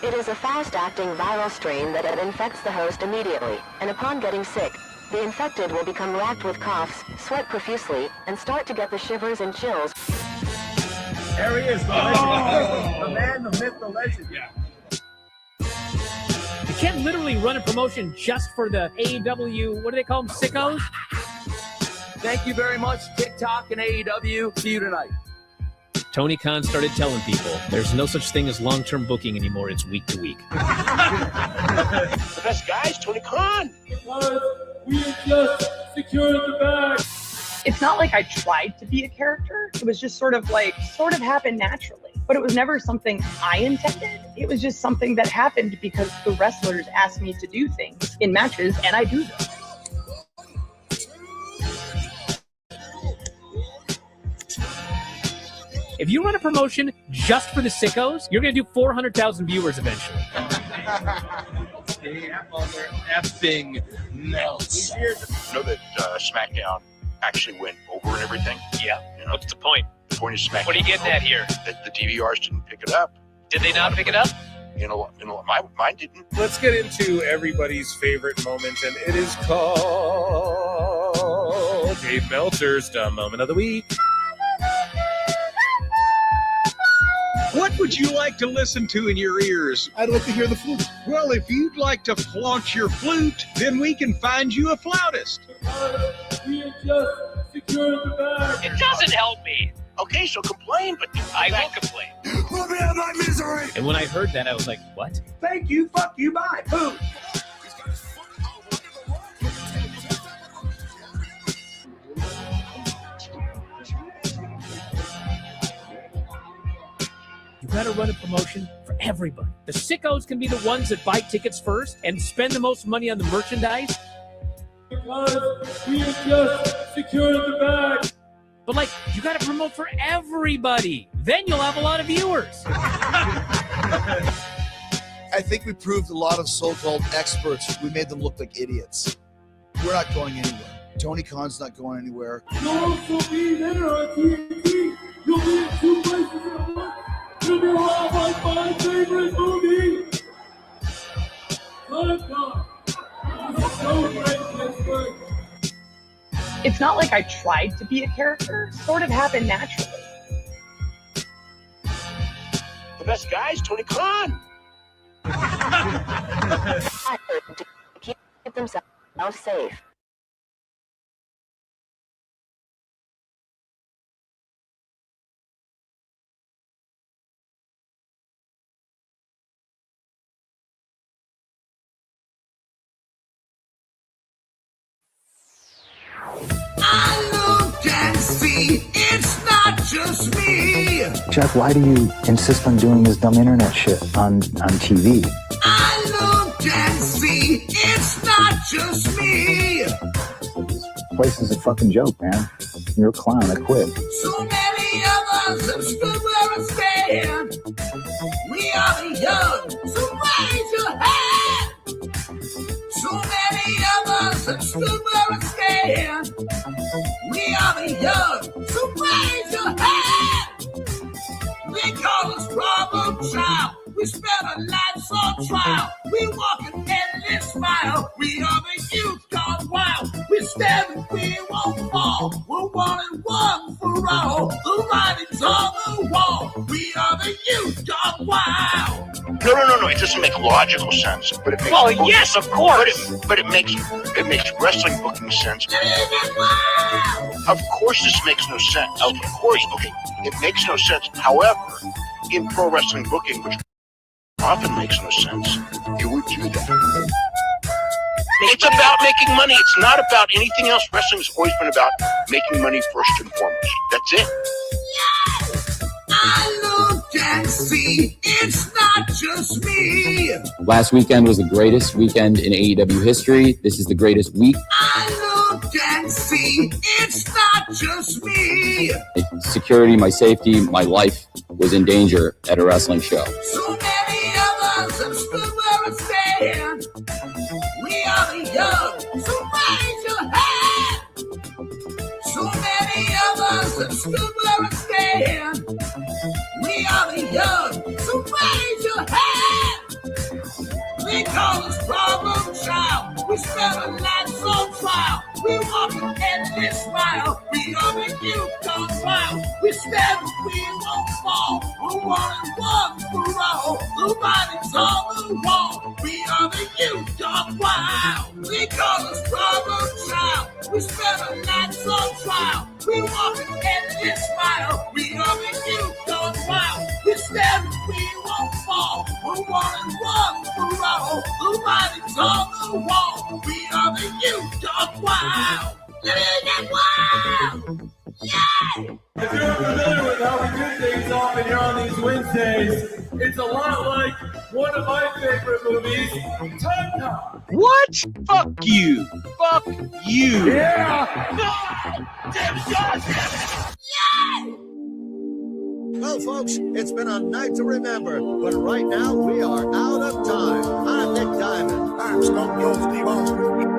It is a fast-acting viral strain that infects the host immediately, and upon getting sick, the infected will become racked with coughs, sweat profusely, and start to get the shivers and chills. There he is, the legend. The man, the myth, the legend. Yeah. You can't literally run a promotion just for the AEW, what do they call them, sickos? Thank you very much, TikTok and AEW. See you tonight. Tony Khan started telling people there's no such thing as long-term booking anymore. It's week to week. The best guys, Tony Khan. Because we had just secured the bag. It's not like I tried to be a character. It was just sort of happened naturally. But it was never something I intended. It was just something that happened because the wrestlers asked me to do things in matches, and I do them. If you run a promotion just for the sickos, you're going to do 400,000 viewers eventually. Effing melts. You know that SmackDown actually went over and everything? Yeah. You know, what's the point? The point is SmackDown. What are you getting at here? That the DVRs didn't pick it up. Did they not pick it up? You know, mine didn't. Let's get into everybody's favorite moment, and it is called Dave Meltzer's Dumb Moment of the Week. What would you like to listen to in your ears? I'd like to hear the flute. Well, if you'd like to flaunt your flute, then we can find you a flautist. We had just secured the bag. It doesn't help me. Okay, so complain, but I will complain. Let me out of my misery! And when I heard that, I was like, what? Thank you, fuck you, bye. Boom. You got to run a promotion for everybody. The sickos can be the ones that buy tickets first and spend the most money on the merchandise. Because we had just secured the bag. But, like, you got to promote for everybody. Then you'll have a lot of viewers. I think we proved a lot of so-called experts. We made them look like idiots. We're not going anywhere. Tony Khan's not going anywhere. You'll also be there on TNT. You'll be in 2 places at once. You'll be around like my favorite movie. Time God. It's so great, Pittsburgh. It's not like I tried to be a character. It sort of happened naturally. the best guys, Tony Khan. To keep themselves safe. I look and see it's not just me. Jeff, why do you insist on doing this dumb internet shit on TV? I look and see it's not just me. This place is a fucking joke, man. You're a clown. I quit. So many of us have stood where I stand. We are the young, so raise your hand. So many of us have stood where I stand. We are the young, so raise your hand. They call us problem child. We spend our lives on trial. We walk an endless mile. We are the youth gone wild. We stand and we won't fall. We're one and one for all. The writing's on the wall. We are the youth gone wild. No. It doesn't make logical sense, but it makes. Well, yes, of course. But it makes wrestling booking sense. Of course, this makes no sense. Of course, okay, it makes no sense. However, in pro wrestling booking, which often makes no sense, you would do that. It's about making money. It's not about anything else. Wrestling's always been about making money first and foremost. That's it. Yes, I look and see it's not just me. Last weekend was the greatest weekend in AEW history. This is the greatest week. I look and see it's not just me. Security, my safety, my life was in danger at a wrestling show. So many of us have stood where I stand. We are the young, so raise your hand. So many of us have stood where I stand. We are the young, so raise your hand. We call this problem child. We spend a night on trial. We walk an endless smile. We are the youth on trial. We stand, we won't fall. We're 1-1 for all. The writing's on the wall. We are the youth on wild. We call this problem child. We spend a night on trial. We walk an endless smile. We are the youth on wild. We stand, we won't fall. We're 1-1 for all. The writing's on the wall. We are the youth on wild. Get wild! Yeah! If you're familiar with how we do things often here on these Wednesdays, it's a lot like one of my favorite movies, Penta. What? Fuck you. Fuck you. Yeah! Well, folks, it's been a night to remember, but right now we are out of time. I'm Nick Diamond. I'm Stone Cold Steve Austin.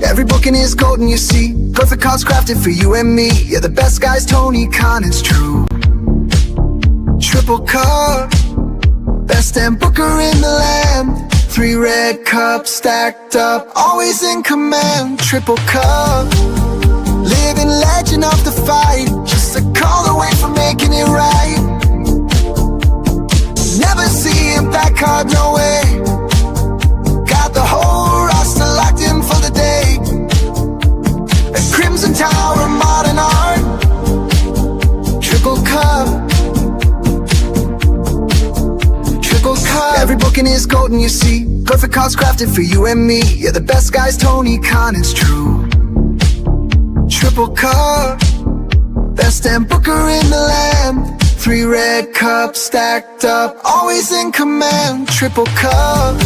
Every booking is golden, you see. Perfect cards crafted for you and me. Yeah, the best guys, Tony Khan, it's true. Triple cup, best damn booker in the land. 3 red cups stacked up, always in command. Triple cup, living legend of the fight. Just a call away from making it right. Never see him back hard, no way. Got the whole roster locked in for the day. A Crimson Tower, modern art. Triple cup. Triple cup. Every booking is golden, you see. Perfect cards crafted for you and me. Yeah, the best guys, Tony Khan, it's true. Triple cup. Best damn booker in the land. 3 red cups stacked up, always in command. Triple cup.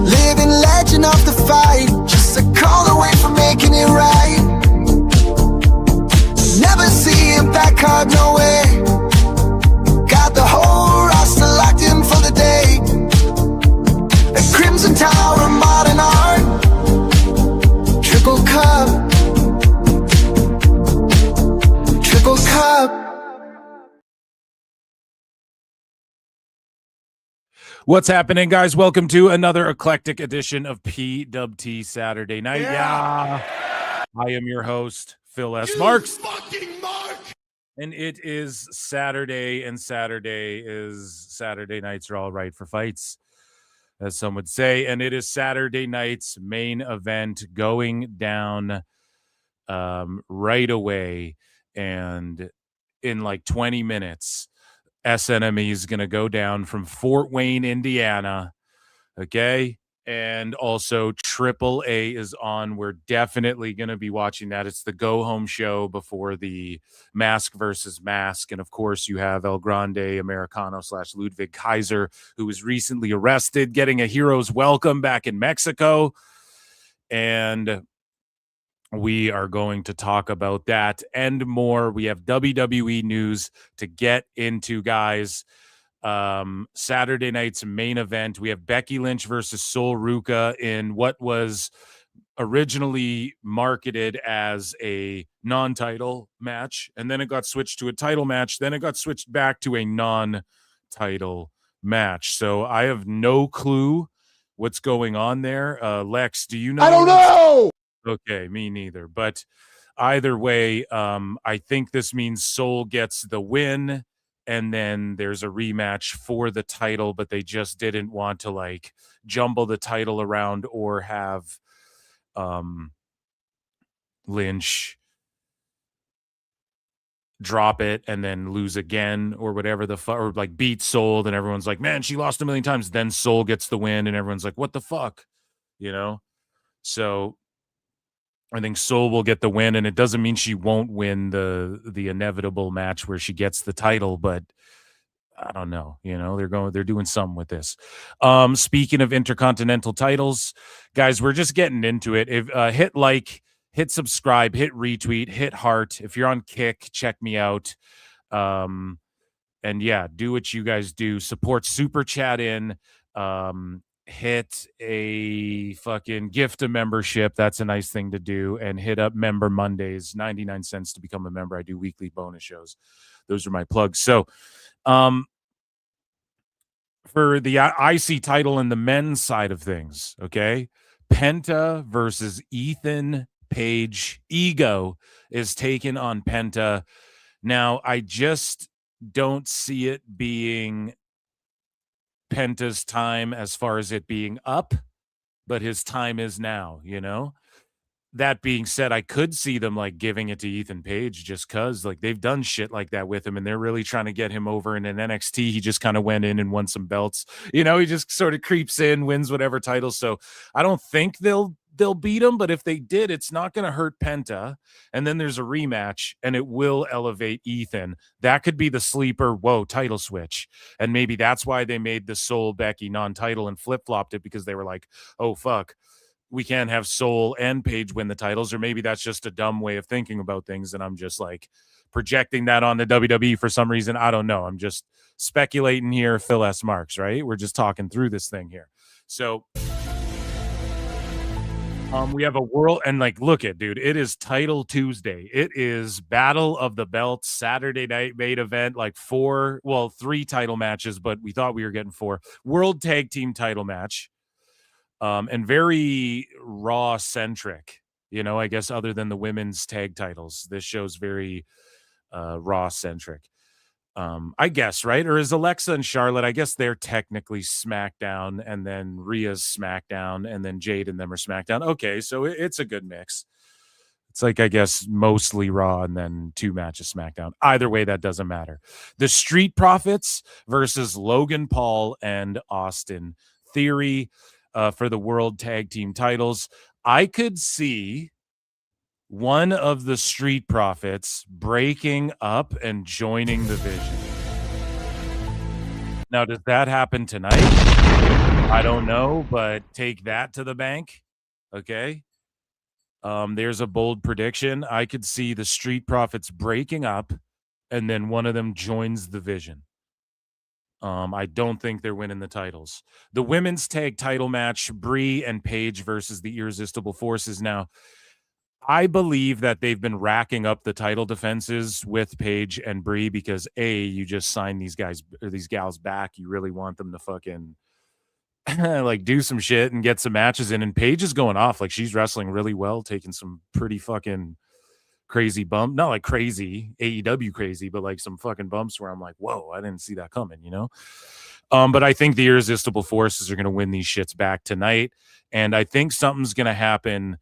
Living legend of the fight. Just a call away from making it right. Never see him back hard, no way. Got the whole roster locked in for the day. A Crimson Tower, modern art. Triple cup. Triple cup. What's happening, guys? Welcome to another eclectic edition of PWT Saturday Night. Yeah. I am your host, Phil S. Marks. And it is Saturday, and Saturday nights are all right for fights, as some would say. And it is Saturday night's main event going down right away. And in like 20 minutes, SNME is going to go down from Fort Wayne, Indiana. Okay. And also AAA is on. We're definitely going to be watching that. It's the go home show before the Mask versus Mask. And of course you have El Grande Americano / Ludwig Kaiser, who was recently arrested, getting a hero's welcome back in Mexico. And we are going to talk about that and more. We have WWE news to get into, guys. Saturday night's main event, we have Becky Lynch versus Sol Ruca in what was originally marketed as a non-title match, and then it got switched to a title match, then it got switched back to a non-title match. So I have no clue what's going on there. Lex, do you know? I don't know. Okay, me neither. But either way, I think this means Sol gets the win, and then there's a rematch for the title, but they just didn't want to like jumble the title around or have Lynch drop it and then lose again or whatever or like beat Sol, and everyone's like, man, she lost 1,000,000 times. Then Sol gets the win, and everyone's like, what the fuck? You know? So I think Sol will get the win, and it doesn't mean she won't win the inevitable match where she gets the title, but I don't know. You know, they're doing something with this. Speaking of intercontinental titles, guys, we're just getting into it. If hit like, hit subscribe, hit retweet, hit heart. If you're on Kick, check me out. And yeah, do what you guys do. Support Super Chat in. hit a fucking gift a membership. That's a nice thing to do. And hit up Member Mondays, 99 cents to become a member. I do weekly bonus shows. Those are my plugs. So, for the IC title and the men's side of things, okay? Penta versus Ethan Page. Ego is taken on Penta. Now, I just don't see it being Penta's time as far as it being up, but his time is now, you know? That being said, I could see them like giving it to Ethan Page just because like they've done shit like that with him and they're really trying to get him over. And in NXT, he just kind of went in and won some belts. You know, he just sort of creeps in, wins whatever title. So I don't think they'll beat him, but if they did, it's not going to hurt Penta. And then there's a rematch and it will elevate Ethan. That could be the sleeper, title switch. And maybe that's why they made the Soul Becky non-title and flip-flopped it, because they were like, oh, fuck, we can't have Soul and Paige win the titles, or maybe that's just a dumb way of thinking about things, and I'm just like projecting that on the WWE for some reason. I don't know. I'm just speculating here. Phil S. Marks, right? We're just talking through this thing here. So we have a world, and like, look at, dude, it is Title Tuesday. It is Battle of the Belts, Saturday night main event, like 3 title matches, but we thought we were getting 4. World Tag Team title match. And very Raw centric, you know, I guess, other than the women's tag titles. This show's very Raw centric, I guess, right? Or is Alexa and Charlotte, I guess they're technically SmackDown, and then Rhea's SmackDown, and then Jade and them are SmackDown. Okay, so it's a good mix. It's like, I guess, mostly Raw and then 2 matches SmackDown. Either way, that doesn't matter. The Street Profits versus Logan Paul and Austin Theory. For the World Tag Team titles. I could see one of the Street Profits breaking up and joining the Vision. Now, does that happen tonight? I don't know, but take that to the bank. Okay. There's a bold prediction. I could see the Street Profits breaking up and then one of them joins the Vision. I don't think they're winning the titles. The women's tag title match, Brie and Paige versus the Irresistible Forces. Now, I believe that they've been racking up the title defenses with Paige and Brie because you just signed these guys or these gals back. You really want them to fucking like do some shit and get some matches in. And Paige is going off. Like, she's wrestling really well, taking some pretty fucking crazy bump, not like crazy AEW crazy, but like some fucking bumps where I'm like, whoa, I didn't see that coming, you know? But I think the Irresistible Forces are going to win these shits back tonight. And I think something's going to happen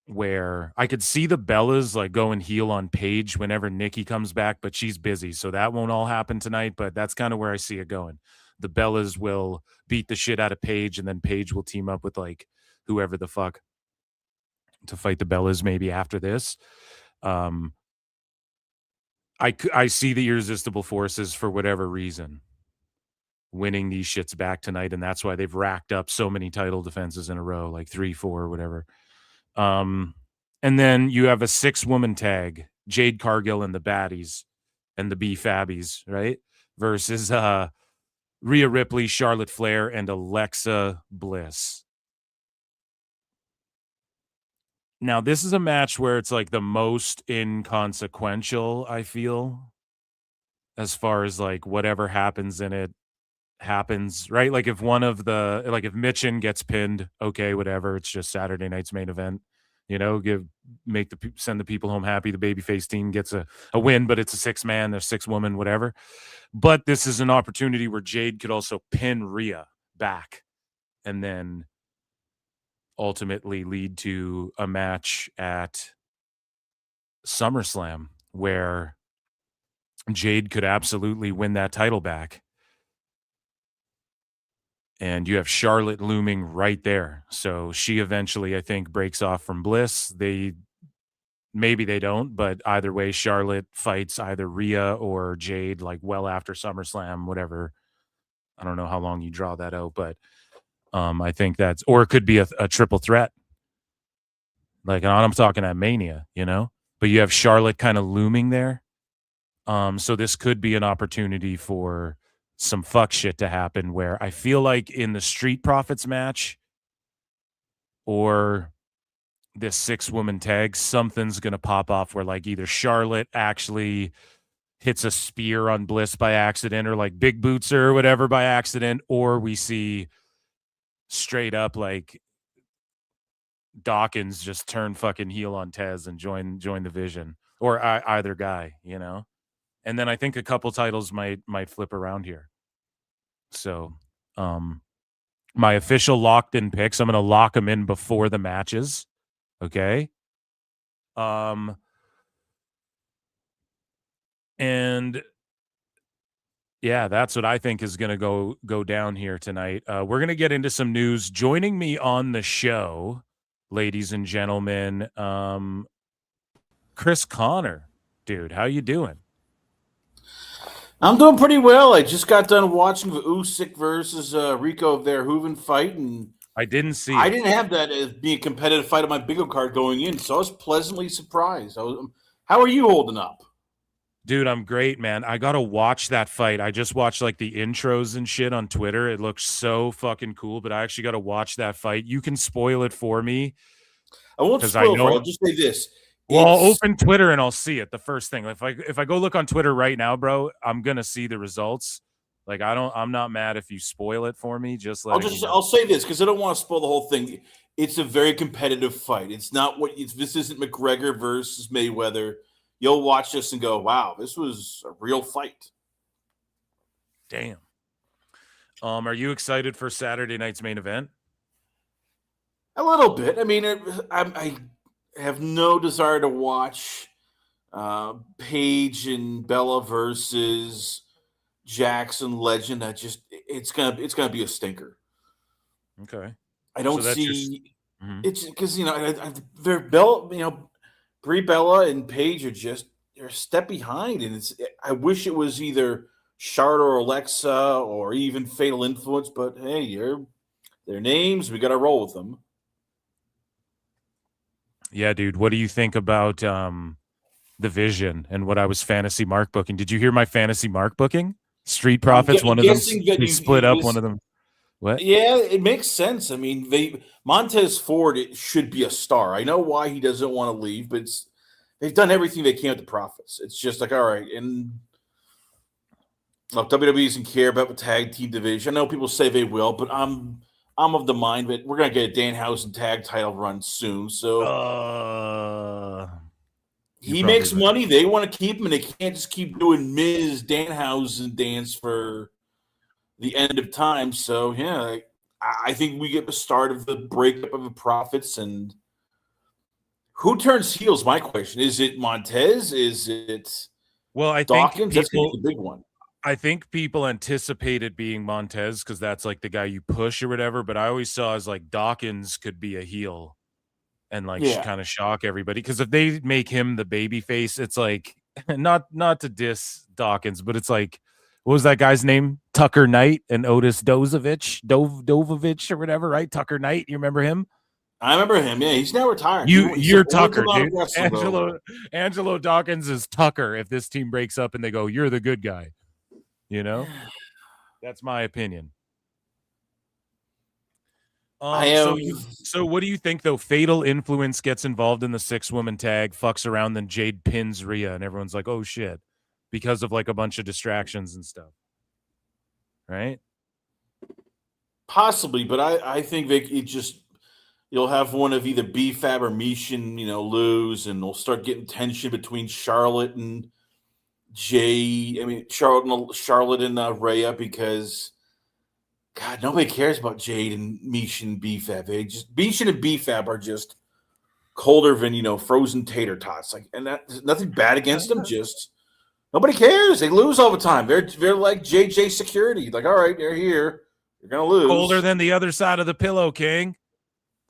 where I could see the Bellas like going heel on Paige whenever Nikki comes back, but she's busy. So that won't all happen tonight, but that's kind of where I see it going. The Bellas will beat the shit out of Paige, and then Paige will team up with like whoever the fuck to fight the Bellas maybe after this. I see the Irresistible Forces, for whatever reason, winning these shits back tonight, and that's why they've racked up so many title defenses in a row, like 3, 4, whatever. And then you have a 6-woman tag, Jade Cargill and the Baddies and the B-Fabbies, right? Versus Rhea Ripley, Charlotte Flair, and Alexa Bliss. Now, this is a match where it's like the most inconsequential, I feel, as far as like whatever happens in it happens, right? Like if if Mitchin gets pinned, okay, whatever. It's just Saturday night's main event, you know, send the people home happy. The babyface team gets a win, but it's a 6-man, there's 6-woman, whatever. But this is an opportunity where Jade could also pin Rhea back and then ultimately lead to a match at SummerSlam where Jade could absolutely win that title back. And you have Charlotte looming right there. So she eventually, I think, breaks off from Bliss. Maybe they don't, but either way, Charlotte fights either Rhea or Jade like well after SummerSlam, whatever. I don't know how long you draw that out, but I think or it could be a triple threat. Like, I'm talking at Mania, you know, but you have Charlotte kind of looming there. So this could be an opportunity for some fuck shit to happen where I feel like in the Street Profits match or this 6-woman tag, something's going to pop off where like either Charlotte actually hits a spear on Bliss by accident or like big boots her or whatever by accident, or we see straight up like Dawkins just turn fucking heel on Tez and join the Vision, or either guy, you know. And then I think a couple titles might flip around here. So, my official locked in picks, I'm going to lock them in before the matches. Okay. And yeah, that's what I think is going to go down here tonight. We're going to get into some news. Joining me on the show, ladies and gentlemen, Chris Connor. Dude, how you doing? I'm doing pretty well. I just got done watching the Usyk versus Rico of their Hooven fight, and I didn't see. I didn't have that as being a competitive fight on my bingo card going in, so I was pleasantly surprised. How are you holding up? Dude, I'm great, man. I got to watch that fight. I just watched like the intros and shit on Twitter. It looks so fucking cool, but I actually got to watch that fight. You can spoil it for me. I won't spoil it. I'll just say this. Well, I'll open Twitter and I'll see it the first thing. If I go look on Twitter right now, bro, I'm gonna see the results. Like I'm not mad if you spoil it for me. I'll say this because I don't want to spoil the whole thing. It's a very competitive fight. It's not this isn't McGregor versus Mayweather. You'll watch this and go, wow, this was a real fight. Damn. Are you excited for Saturday night's main event? A little bit. I mean, I have no desire to watch Paige and Bella versus Jackson Legend. It's gonna be a stinker. Okay. I don't see it's because they're Bella, Brie, Bella, and Paige they're a step behind, and I wish it was either Charlotte or Alexa or even Fatal Influence, but hey, their names, we got to roll with them. Yeah, dude. What do you think about the Vision and what I was fantasy mark booking? Did you hear my fantasy mark booking? Street Profits, one of them split up. One of them. What? Yeah, it makes sense. I mean, Montez Ford should be a star. I know why he doesn't want to leave, but they've done everything they can with the Profits. It's just like, all right, and look, WWE doesn't care about the tag team division. I know people say they will, but I'm of the mind that we're gonna get a Danhausen tag title run soon. So he makes money. They want to keep him, and they can't just keep doing Ms. Danhausen dance for the end of time. So yeah, I think we get the start of the breakup of the Profits. And who turns heels? My question is: it Montez? Is it Dawkins? That's gonna be the big one. I think people anticipate it being Montez because that's like the guy you push or whatever. But I always saw as like Dawkins could be a heel and like kind of shock everybody. Because if they make him the baby face, it's like not to diss Dawkins, but it's like, what was that guy's name? Tucker Knight and Otis Dovovich or whatever, right? Tucker Knight, you remember him? I remember him. Yeah, he's now retired. You're Tucker, dude. Angelo Dawkins is Tucker. If this team breaks up and they go, you're the good guy. That's my opinion. So what do you think though? Fatal Influence gets involved in the 6-woman tag, fucks around, then Jade pins Rhea, and everyone's like, "Oh shit," because of like a bunch of distractions and stuff, right? Possibly, but I think you'll have one of either B-Fab or Mishin, lose, and we'll start getting tension between Charlotte and Charlotte and Rhea, because God, nobody cares about Jade and Mishin and B-Fab. Mishin and B-Fab are just colder than frozen tater tots. And that's nothing bad against them. Just nobody cares. They lose all the time. They're like JJ Security. Like, all right, they're here. You're gonna lose. Colder than the other side of the pillow, King.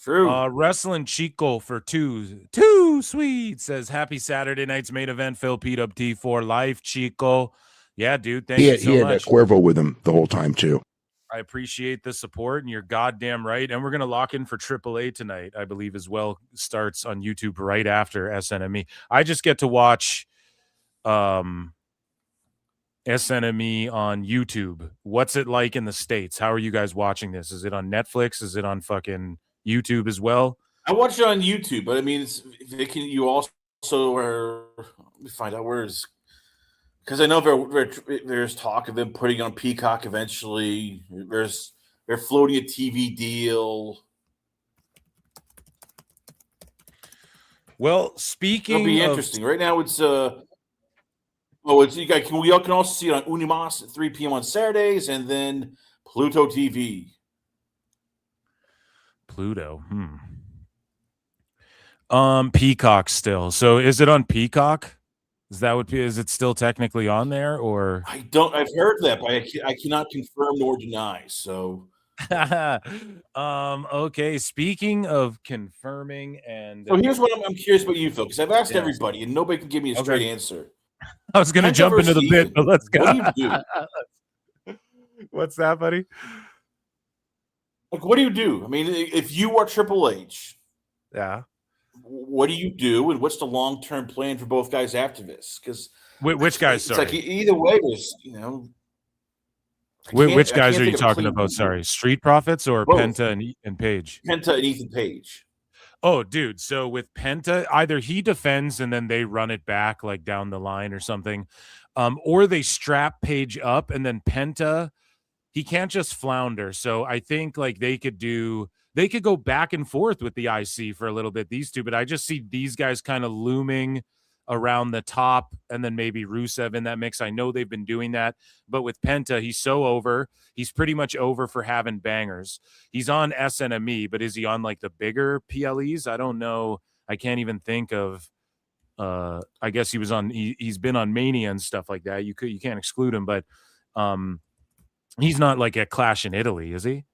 True. Wrestling Chico for two sweet says happy Saturday night's main event. Phil PWT for life, Chico. Yeah, dude. Thank you so much. He had Cuervo with him the whole time too. I appreciate the support, and you're goddamn right. And we're gonna lock in for AAA tonight, I believe, as well. Starts on YouTube right after SNME. I just get to watch SNME on YouTube. What's it like in the States? How are you guys watching this? Is it on Netflix? Is it on fucking YouTube as well? I watch it on YouTube, but I mean, you also are. Let me find out where is, because I know there's talk of them putting on Peacock eventually. They're floating a TV deal. Well, speaking, it'll be interesting. Right now, it's we all can also see it on Unimas at 3 p.m. on Saturdays, and then Pluto TV. Pluto. Peacock still. So is it on Peacock? Is it still technically on there, or I've heard that, but I cannot confirm nor deny. So okay. Speaking of confirming, and so here's what I'm curious about you, Phil, because I've asked everybody and nobody can give me a straight answer. I was gonna jump into the bit, but let's go. What do you do? What's that, buddy? Like, what do you do? I mean, if you are Triple H, yeah, what do you do, and what's the long-term plan for both guys after this? Because which guys? It's like either way, there's which guys are you talking about? Sorry, Street Profits or both. Penta and Paige? Penta and Ethan Page. Oh, dude. So with Penta, either he defends and then they run it back like down the line or something, or they strap Paige up and then Penta, he can't just flounder. So I think like they could go back and forth with the IC for a little bit, these two, but I just see these guys kind of looming around the top, and then maybe Rusev in that mix. I know they've been doing that, but with Penta, he's so over. He's pretty much over for having bangers. He's on SNME, but is he on like the bigger PLEs? I don't know. I can't even think of. I guess he was on. He's been on Mania and stuff like that. You can't exclude him, but he's not like at Clash in Italy, is he?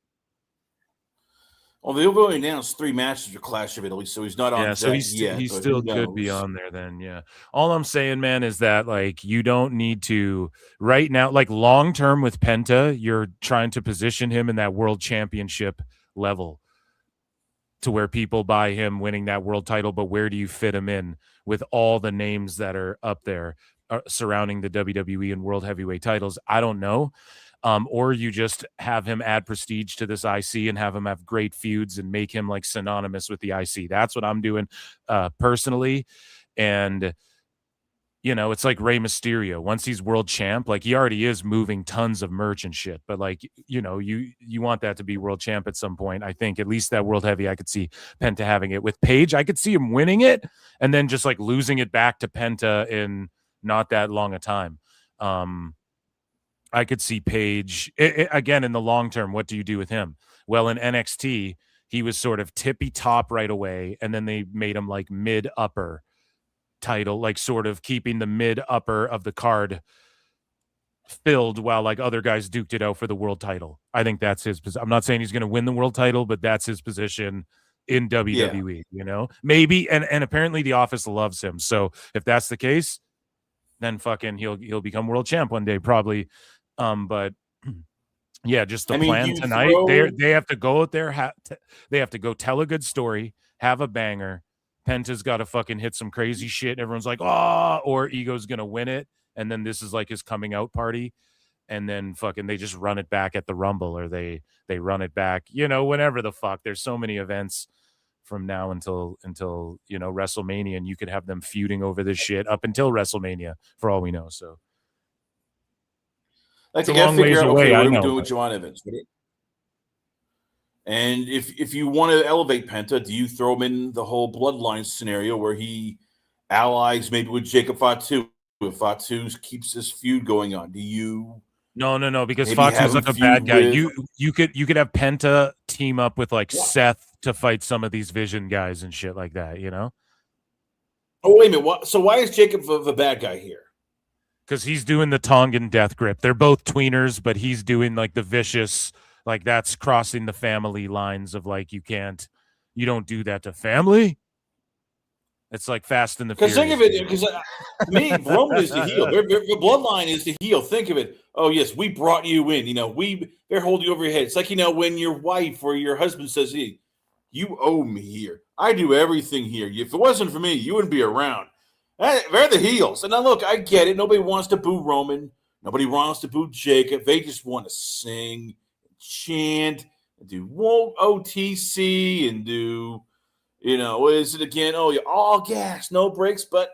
Well, they've only announced 3 matches for Clash of Italy, so he's not on. Yeah, so he still could be on there then. Yeah. All I'm saying, man, is that like you don't need to right now, like long term with Penta, you're trying to position him in that world championship level to where people buy him winning that world title. But where do you fit him in with all the names that are up there surrounding the WWE and world heavyweight titles? I don't know. Or you just have him add prestige to this IC and have him have great feuds and make him like synonymous with the IC. That's what I'm doing personally. And, it's like Rey Mysterio. Once he's world champ, like he already is moving tons of merch and shit. But like, you want that to be world champ at some point. I think at least that world heavy, I could see Penta having it. With Paige, I could see him winning it and then just like losing it back to Penta in not that long a time. I could see Paige again in the long term. What do you do with him? Well, in NXT, he was sort of tippy top right away, and then they made him like mid upper title, like sort of keeping the mid upper of the card filled while like other guys duked it out for the world title. I think that's his position. I'm not saying he's going to win the world title, but that's his position in WWE. Maybe, and apparently the office loves him. So if that's the case, then fucking he'll become world champ one day, probably. But yeah, just the plan tonight. They have to go out there. They have to go tell a good story, have a banger. Penta's got to fucking hit some crazy shit. Everyone's like, oh, or Ego's gonna win it, and then this is like his coming out party, and then fucking they just run it back at the Rumble, or they run it back, whenever the fuck. There's so many events from now until WrestleMania, and you could have them feuding over this shit up until WrestleMania for all we know. So. Like, they got to figure out, okay, what are we doing with John Evans? And if you want to elevate Penta, do you throw him in the whole bloodline scenario where he allies maybe with Jacob Fatu? If Fatu keeps this feud going on, do you? No, because Fatu's like a bad guy. You could have Penta team up with like Seth to fight some of these Vision guys and shit like that, Oh, wait a minute. So why is Jacob the bad guy here? Because he's doing the Tongan death grip. They're both tweeners, but he's doing like the vicious, like that's crossing the family lines of like you don't do that to family. It's like Fast and the Furious. Because think of it, because me, Roman is the heel. The bloodline is the heel. Think of it. Oh yes, we brought you in. They're holding you over your head. It's like when your wife or your husband says, "Hey, you owe me here. I do everything here. If it wasn't for me, you wouldn't be around." They're the heels. And now look, I get it. Nobody wants to boo Roman. Nobody wants to boo Jacob. They just want to sing, chant, and do OTC and do, what is it again? Oh, you're all gas, no breaks. But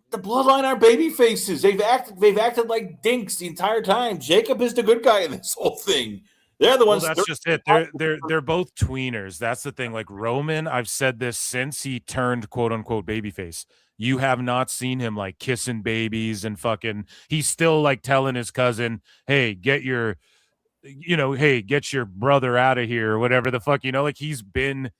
the Bloodline are baby faces. They've acted like dinks the entire time. Jacob is the good guy in this whole thing. They're the ones. Well, that's just it. They're both tweeners. That's the thing. Like Roman, I've said this since he turned quote unquote babyface. You have not seen him like kissing babies and fucking. He's still like telling his cousin, "Hey, get your brother out of here," or whatever the fuck. Like he's been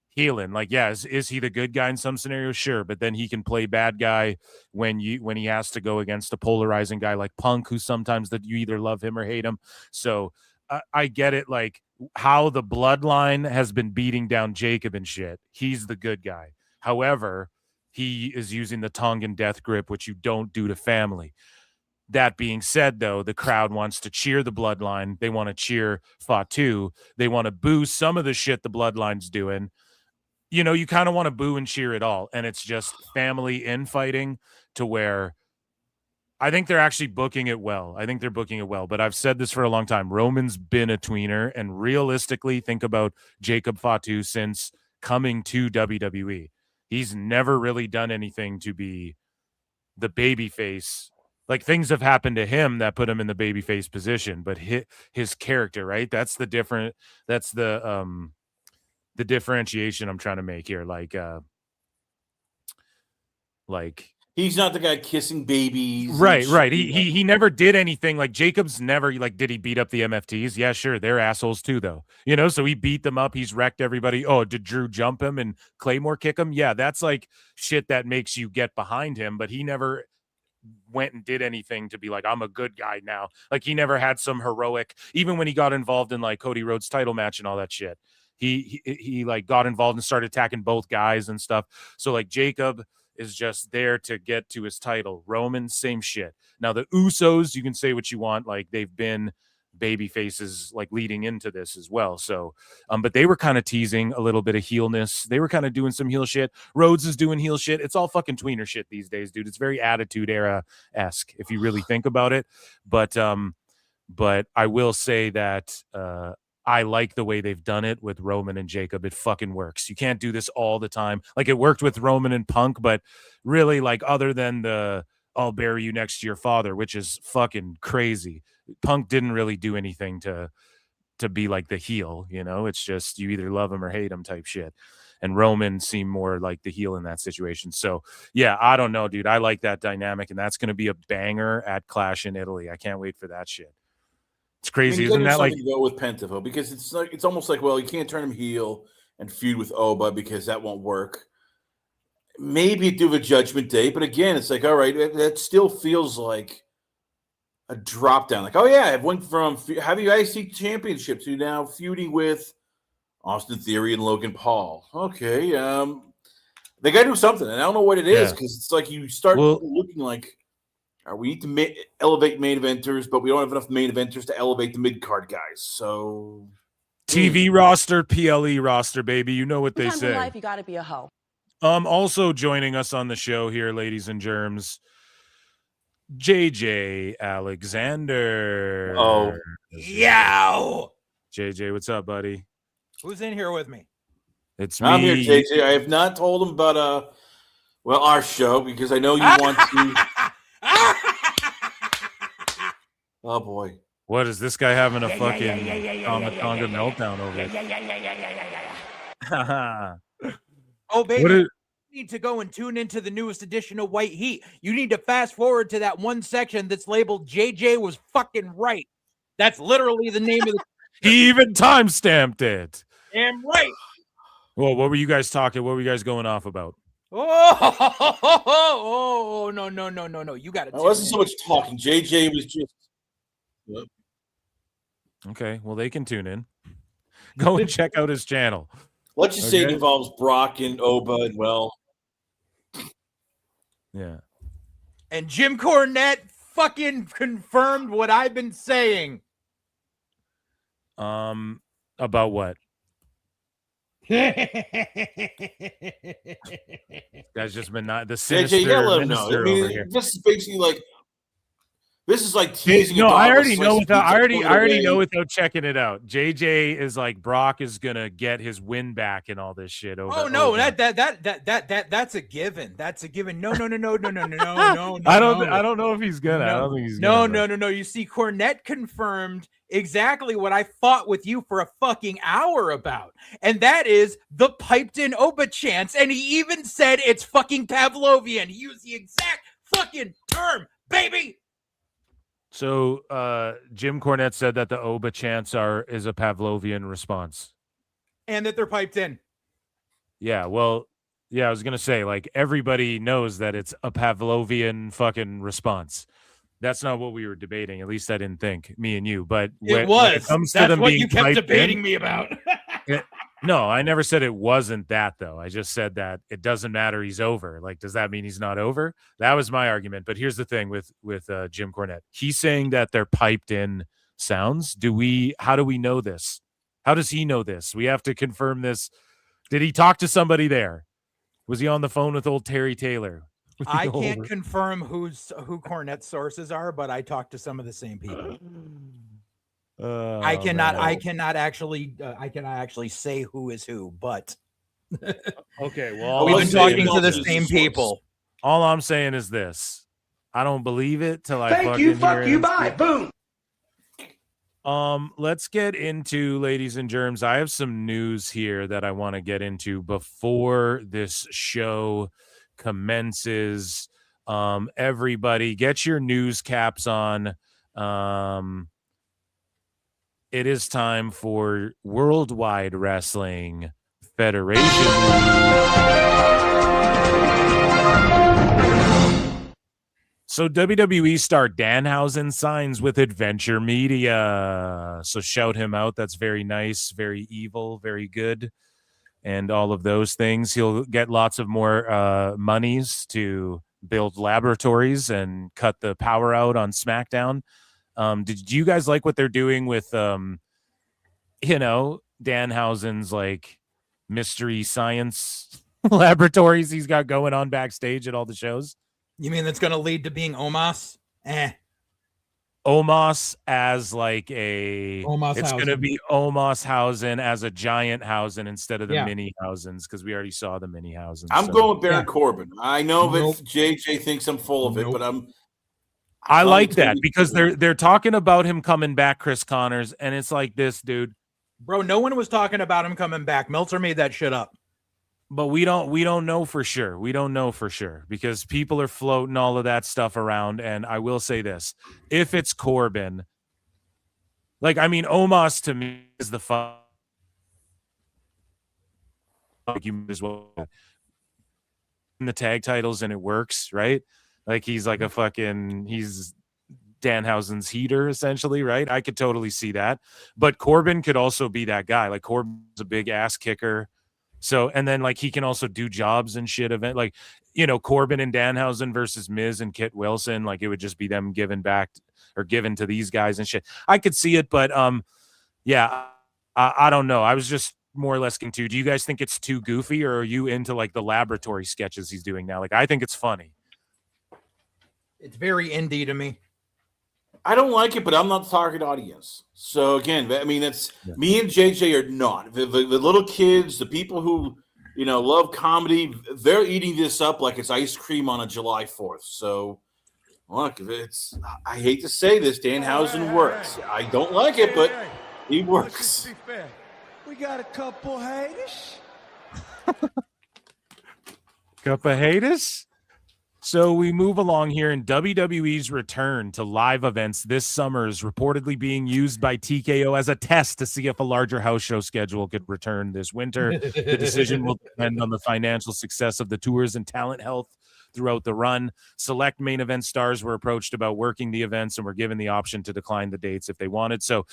healing. Like, yeah, is he the good guy in some scenarios? Sure, but then he can play bad guy when he has to go against a polarizing guy like Punk, who sometimes that you either love him or hate him. So. I get it, like how the Bloodline has been beating down Jacob and shit. He's the good guy. However, he is using the tongue and death grip, which you don't do to family. That being said, though, the crowd wants to cheer the Bloodline. They want to cheer Fatu. They want to boo some of the shit the Bloodline's doing. You kind of want to boo and cheer it all. And it's just family infighting to where I think they're actually booking it well. But I've said this for a long time. Roman's been a tweener, and realistically, think about Jacob Fatu since coming to WWE. He's never really done anything to be the babyface. Like, things have happened to him that put him in the babyface position, but his character, right? That's the differentiation I'm trying to make here. Like he's not the guy kissing babies. Right. He never did anything. Like Jacob's never did he beat up the MFTs? Yeah, sure. They're assholes too, though. So he beat them up. He's wrecked everybody. Oh, did Drew jump him and Claymore kick him? Yeah, that's like shit that makes you get behind him. But he never went and did anything to be like, I'm a good guy now. Like he never had some heroic, even when he got involved in like Cody Rhodes' title match and all that shit. He like got involved and started attacking both guys and stuff. So like Jacob is just there to get to his title. Roman, same shit. Now the Usos, you can say what you want. Like they've been baby faces like leading into this as well. So, but they were kind of teasing a little bit of heelness. They were kind of doing some heel shit. Rhodes is doing heel shit. It's all fucking tweener shit these days, dude. It's very Attitude Era-esque if you really think about it. But I will say that, I like the way they've done it with Roman and Jacob. It fucking works. You can't do this all the time. Like it worked with Roman and Punk, but really like other than the I'll bury you next to your father, which is fucking crazy. Punk didn't really do anything to be like the heel, It's just you either love him or hate him type shit. And Roman seemed more like the heel in that situation. So yeah, I don't know, dude. I like that dynamic, and that's going to be a banger at Clash in Italy. I can't wait for that shit. It's crazy, isn't that like go with Penta though? Because it's almost like, well, you can't turn him heel and feud with Oba because that won't work. Maybe do a Judgment Day, but again, it's like, all right, that still feels like a drop down. Like, oh yeah, it went from having IC championship to now feuding with Austin Theory and Logan Paul. Okay, they got to do something, and I don't know what it is because it's like you start looking like. We need to elevate main eventers, but we don't have enough main eventers to elevate the mid-card guys. So TV roster, PLE roster, baby. You know what they Sometimes say. in life, you got to be a hoe. Also joining us on the show here, ladies and germs, JJ Alexander. Oh, yow! JJ, what's up, buddy? Who's in here with me? It's me. I'm here, JJ. I have not told him about our show because I know you want to. Oh boy! What is this guy having a fucking Tonga meltdown over it? Oh baby, you need to go and tune into the newest edition of White Heat. You need to fast forward to that one section that's labeled "JJ was fucking right." That's literally the name of the. He even time-stamped it. Damn right. Well, what were you guys talking? What were you guys going off about? Oh, no. You got it. It wasn't so much talking. JJ was just. Okay, well, they can tune in. Go and check out his channel. Let's just say it involves Brock and Oba and yeah. And Jim Cornette fucking confirmed what I've been saying. About what? Guys just been not the sinister JJ, minister over here. This is basically like This is like teasing. No, a dog I with already know sliced without. pizza I already away. know without checking it out. JJ is like Brock is gonna get his win back and all this shit. Over, Oh no, over. that's a given. That's a given. No. I don't know if he's gonna. I don't think he's gonna. No. You see, Cornette confirmed exactly what I fought with you for a fucking hour about, and that is the piped in Oba chance. And he even said it's fucking Pavlovian. He used the exact fucking term, baby. So Jim Cornette said that the Oba chants is a Pavlovian response. And that they're piped in. Yeah, well, yeah, I was gonna say, like, everybody knows that it's a Pavlovian fucking response. That's not what we were debating. At least I didn't think, me and you. But when it comes to That's them what being you kept piped debating in, me about. no, I never said it wasn't that, though. I just said that it doesn't matter. He's over. Like, does that mean he's not over? That was my argument. But here's the thing with Jim Cornette. He's saying that they're piped in sounds. How do we know this? How does he know this? We have to confirm this. Did he talk to somebody there? Was he on the phone with old Terry Taylor? I can't confirm who Cornette's sources are, but I talked to some of the same people. I cannot actually say who is who, but okay. Well, we've been talking to the same people. All I'm saying is this: I don't believe it till I Thank you, fuck you, bye, boom. Let's get into, ladies and germs. I have some news here that I want to get into before this show commences. Everybody get your news caps on. It is time for Worldwide Wrestling Federation. So WWE star Danhausen signs with Adventure Media. So shout him out. That's very nice, very evil, very good, and all of those things. He'll get lots of more monies to build laboratories and cut the power out on SmackDown. Did you guys like what they're doing with, Danhausen's like mystery science laboratories he's got going on backstage at all the shows? You mean that's going to lead to being Omos? Omos as like it's going to be Omoshausen as a giant Hausen instead of the mini Hausens, because we already saw the mini Hausens. I'm going with Baron Corbin. I know that JJ thinks I'm full of it, but I like that because they're talking about him coming back, Chris Connors, and it's like this, dude. Bro, no one was talking about him coming back. Meltzer made that shit up. But we don't know for sure. We don't know for sure because people are floating all of that stuff around. And I will say this: if it's Corbin, like, I mean, Omos to me is the fun. Like, you might as well in the tag titles and it works, right? Like, he's like he's Danhausen's heater, essentially, right? I could totally see that. But Corbin could also be that guy. Like, Corbin's a big ass kicker. So, and then like he can also do jobs and shit. Like, Corbin and Danhausen versus Miz and Kit Wilson. Like, it would just be them given back or given to these guys and shit. I could see it, but yeah, I don't know. I was just more or less confused. Do you guys think it's too goofy, or are you into like the laboratory sketches he's doing now? Like, I think it's funny. It's very indie to me. I don't like it, but I'm not the target audience. So again, I mean, me and JJ are not. The little kids, the people who love comedy, they're eating this up like it's ice cream on a July 4th. So look, I hate to say this, Danhausen works. I don't like it, but he works. We got a couple haters. Couple haters. So we move along here, and WWE's return to live events this summer is reportedly being used by TKO as a test to see if a larger house show schedule could return this winter. The decision will depend on the financial success of the tours and talent health throughout the run. Select main event stars were approached about working the events and were given the option to decline the dates if they wanted. So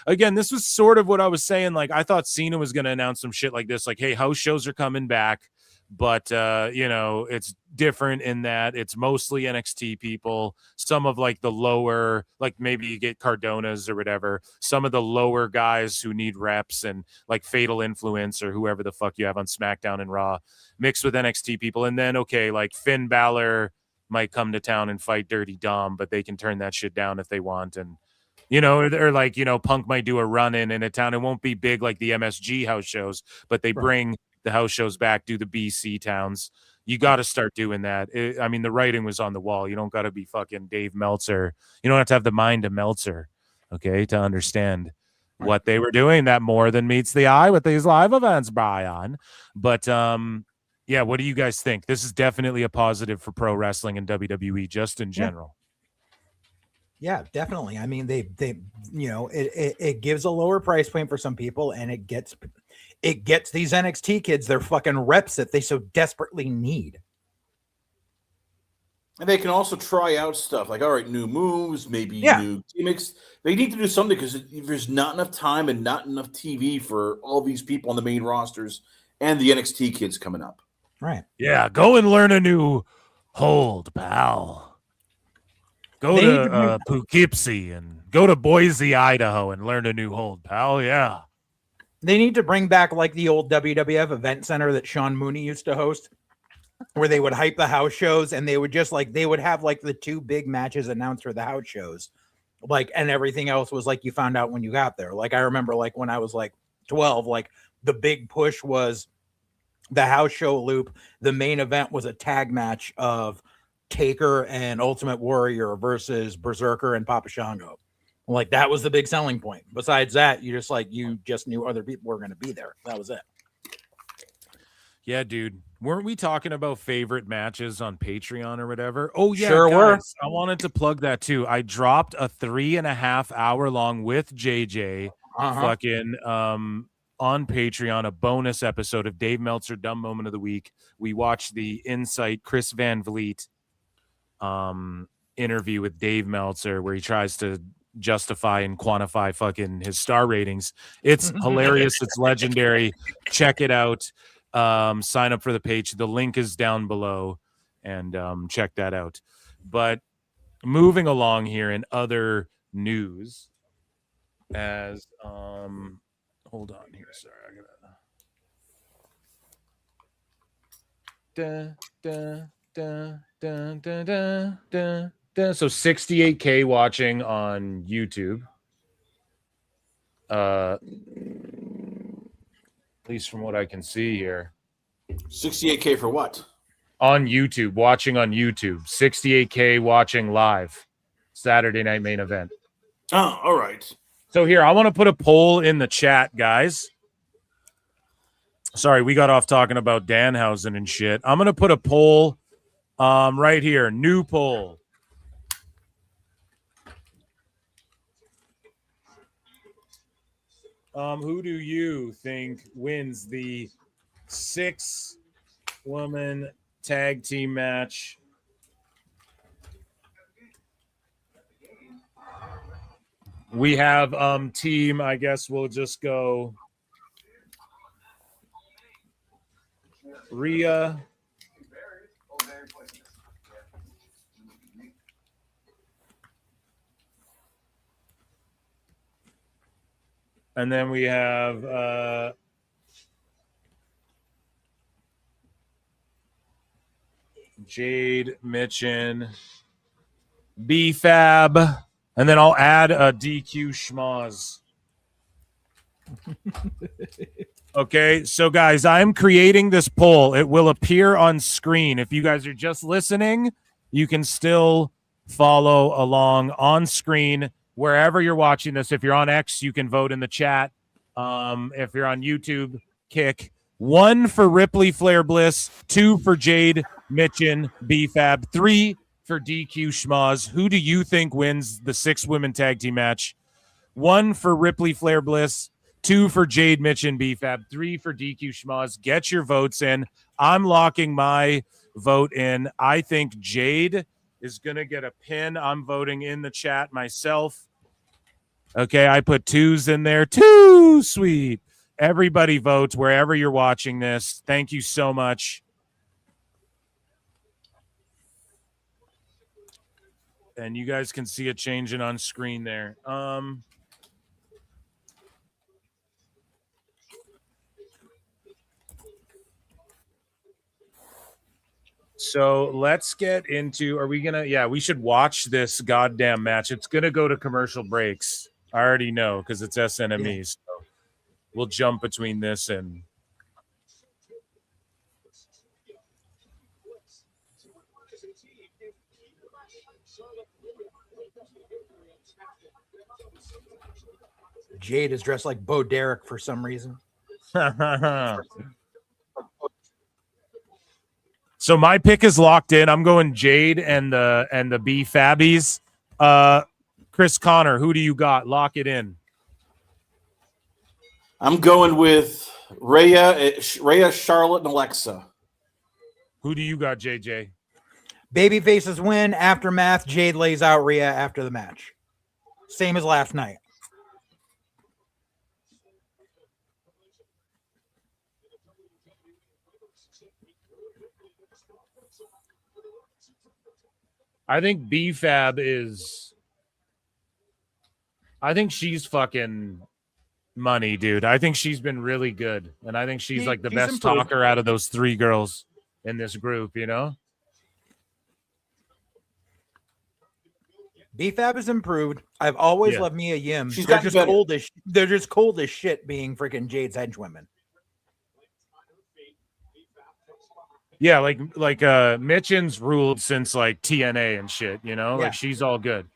again, this was sort of what I was saying. Like, I thought Cena was going to announce some shit like this, like, hey, house shows are coming back. But, it's different in that it's mostly NXT people. Some of like the lower, like maybe you get Cardona's or whatever. Some of the lower guys who need reps and like Fatal Influence or whoever the fuck you have on SmackDown and Raw mixed with NXT people. And then, okay, like Finn Balor might come to town and fight Dirty Dom, but they can turn that shit down if they want. And, you know, or like, you know, Punk might do a run-in in a town. It won't be big like the MSG house shows, but they bring the house shows back, do the BC towns. You got to start doing that. I mean, the writing was on the wall. You don't got to be fucking Dave Meltzer. You don't have to have the mind of Meltzer, okay, to understand what they were doing. That more than meets the eye with these live events, Brian. But yeah, what do you guys think? This is definitely a positive for pro wrestling and WWE just in general. Yeah, definitely. I mean, they you know, it gives a lower price point for some people, and it gets these NXT kids their fucking reps that they so desperately need. And they can also try out stuff like, all right, new moves, maybe new gimmicks. They need to do something because there's not enough time and not enough TV for all these people on the main rosters and the NXT kids coming up. Right. Yeah, go and learn a new hold, pal. Go to Poughkeepsie and go to Boise, Idaho and learn a new hold, pal. Yeah. They need to bring back like the old WWF event center that Sean Mooney used to host, where they would hype the house shows and they would just like, they would have like the two big matches announced for the house shows. Like, and everything else was like, you found out when you got there. Like, I remember like when I was like 12, like the big push was the house show loop. The main event was a tag match of Taker and Ultimate Warrior versus Berserker and Papa Shango. Like, that was the big selling point. Besides that, you just knew other people were going to be there. That was it. Yeah, dude. Weren't we talking about favorite matches on Patreon or whatever? Oh, yeah. Sure were. I wanted to plug that too. I dropped a 3.5 hour long with JJ fucking on Patreon, a bonus episode of Dave Meltzer Dumb Moment of the Week. We watched the Insight Chris Van Vliet interview with Dave Meltzer where he tries to justify and quantify fucking his star ratings. It's hilarious. It's legendary. Check it out. Sign up for the page. The link is down below and check that out. But moving along here in other news as hold on here. Sorry, I gotta so 68K watching on YouTube. At least from what I can see here. 68K for what? On YouTube, watching on YouTube. 68K watching live. Saturday night main event. Oh, all right. So here, I want to put a poll in the chat, guys. Sorry, we got off talking about Danhausen and shit. I'm going to put a poll right here. New poll. Who do you think wins the 6-woman tag team match? We have team, I guess we'll just go Rhea, and then we have Jade, Mitchin, B-Fab, and then I'll add a DQ schmoz. Okay, so guys, I'm creating this poll. It will appear on screen. If you guys are just listening, you can still follow along on screen wherever you're watching this. If you're on X, you can vote in the chat. If you're on YouTube, kick 1 for Ripley, Flair, Bliss, 2 for Jade, Mitchin, B-Fab, 3 for DQ schmoz. Who do you think wins the 6-women tag team match? 1 for Ripley, Flair, Bliss, 2 for Jade, Mitchin, B-Fab, 3 for DQ schmoz. Get your votes in. I'm locking my vote in. I think Jade is going to get a pin. I'm voting in the chat myself. Okay, I put 2s in there. 2, sweet. Everybody votes wherever you're watching this. Thank you so much. And you guys can see it changing on screen there. So let's get into. Are we gonna? Yeah, we should watch this goddamn match. It's gonna go to commercial breaks. I already know because it's SNME. So we'll jump between this and. Jade is dressed like Bo Derek for some reason. So my pick is locked in. I'm going Jade and the B Fabbies. Chris Connor, who do you got? Lock it in. I'm going with Rhea, Charlotte, and Alexa. Who do you got, JJ? Baby faces win. Aftermath. Jade lays out Rhea after the match. Same as last night. I think B-Fab is... I think she's fucking money, dude. I think she's been really good. And I think she's like the best talker out of those three girls in this group, you know? B-Fab has improved. I've always loved Mia Yim. She's They're gotten just better. they're just cold as shit being freaking Jade's henchwomen. Yeah, like Mitchin's ruled since like TNA and shit, you know? Yeah. Like she's all good.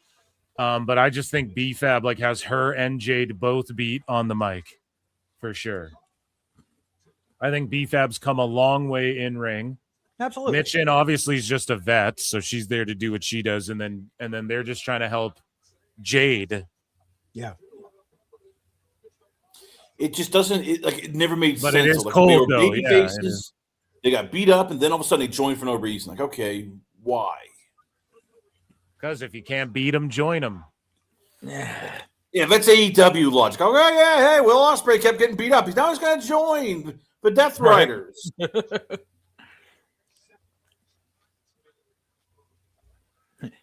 But I just think B-Fab like has her and Jade both beat on the mic for sure. I think B-Fab's come a long way in ring. Absolutely. Mitchin obviously is just a vet, so she's there to do what she does, and then they're just trying to help Jade. Yeah. It just doesn't. It never made sense. But it is Like, cold, they were though. baby Yeah, faces, it is. they got beat up, and then all of a sudden they joined for no reason. Like, okay, why? Because if you can't beat them, join them. Yeah, that's AEW logic. Oh, yeah, hey, Will Ospreay kept getting beat up. Now he's going to join the Death Riders.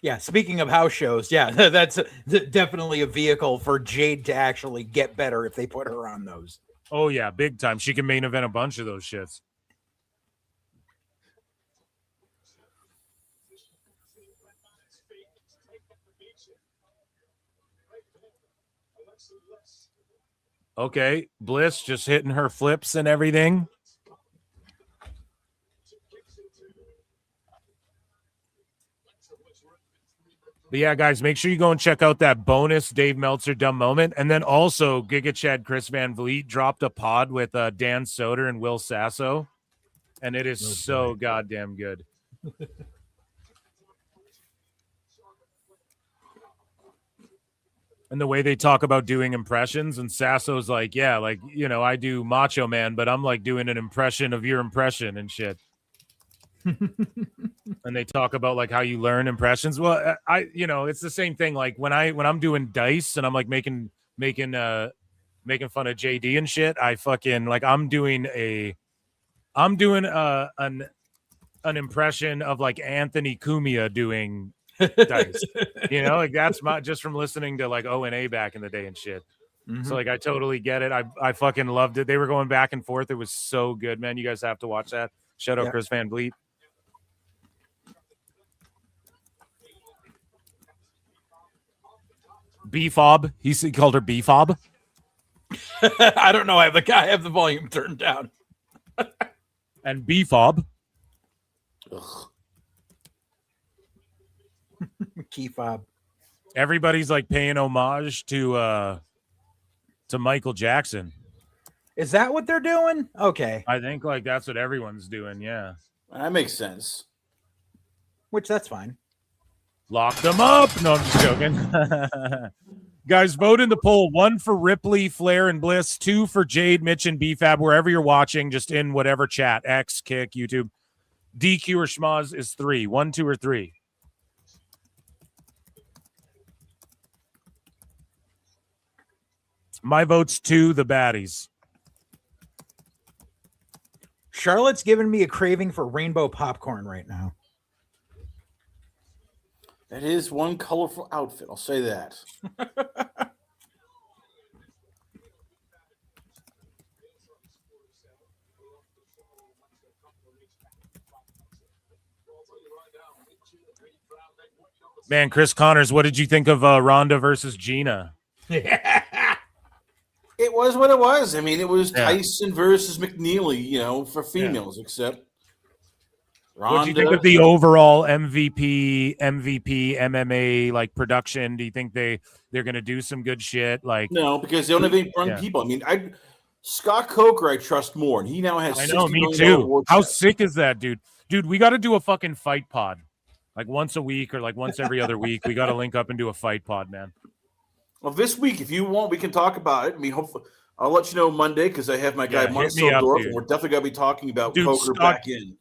Yeah, speaking of house shows, yeah, that's definitely a vehicle for Jade to actually get better if they put her on those. Oh, yeah, big time. She can main event a bunch of those shits. Okay, Bliss just hitting her flips and everything. But yeah, guys, make sure you go and check out that bonus Dave Meltzer dumb moment. And then also Giga Chad Chris Van Vliet dropped a pod with Dan Soder and Will Sasso. And it is so goddamn good. And the way they talk about doing impressions, and Sasso's like, yeah, like, you know, I do Macho Man, but I'm like doing an impression of your impression and shit. And they talk about like how you learn impressions. Well, you know, it's the same thing. Like when I'm doing dice and I'm like making fun of JD and shit, I fucking like I'm doing an impression of like Anthony Cumia doing dice. You know, like that's just from listening to like O&A back in the day and shit. So like I totally get it. I fucking loved it. They were going back and forth. It was so good, man. You guys have to watch that. Shout out Chris Van Vliet. B-Fob. He called her B-Fob. I don't know. I have the volume turned down. And B-Fob. Key fob. Everybody's like paying homage to Michael Jackson. Is that what they're doing? Okay. I think like that's what everyone's doing. Yeah. That makes sense. Which that's fine. Lock them up. No, I'm just joking. Guys, vote in the poll. 1 for Ripley, Flair, and Bliss. 2 for Jade, Mitch, and B-Fab. Wherever you're watching, just in whatever chat. X, Kick, YouTube. DQ or Schmaz is 3. 1, 2, or 3. My vote's 2, the Baddies. Charlotte's giving me a craving for rainbow popcorn right now. That is one colorful outfit. I'll say that. Man, Chris Connors, what did you think of Ronda versus Gina? It was what it was. I mean, it was Yeah. Tyson versus McNeely, for females, except Ronda. What do you think of the overall MVP, MMA like production? Do you think they're going to do some good shit? Like, No, because they don't have any young people. I mean, Scott Coker, I trust more, and he now has. I know, $60 me million too. war How chest. sick is that, dude? Dude, we got to do a fucking fight pod, like once a week or like once every other week. We got to link up and do a fight pod, man. Well, this week, if you want, we can talk about it. I mean, hopefully, I'll let you know Monday because I have my guy Yeah, hit me Marcel up, Dorf, dude. and we're definitely going to be talking about Dude, Coker back in.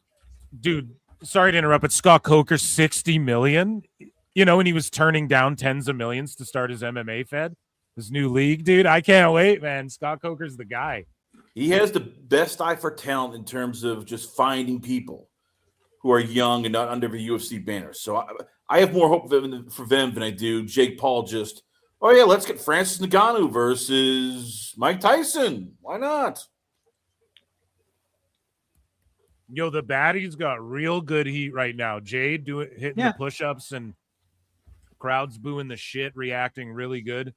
Dude, sorry to interrupt, but Scott Coker, $60 million, and he was turning down tens of millions to start his MMA fed, his new league, dude. I can't wait, man. Scott Coker's the guy. He has the best eye for talent in terms of just finding people who are young and not under the UFC banner. So I have more hope for them than I do Jake Paul. Just, oh yeah, let's get Francis Ngannou versus Mike Tyson. Why not? Yo, the Baddies got real good heat right now. Jade hitting the push-ups and crowds booing the shit, reacting really good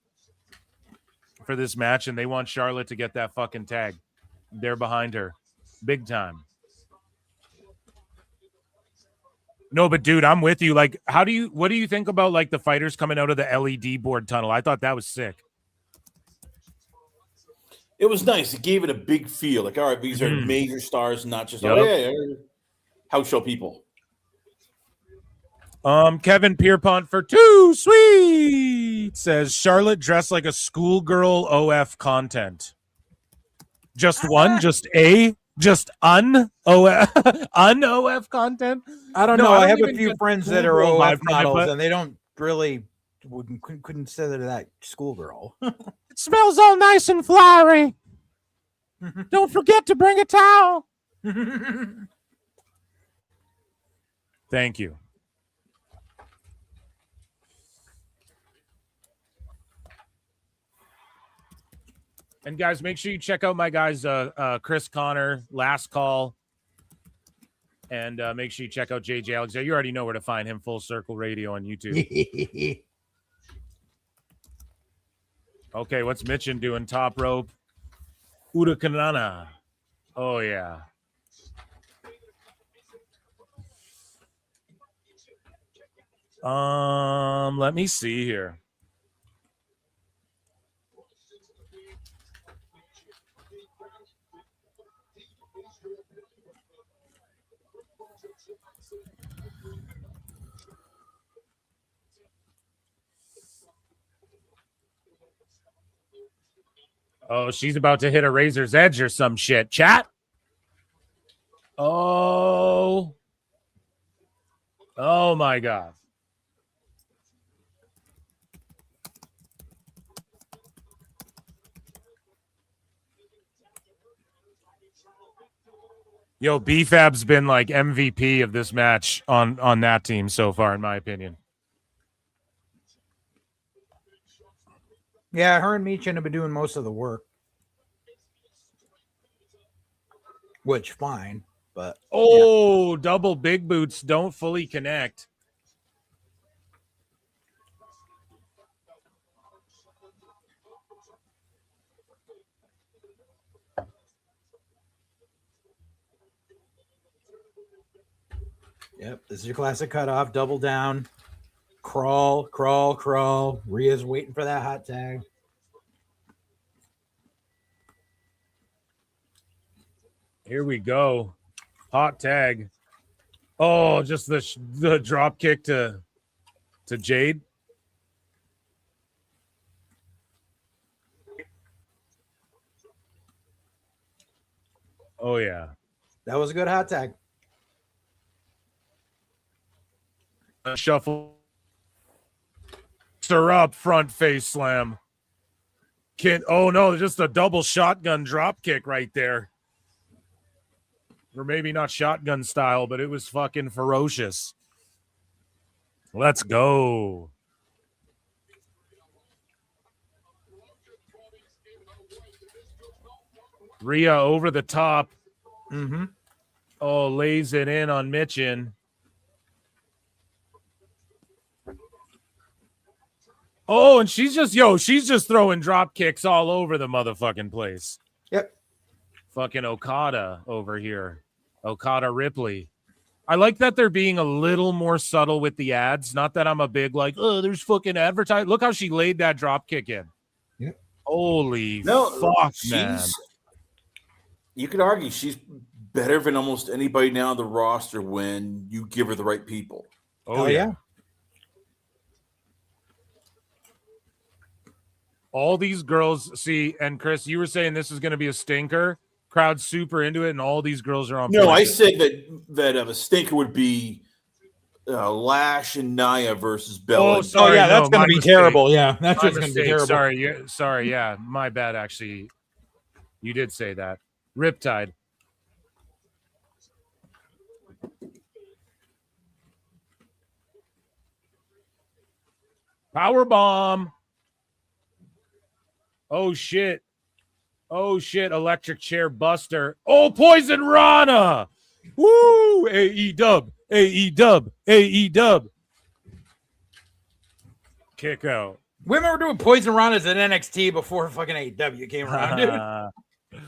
for this match, and they want Charlotte to get that fucking tag. They're behind her big time. No, but dude, I'm with you. Like, what do you think about like the fighters coming out of the LED board tunnel? I thought that was sick. It was nice. It gave it a big feel. Like, all right, these are major stars, not just house show people. Kevin Pierpont for Too Sweet says Charlotte dressed like a schoolgirl OF content. Just one, just un-OF content. I don't know. I have a few friends that are OF models, and they don't really couldn't consider that schoolgirl. It smells all nice and flowery. Don't forget to bring a towel. Thank you. And guys, make sure you check out my guys, Chris Connor, Last Call, and make sure you check out JJ Alexander. You already know where to find him. Full Circle Radio on YouTube. Okay, what's Mitchin doing? Top rope. Urakanana. Oh yeah. Let me see here. Oh, she's about to hit a razor's edge or some shit. Chat. Oh my God. Yo, BFAB's been like MVP of this match on that team so far, in my opinion. Yeah, her and Meechin have been doing most of the work. Which, fine, but... Double big boots don't fully connect. Yep, this is your classic cutoff, double down. Crawl, crawl, crawl. Rhea's waiting for that hot tag. Here we go. Hot tag. Oh, just the drop kick to Jade. Oh, yeah. That was a good hot tag. Shuffle. Her up, front face slam. Oh no, just a double shotgun drop kick right there. Or maybe not shotgun style, but it was fucking ferocious. Let's go. Rhea over the top. Mm-hmm. Oh, lays it in on Mitchin. Oh, and she's just throwing drop kicks all over the motherfucking place. Yep. Fucking Okada over here. Okada Ripley. I like that they're being a little more subtle with the ads. Not that I'm a big there's fucking advertising. Look how she laid that drop kick in. Yep. Holy fuck, man. You could argue she's better than almost anybody now on the roster when you give her the right people. Oh yeah. All these girls see, and Chris, you were saying this is going to be a stinker. Crowd's super into it, and all these girls are on. No, I said that a stinker would be Lash and Nia versus Bella. Oh, sorry, that's going to be terrible. Yeah, that's just going to be terrible. Sorry, yeah, my bad. Actually, you did say that. Riptide. Power bomb. Oh shit. Electric chair buster. Oh, Poison Rana. Woo! AE dub. Kick out. Women were doing Poison Ranas at NXT before fucking AEW came around, dude.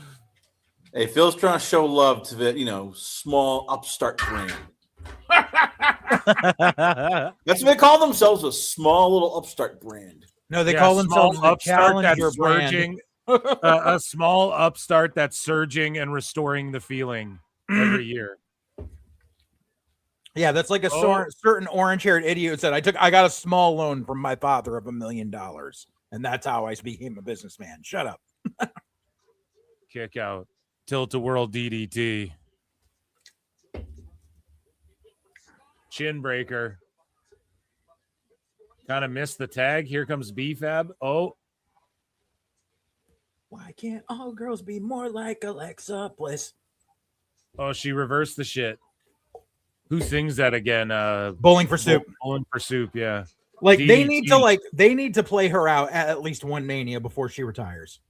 Hey, Phil's trying to show love to the, small upstart brand. That's what they call themselves, a small little upstart brand. No, they call themselves the Challenger brand. A small upstart that's surging and restoring the feeling every year. Yeah, that's like a certain orange-haired idiot who said, I got a small loan from my father of $1 million, and that's how I became a businessman. Shut up. Kick out. Tilt-a-whirl DDT. Chin breaker. Kind of missed the tag. Here comes B-Fab. Oh. Why can't all girls be more like Alexa Bliss? Oh, she reversed the shit. Who sings that again? Bowling for Soup. Bowling for Soup, yeah. Like they need to play her out at least one Mania before she retires.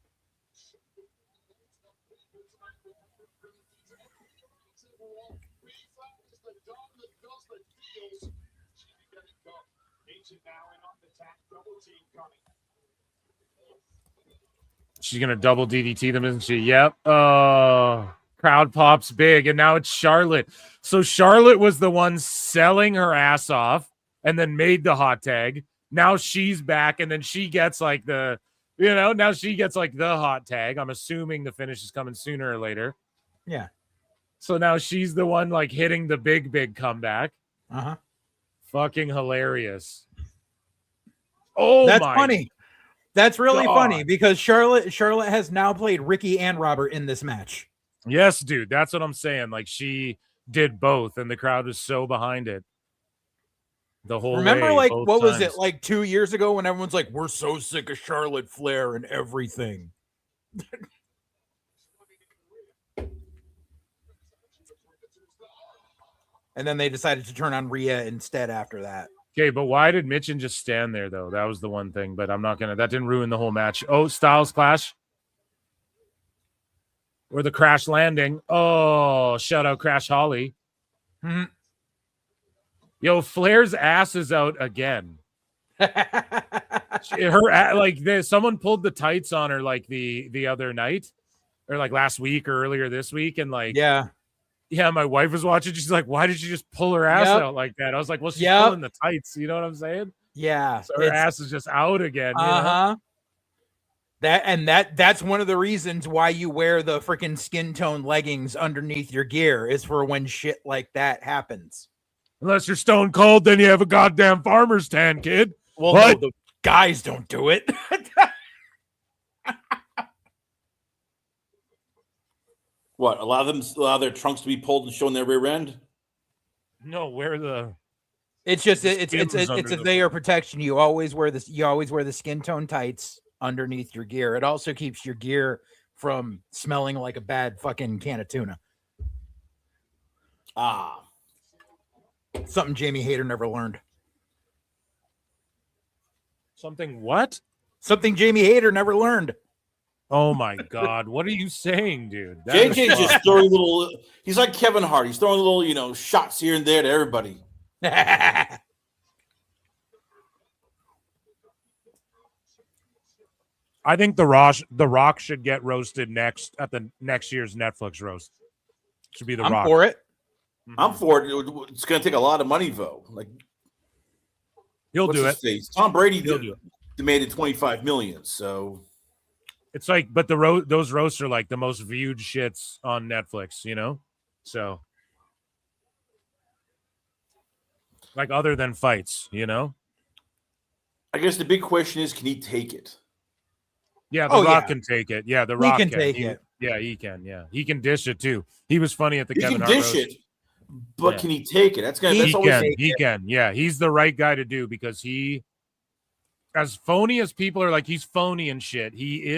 She's gonna double DDT them, isn't she? Yep. Oh, crowd pops big, and now it's Charlotte. So Charlotte was the one selling her ass off, and then made the hot tag. Now she's back, and then she gets like the hot tag. I'm assuming the finish is coming sooner or later. Yeah. So now she's the one like hitting the big comeback. Uh-huh. Fucking hilarious. Oh, that's funny. That's really funny because Charlotte has now played Ricky and Robert in this match. Yes, dude. That's what I'm saying. Like she did both, and the crowd was so behind it. The whole remember, way, like both what times. was it like 2 years ago when everyone's like, "We're so sick of Charlotte Flair and everything." And then they decided to turn on Rhea instead after that. Okay, but why did Mitchin just stand there, though? That was the one thing, but I'm not going to... That didn't ruin the whole match. Oh, Styles Clash. Or the Crash Landing. Oh, shout out Crash Holly. Mm-hmm. Yo, Flair's ass is out again. Someone pulled the tights on her like the other night, or like last week or earlier this week, and like... Yeah, my wife was watching. She's like, why did you just pull her ass out like that? I was like, well, she's pulling the tights. You know what I'm saying? Yeah. So her ass is just out again. Uh-huh. That's one of the reasons why you wear the freaking skin tone leggings underneath your gear is for when shit like that happens. Unless you're stone cold, then you have a goddamn farmer's tan, kid. Well, no, the guys don't do it. What, allow their trunks to be pulled and shown their rear end? No, where the it's a layer of protection. You always wear this. You always wear the skin tone tights underneath your gear. It also keeps your gear from smelling like a bad fucking can of tuna. Something Jamie Hayter never learned. Something what? Something Jamie Hayter never learned. Oh my God! What are you saying, dude? JJ just throwing little. He's like Kevin Hart. He's throwing little, shots here and there to everybody. I think the Rock should get roasted next at the next year's Netflix roast. Should be the Rock. I'm for it. I'm for it. It's going to take a lot of money, though. Like he'll do it. Face? Tom Brady demanded $25 million. So it's like, but those roasts are like the most viewed shits on Netflix, you know. So like other than fights, you know. I guess the big question is, can he take it? Yeah, the Rock can take it. Yeah, the Rock can take it. Yeah, he can. Yeah, he can dish it too. He was funny at the He Kevin can Hart dish roast. it, but can he take it? That's He always can. Yeah, he's the right guy to do because he, as phony as people are like, he's phony and shit. He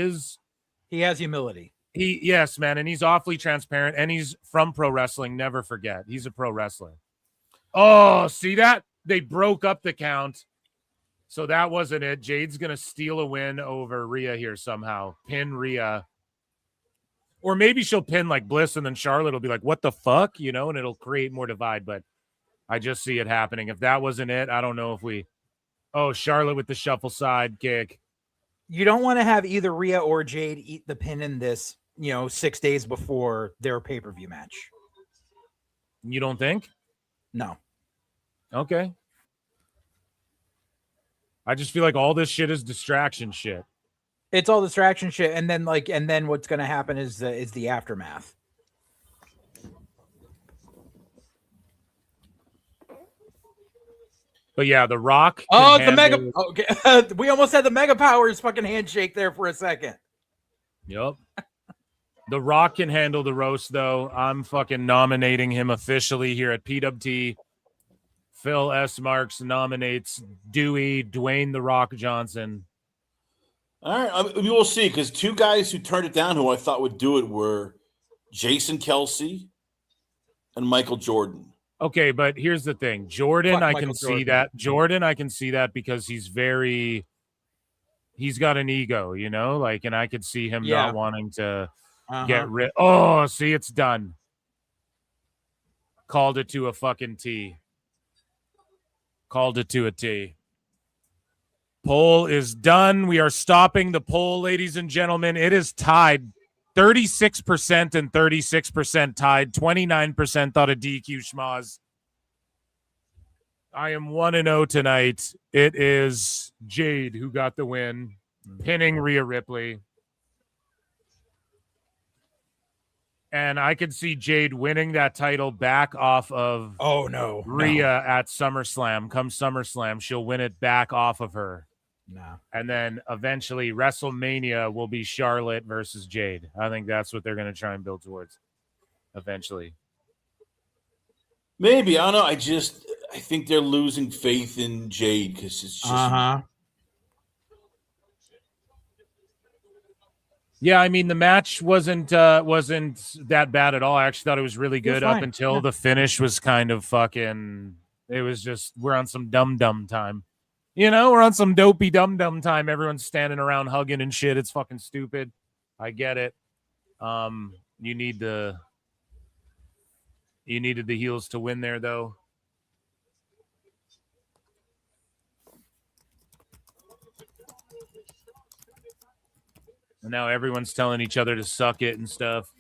has humility. Yes, man, and he's awfully transparent, and he's from pro wrestling. Never forget, he's a pro wrestler. Oh, see that? They broke up the count. So that wasn't it. Jade's going to steal a win over Rhea here somehow. Pin Rhea. Or maybe she'll pin like Bliss and then Charlotte will be like, what the fuck? You know, and it'll create more divide. But I just see it happening. If that wasn't it, I don't know if we... Oh, Charlotte with the shuffle side kick. You don't want to have either Rhea or Jade eat the pin in this, 6 days before their pay-per-view match. You don't think? No. Okay. I just feel like all this shit is distraction shit. It's all distraction shit, and then what's going to happen is the aftermath. But yeah, the Rock. Oh, the mega. Okay. We almost had the Mega Powers fucking handshake there for a second. Yep. The Rock can handle the roast, though. I'm fucking nominating him officially here at PWT. Phil S. Marks nominates Dwayne The Rock Johnson. All right, we'll see, because two guys who turned it down who I thought would do it were Jason Kelsey and Michael Jordan. Okay, but here's the thing. Jordan, I can see that. Jordan, I can see that because he's got an ego, and I could see him not wanting to get rid. Oh, see, it's done. Called it to a fucking T. Called it to a T. Poll is done. We are stopping the poll, ladies and gentlemen. It is tied 36% and 36% tied. 29% thought a DQ schmoz. I am 1-0 tonight. It is Jade who got the win, pinning Rhea Ripley. And I could see Jade winning that title back off of Rhea at SummerSlam. Come SummerSlam, she'll win it back off of her. No. And then eventually WrestleMania will be Charlotte versus Jade. I think that's what they're going to try and build towards eventually. Maybe. I don't know. I think they're losing faith in Jade because it's just... Yeah, I mean, the match wasn't that bad at all. I actually thought it was really good up until the finish was kind of fucking... It was just, we're on some dumb time. We're on some dopey dumb time. Everyone's standing around hugging and shit. It's fucking stupid. I get it. You needed the heels to win there, though. And now everyone's telling each other to suck it and stuff.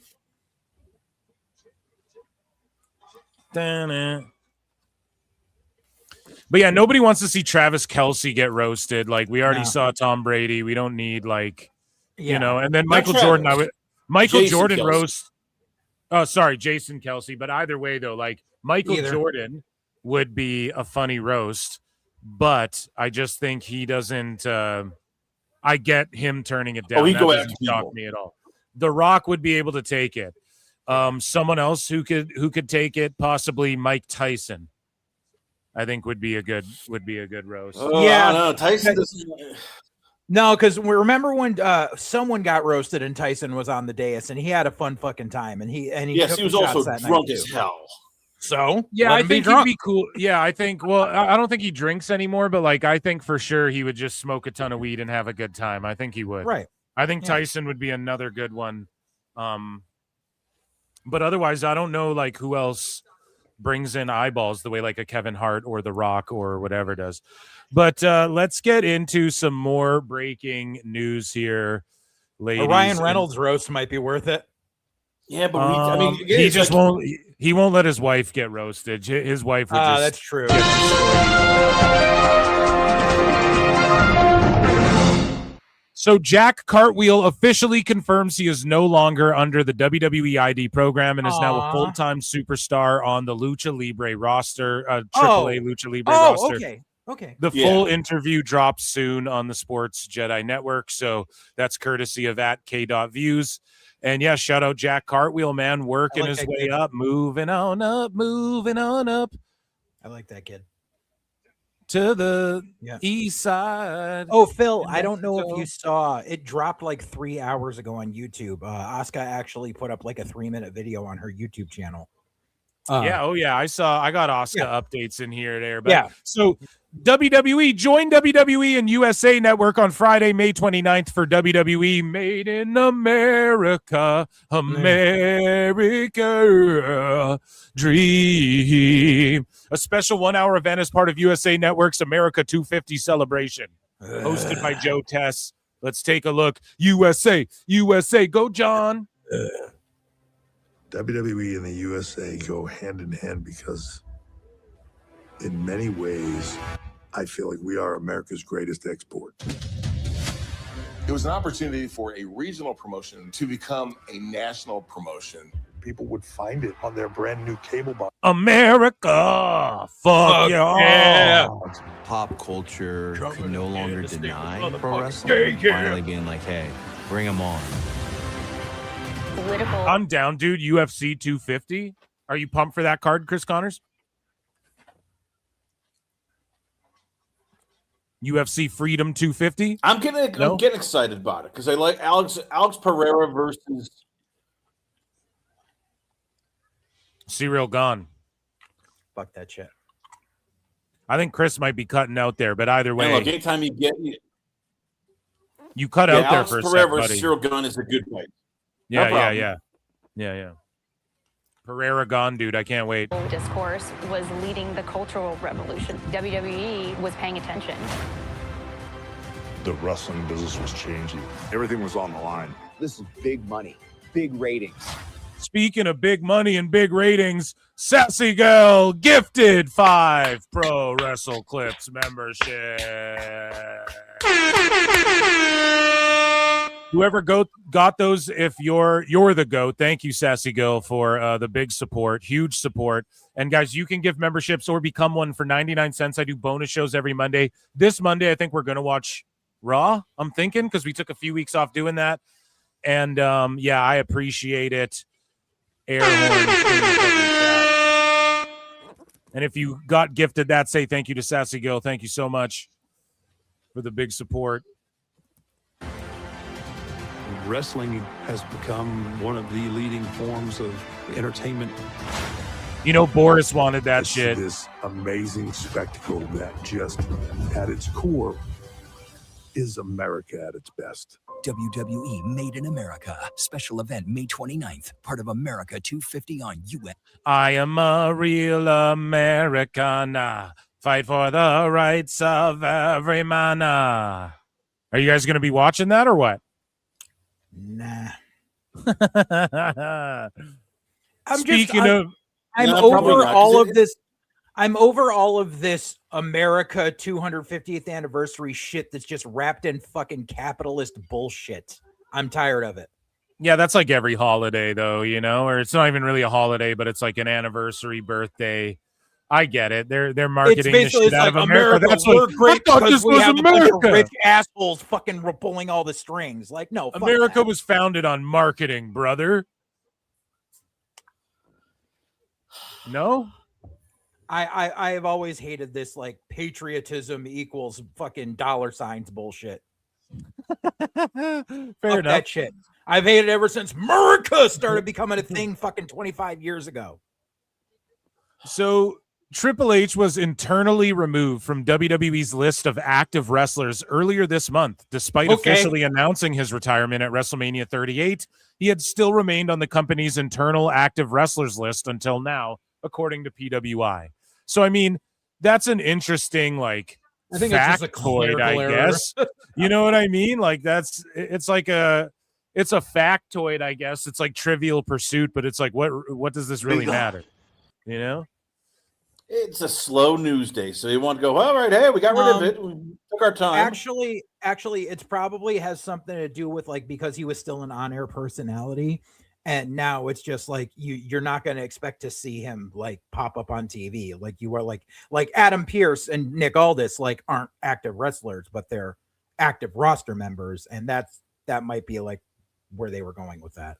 But yeah, nobody wants to see Travis Kelce get roasted. Like, we already saw Tom Brady. We don't need, and then Michael Jordan. Jordan Kelsey. Roast. Oh, sorry, Jason Kelce. But either way, though, Michael Jordan would be a funny roast. But I just think he doesn't. I get him turning it down. That doesn't shock me at all. The Rock would be able to take it. Someone else who could take it, possibly Mike Tyson. I think would be a good roast. No, Tyson doesn't. No, because remember when someone got roasted and Tyson was on the dais and he had a fun fucking time and he yes, he was also drunk as hell. So yeah, I think he'd be cool. Yeah, I think. Well, I don't think he drinks anymore, but I think for sure he would just smoke a ton of weed and have a good time. I think he would. Right. I think Tyson would be another good one. But otherwise, I don't know who else brings in eyeballs the way like a Kevin Hart or The Rock or whatever does. But let's get into some more breaking news here, ladies. A Ryan Reynolds roast might be worth it. Yeah, but I mean, he just won't. He won't let his wife get roasted. His wife would just. That's true. So Jack Cartwheel officially confirms he is no longer under the WWE ID program and is now a full-time superstar on the Lucha Libre roster, AAA Lucha Libre roster. Okay. The full interview drops soon on the Sports Jedi Network, so that's courtesy of @K.Views. And yeah, shout out Jack Cartwheel, man, working his way up, moving on up. I like that kid. To the east side. Oh, Phil, I don't know if you saw it dropped like 3 hours ago on YouTube. Asuka actually put up like a 3-minute video on her YouTube channel. I got Asuka updates in here there. But so WWE joined WWE and USA Network on Friday, May 29th for WWE Made in America, America Dream. A special 1-hour event as part of USA Network's America 250 celebration, hosted by Joe Tess. Let's take a look. USA, go John. WWE and the USA go hand in hand because in many ways, I feel like we are America's greatest export. It was an opportunity for a regional promotion to become a national promotion. People would find it on their brand new cable box. America, fuck yeah. Pop culture could no longer deny pro wrestling. Finally being like, hey, bring them on. Political. I'm down, dude. UFC 250. Are you pumped for that card, Chris Connors? UFC Freedom 250. I'm getting excited about it because I like Alex Pereira versus Serial Gone. Fuck that shit. I think Chris might be cutting out there, but either way, look, anytime you get you cut out there Alex for a Pereira sec, versus buddy. Serial Gun is a good fight. Yeah. Pereira Gone, dude. I can't wait. Discourse was leading the cultural revolution. WWE was paying attention. The wrestling business was changing. Everything was on the line. This is big money, big ratings. Speaking of big money and big ratings, Sassy Girl gifted 5 Pro Wrestle Clips membership. Whoever got those, if you're the GOAT, thank you, Sassy Girl, for the big support, huge support. And guys, you can give memberships or become one for 99 cents. I do bonus shows every Monday. This Monday, I think we're going to watch Raw, I'm thinking, because we took a few weeks off doing that. And I appreciate it. Air horn. And if you got gifted that, say thank you to Sassy Girl. Thank you so much for the big support. Wrestling has become one of the leading forms of entertainment. You know, Boris wanted that shit. This amazing spectacle that just at its core is America at its best. WWE Made in America. Special event May 29th. Part of America 250 on US. I am a real American. Fight for the rights of every man. Are you guys going to be watching that or what? Nah. I'm over all of this America 250th anniversary shit that's just wrapped in fucking capitalist bullshit. I'm tired of it. Yeah, that's like every holiday though, you know, or it's not even really a holiday, but it's like an anniversary, birthday. I get it. They're marketing the shit out of America. That's we're great because we have America. A bunch of rich assholes fucking pulling all the strings. Like, no, fuck America that. was founded on marketing, brother. No? I have always hated this like patriotism equals fucking dollar signs bullshit. Fair enough. That shit. I've hated it ever since America started becoming a thing fucking 25 years ago. So Triple H was internally removed from WWE's list of active wrestlers earlier this month. Despite officially announcing his retirement at WrestleMania 38, he had still remained on the company's internal active wrestlers list until now, according to PWI. So, I mean, that's an interesting, like, I think it's just a factoid, I clerical guess. You know what I mean? Like, it's a factoid, I guess. It's like Trivial Pursuit, but it's like, what does this really matter? You know? It's a slow news day, so you want to go, all right, hey, we got rid of it. We took our time. Actually, it's probably has something to do with, like, because he was still an on-air personality, and now it's just like you're not going to expect to see him like pop up on TV. Like you are like Adam Pearce and Nick Aldis like aren't active wrestlers, but they're active roster members, and that might be like where they were going with that.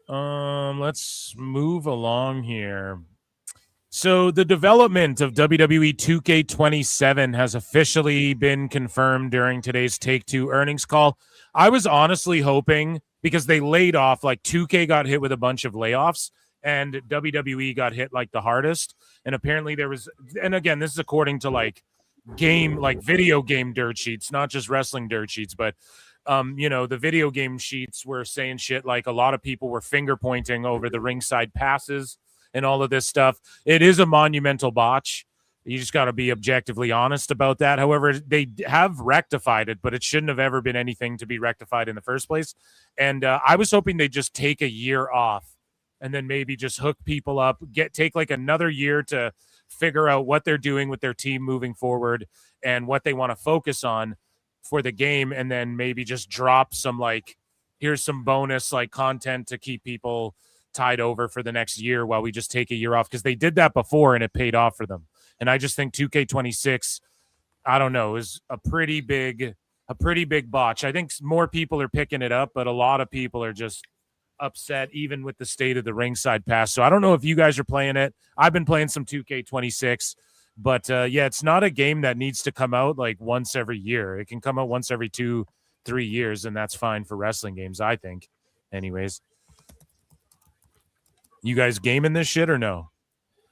Let's move along here. So the development of WWE 2K27 has officially been confirmed during today's Take-Two earnings call. I was honestly hoping, because they laid off, like 2K got hit with a bunch of layoffs and WWE got hit like the hardest. And apparently there was, and again, this is according to like video game dirt sheets, not just wrestling dirt sheets, but the video game sheets were saying shit like a lot of people were finger pointing over the ringside passes and all of this stuff. It is a monumental botch. You just got to be objectively honest about that. However, they have rectified it, but it shouldn't have ever been anything to be rectified in the first place. And I was hoping they'd just take a year off and then maybe just hook people up, take like another year to figure out what they're doing with their team moving forward and what they want to focus on for the game. And then maybe just drop some, like, here's some bonus like content to keep people tied over for the next year while we just take a year off, because they did that before and it paid off for them. And I just think 2K26, I don't know, is a pretty big botch. I think more people are picking it up, but a lot of people are just upset even with the state of the ringside pass. So I don't know if you guys are playing it. I've been playing some 2K26, but it's not a game that needs to come out like once every year. It can come out once every 2-3 years, and that's fine for wrestling games, I think. Anyways. You guys gaming this shit or no?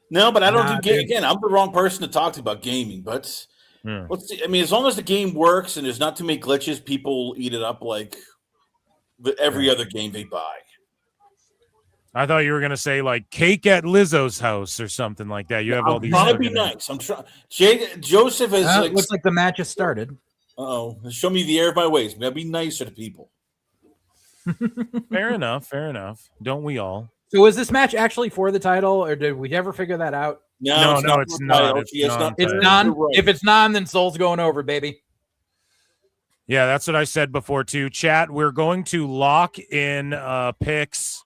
No, but I don't do gaming. Again, I'm the wrong person to talk to about gaming, but let's see. I mean, as long as the game works and there's not too many glitches, people eat it up like every other game they buy. I thought you were going to say like cake at Lizzo's house or something like that. You have all these. I'm trying to be nice. I'm trying. Joseph is looks like the match has started. Oh, show me the error of my ways. I'll be nicer to people. Fair enough. Don't we all? So is this match actually for the title, or did we ever figure that out? No, it's not. It's non. If it's non, then Soul's going over, baby. Yeah, that's what I said before too. Chat, we're going to lock in picks.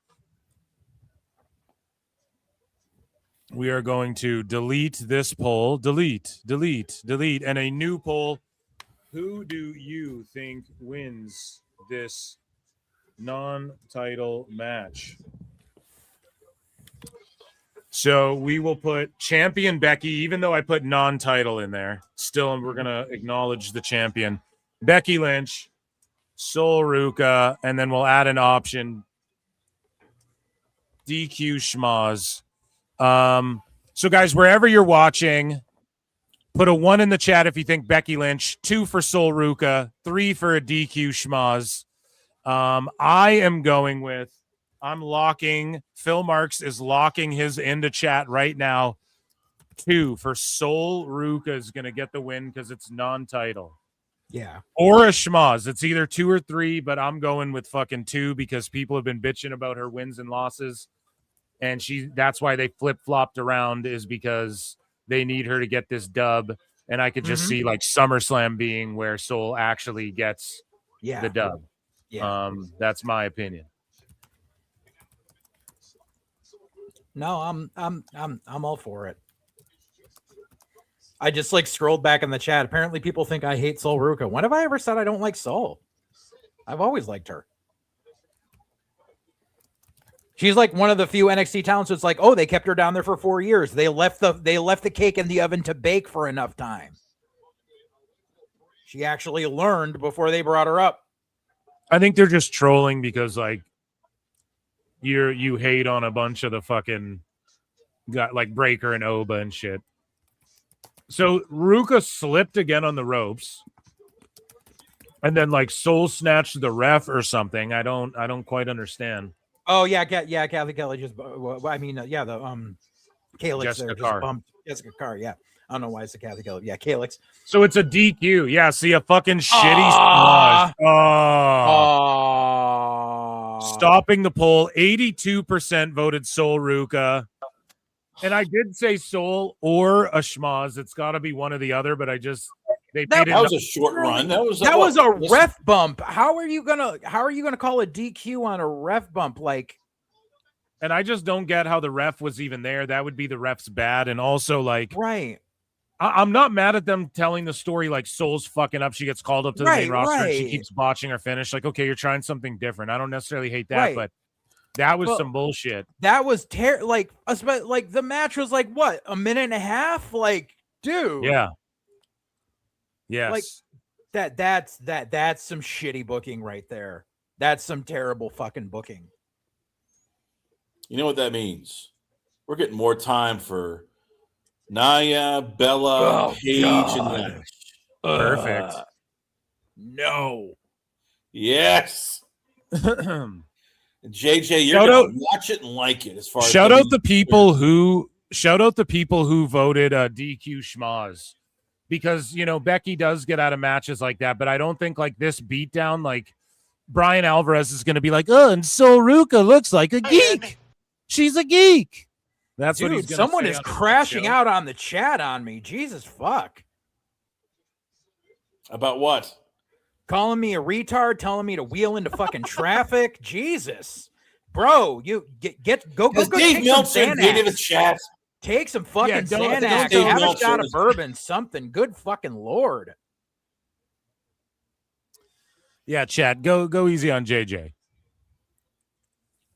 We are going to delete this poll. Delete, and a new poll. Who do you think wins this non-title match? So we will put champion Becky, even though I put non-title in there. Still, we're going to acknowledge the champion. Becky Lynch, Sol Ruca, and then we'll add an option. DQ Schmaz. So, guys, wherever you're watching, put a 1 in the chat if you think Becky Lynch, 2 for Sol Ruca, 3 for a DQ Schmaz. I am going with, Phil Marks is locking his into chat right now. 2 for Sol Ruca is going to get the win because it's non-title. Yeah. Or a Schmaz. It's either 2 or 3, but I'm going with fucking 2 because people have been bitching about her wins and losses. And that's why they flip-flopped around, is because they need her to get this dub. And I could just see like SummerSlam being where Sol actually gets the dub. Yeah. That's my opinion. No, I'm all for it. I just like scrolled back in the chat. Apparently people think I hate Sol Ruca. When have I ever said I don't like Sol? I've always liked her. She's like one of the few NXT talents that's like, oh, they kept her down there for 4 years. They left the cake in the oven to bake for enough time. She actually learned before they brought her up. I think they're just trolling because like you hate on a bunch of the fucking got like Breaker and Oba and shit. So Ruca slipped again on the ropes. And then like Sol snatched the ref or something. I don't quite understand. Oh yeah, Kathy Kelly just. I mean, the Calix Jessica there just Carr. bumped Jessica Carr. Yeah, I don't know why it's a Kathy Kelly. Yeah, Calix. So it's a DQ. Yeah, see a fucking shitty smudge. Stopping the poll. 82% voted Soul Ruca. And I did say Soul or a schmoz. It's got to be one or the other, but that was a short run. That was a ref bump. How are you gonna call a DQ on a ref bump? Like, and I just don't get how the ref was even there. That would be the ref's bad. And also, like, right. I'm not mad at them telling the story like Soul's fucking up. She gets called up to the main roster and she keeps botching her finish. Like, okay, you're trying something different. I don't necessarily hate that, but that was some bullshit. That was like the match was like what, a minute and a half? Like, dude. Yeah. Yes. Like that's some shitty booking right there. That's some terrible fucking booking. You know what that means? We're getting more time for Nia, Bella, Paige, and Lynch. Perfect. No. Yes. JJ, you're gonna watch it and like it. As far as shout out the people who voted DQ schmoz, because Becky does get out of matches like that, but I don't think like this beatdown, like Brian Alvarez is going to be like, and so Ruca looks like a geek. She's a geek. That's what he's going to say. Someone is crashing out on the chat on me. Jesus fuck. About what? Calling me a retard, telling me to wheel into fucking traffic. Jesus, bro, you go Dave Meltzer in the chat. Take some fucking Xanax. Have a shot of bourbon, something. Good fucking Lord. Yeah, chat. Go easy on JJ.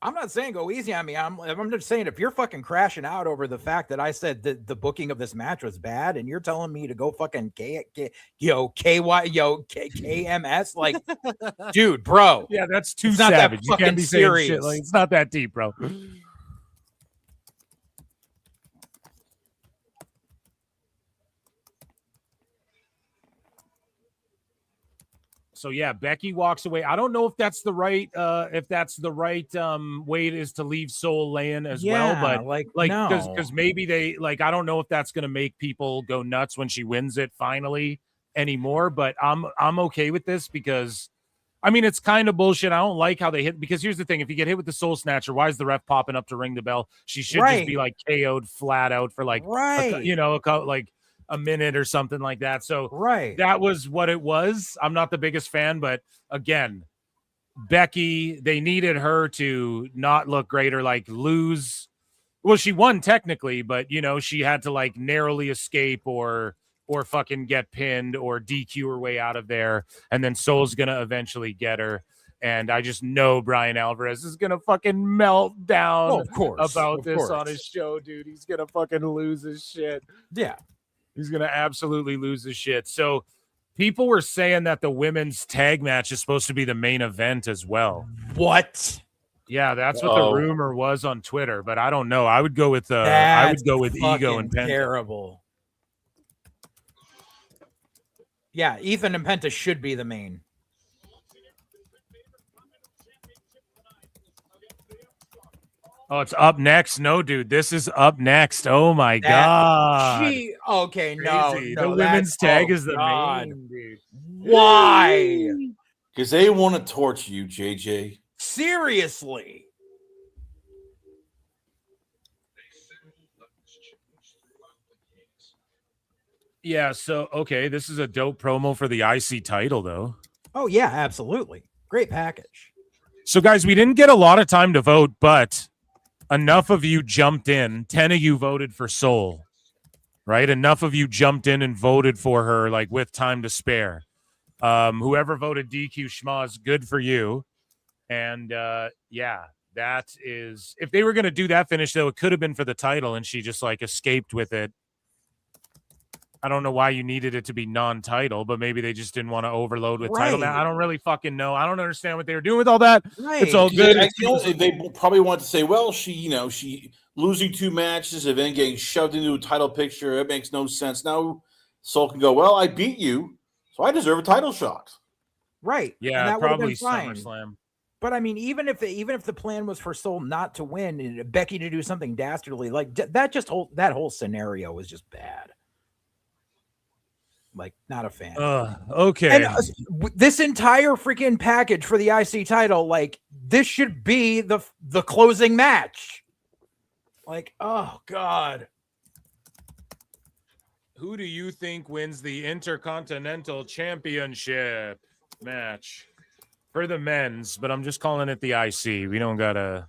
I'm not saying go easy on me. I'm just saying if you're fucking crashing out over the fact that I said that the booking of this match was bad, and you're telling me to go fucking KMS, like, dude, bro. Yeah, that's too savage. You can't be saying shit like it's not that deep, bro. So yeah, Becky walks away. I don't know if that's the right way it is to leave Soul laying as well, but because maybe they I don't know if that's gonna make people go nuts when she wins it finally anymore. But I'm okay with this because I mean it's kind of bullshit. I don't like how they hit, because here's the thing: if you get hit with the Soul Snatcher, why is the ref popping up to ring the bell? She should just be like KO'd flat out for like a minute or something like that. So that was what it was. I'm not the biggest fan, but again, Becky, they needed her to not look great or like lose. Well, she won technically, but she had to like narrowly escape or fucking get pinned or DQ her way out of there. And then Soul's gonna eventually get her. And I just know Brian Alvarez is gonna fucking melt down about this on his show, dude. He's gonna fucking lose his shit. Yeah. He's going to absolutely lose his shit. So people were saying that the women's tag match is supposed to be the main event as well. What? Yeah, that's what the rumor was on Twitter, but I don't know. I would go with Ego and Penta. Terrible. Yeah, Ethan and Penta should be the main. Oh, it's up next. No, dude, this is up next. Oh my god. No. The women's tag is the main, dude. Why? Because they want to torch you, JJ. Seriously. Yeah, so okay, this is a dope promo for the IC title, though. Oh yeah, absolutely. Great package. So guys, we didn't get a lot of time to vote, but enough of you jumped in. 10 of you voted for Soul, right? Enough of you jumped in and voted for her, like with time to spare. Whoever voted DQ Schmaz, good for you. And yeah, that is, if they were going to do that finish, though, it could have been for the title, and she just like escaped with it. I don't know why you needed it to be non-title, but maybe they just didn't want to overload with title. Now, I don't really fucking know. I don't understand what they were doing with all that. It's all good. They probably want to say, well, she losing 2 matches and then getting shoved into a title picture. It makes no sense. Now Soul can go, well, I beat you, so I deserve a title shot. Right. Yeah, probably SummerSlam. But I mean, even if the plan was for Soul not to win and Becky to do something dastardly, like that whole scenario was just bad. Like, not a fan. Okay. And this entire freaking package for the IC title, like, this should be the closing match. Like, oh God. Who do you think wins the Intercontinental Championship match for the men's? But I'm just calling it the IC. We don't gotta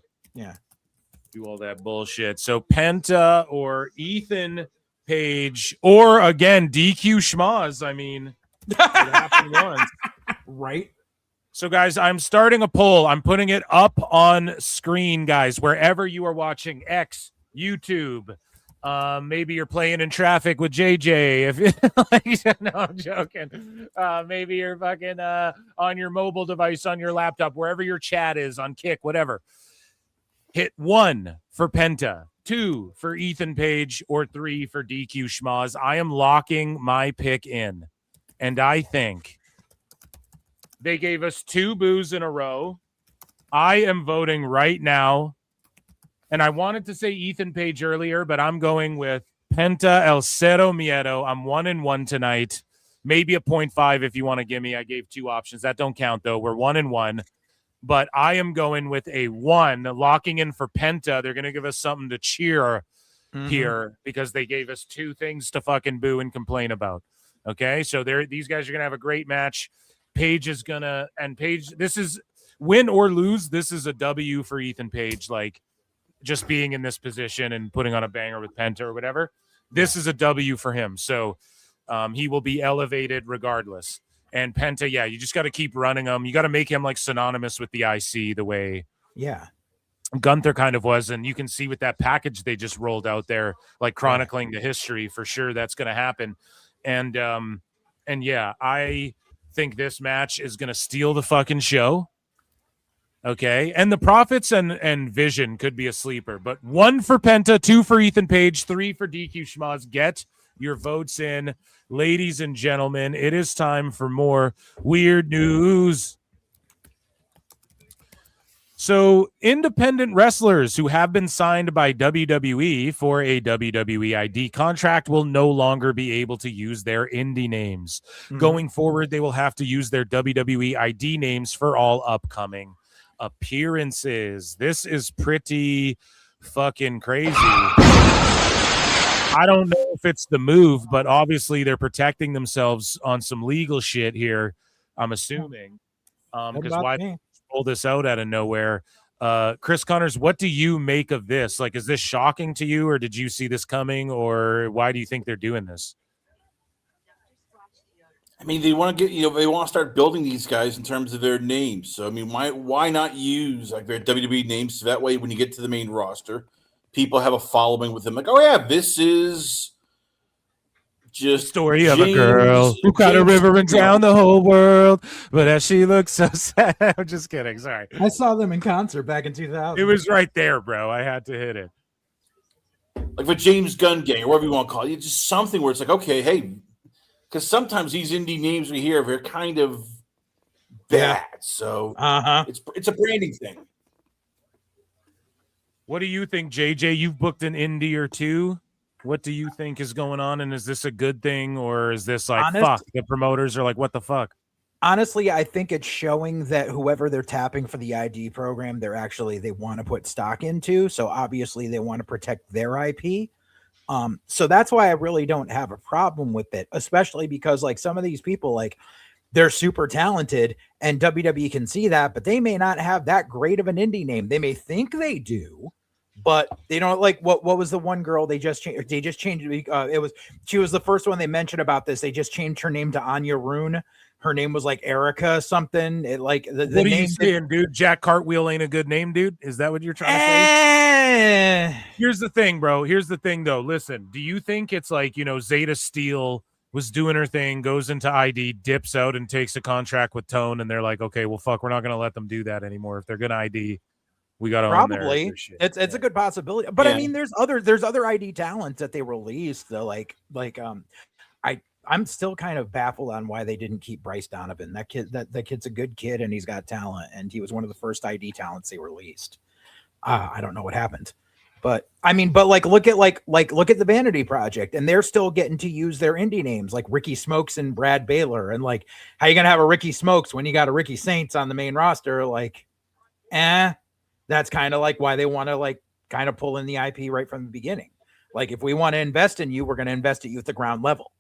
do all that bullshit. So Penta or Ethan Paige, or again DQ Schmaz. I mean, it happened once, right? So, guys, I'm starting a poll. I'm putting it up on screen, guys, wherever you are watching. X, YouTube. Maybe you're playing in traffic with JJ. If no, I'm joking. Maybe you're fucking on your mobile device, on your laptop, wherever your chat is, on Kick, whatever. Hit 1 for Penta, 2 for Ethan Paige, or 3 for DQ Schmaz. I am locking my pick in, and I think they gave us 2 boos in a row. I am voting right now. And I wanted to say Ethan Paige earlier, but I'm going with Penta El Cero Miedo. I'm 1-1 tonight. Maybe a 0.5 if you want to give me. I gave 2 options. That don't count, though. We're 1-1. But I am going with a 1, locking in for Penta. They're going to give us something to cheer here because they gave us 2 things to fucking boo and complain about. Okay? So these guys are going to have a great match. Paige is going to – and Paige, this is – win or lose, this is a W for Ethan Paige. Like, just being in this position and putting on a banger with Penta or whatever, this is a W for him. So he will be elevated regardless. And Penta, you just got to keep running him. You got to make him like synonymous with the IC the way Gunther kind of was. And you can see with that package they just rolled out there, like chronicling the history, for sure that's going to happen. And I think this match is going to steal the fucking show. Okay, and the Profits and Vision could be a sleeper, but 1 for Penta, 2 for Ethan Paige, 3 for DQ Schmaz. Get your votes in, ladies and gentlemen. It is time for more weird news. So, independent wrestlers who have been signed by WWE for a WWE ID contract will no longer be able to use their indie names. Going forward, they will have to use their WWE ID names for all upcoming appearances. This is pretty fucking crazy. I don't know if it's the move, but obviously they're protecting themselves on some legal shit here, I'm assuming. Because why they pull this out out of nowhere? Chris Connors, what do you make of this? Like, is this shocking to you, or did you see this coming, or why do you think they're doing this? I mean, they want to get, they want to start building these guys in terms of their names. So, I mean, why not use like their WWE names so that way when you get to the main roster, people have a following with them. Like, oh yeah, this is just story of a girl who caught a river and drowned the whole world, but as she looks so sad. I'm just kidding. Sorry. I saw them in concert back in 2000. It was right there, bro. I had to hit it. Like the James Gunn gang, or whatever you want to call it. It's just something where it's like, okay, hey. Because sometimes these indie names we hear are kind of bad, so it's a branding thing. What do you think, JJ? You've booked an indie or 2. What do you think is going on, and is this a good thing, or is this like fuck? The promoters are like, what the fuck? Honestly, I think it's showing that whoever they're tapping for the ID program, they want to put stock into. So obviously, they want to protect their IP. So that's why I really don't have a problem with it, especially because like some of these people, like they're super talented and WWE can see that, but they may not have that great of an indie name. They may think they do, but they don't. Like what was the one girl they just changed? They just changed it. She was the first one they mentioned about this. They just changed her name to Anya Rune. Her name was like Erica something. It like the what are name you saying, dude? Jack Cartwheel ain't a good name, dude. Is that what you're trying to say? Here's the thing, bro. Here's the thing, though. Listen, do you think it's like, Zeta Steele was doing her thing, goes into ID, dips out, and takes a contract with Tone, and they're like, okay, well, fuck, we're not gonna let them do that anymore. If they're gonna ID, we got to probably. It's a good possibility, but I mean, there's other ID talents that they released though, like I'm still kind of baffled on why they didn't keep Bryce Donovan. That kid's a good kid and he's got talent, and he was one of the first ID talents they released. I don't know what happened, but I mean, but like look at the Vanity Project, and they're still getting to use their indie names like Ricky Smokes and Brad Baylor, and like how you gonna have a Ricky Smokes when you got a Ricky Saints on the main roster? Like, that's kind of like why they want to like kind of pull in the IP right from the beginning. Like, if we want to invest in you, we're going to invest in you at the ground level.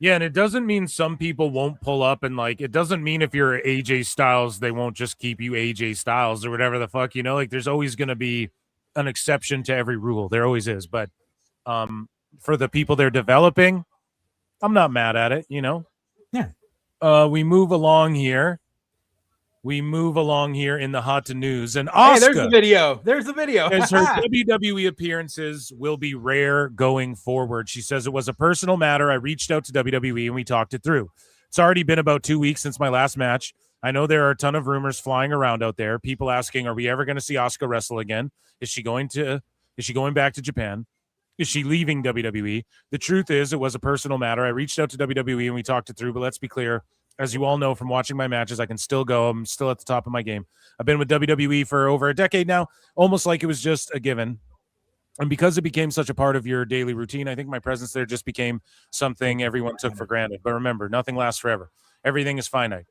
Yeah, and it doesn't mean some people won't pull up, and like it doesn't mean if you're AJ Styles, they won't just keep you AJ Styles or whatever the fuck, you know, like there's always going to be an exception to every rule. There always is. But for the people they're developing, I'm not mad at it, you know? Yeah. We move along here. in the hot news, and Asuka. Hey, there's the video. There's the video. As her WWE appearances will be rare going forward. She says it was a personal matter. I reached out to WWE and we talked it through. It's already been about 2 weeks since my last match. I know there are a ton of rumors flying around out there. People asking, are we ever going to see Asuka wrestle again? Is she going back to Japan? Is she leaving WWE? The truth is, it was a personal matter. I reached out to WWE and we talked it through, but let's be clear. As you all know from watching my matches, I can still go. I'm still at the top of my game. I've been with WWE for over a decade now, almost like it was just a given. And because it became such a part of your daily routine, I think my presence there just became something everyone took for granted. But remember, nothing lasts forever. Everything is finite.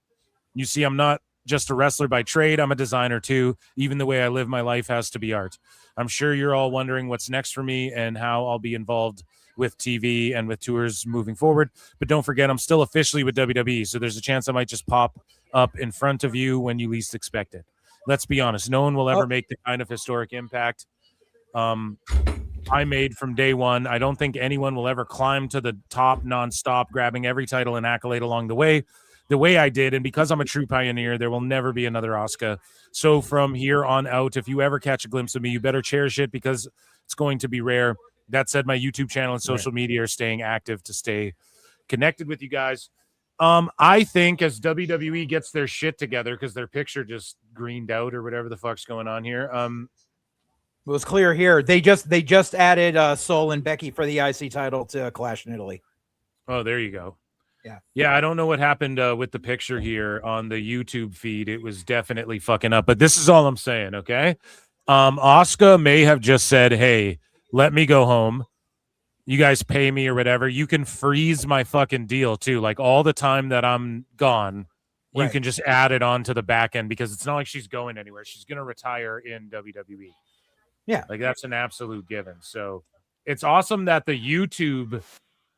You see, I'm not just a wrestler by trade. I'm a designer too. Even the way I live my life has to be art. I'm sure you're all wondering what's next for me and how I'll be involved with TV and with tours moving forward. But don't forget, I'm still officially with WWE, so there's a chance I might just pop up in front of you when you least expect it. Let's be honest, no one will ever make the kind of historic impact I made from day one. I don't think anyone will ever climb to the top nonstop, grabbing every title and accolade along the way I did. And because I'm a true pioneer, there will never be another Asuka. So from here on out, if you ever catch a glimpse of me, you better cherish it because it's going to be rare. That said, my YouTube channel and social media are staying active to stay connected with you guys. I think as WWE gets their shit together, because their picture just greened out or whatever the fuck's going on here. It was clear here. They just added Sol and Becky for the IC title to Clash in Italy. Oh, there you go. Yeah. I don't know what happened with the picture here on the YouTube feed. It was definitely fucking up, but this is all I'm saying. Okay. Asuka may have just said, hey, let me go home. You guys pay me or whatever. You can freeze my fucking deal too. Like all the time that I'm gone, you can just add it on to the back end because it's not like she's going anywhere. She's going to retire in WWE. Yeah. Like that's an absolute given. So it's awesome that the YouTube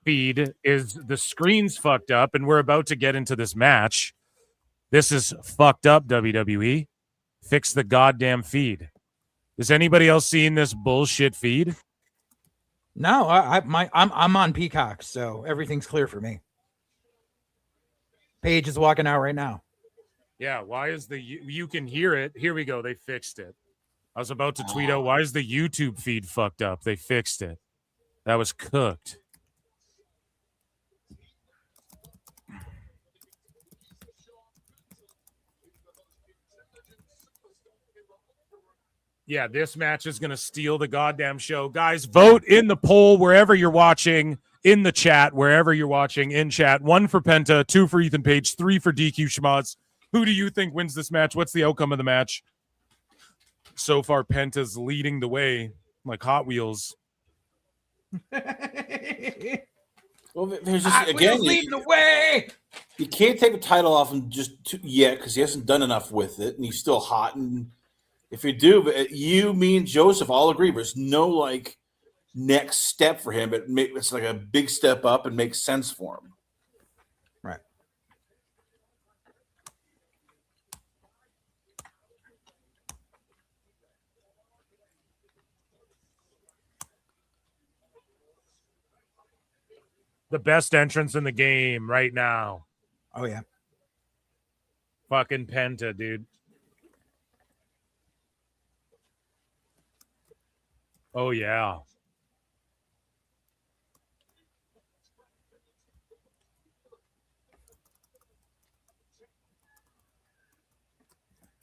feed is the screen's fucked up and we're about to get into this match. This is fucked up, WWE. Fix the goddamn feed. Is anybody else seeing this bullshit feed? No, I'm on Peacock, so everything's clear for me. Paige is walking out right now. Yeah, why is you can hear it. Here we go. They fixed it. I was about to tweet out, why is the YouTube feed fucked up? They fixed it. That was cooked. Yeah, this match is going to steal the goddamn show. Guys, vote in the poll wherever you're watching, in the chat, wherever you're watching, in chat. 1 for Penta, 2 for Ethan Page, 3 for DQ Schmoz. Who do you think wins this match? What's the outcome of the match? So far, Penta's leading the way like Hot Wheels. Well, there's just, again, leading the way. You can't take the title off him just yet because he hasn't done enough with it, and he's still hot. And if you do, you, me, and Joseph all agree there's no like next step for him. It's like a big step up and makes sense for him. Right. The best entrance in the game right now. Oh, yeah. Fucking Penta, dude. Oh, yeah.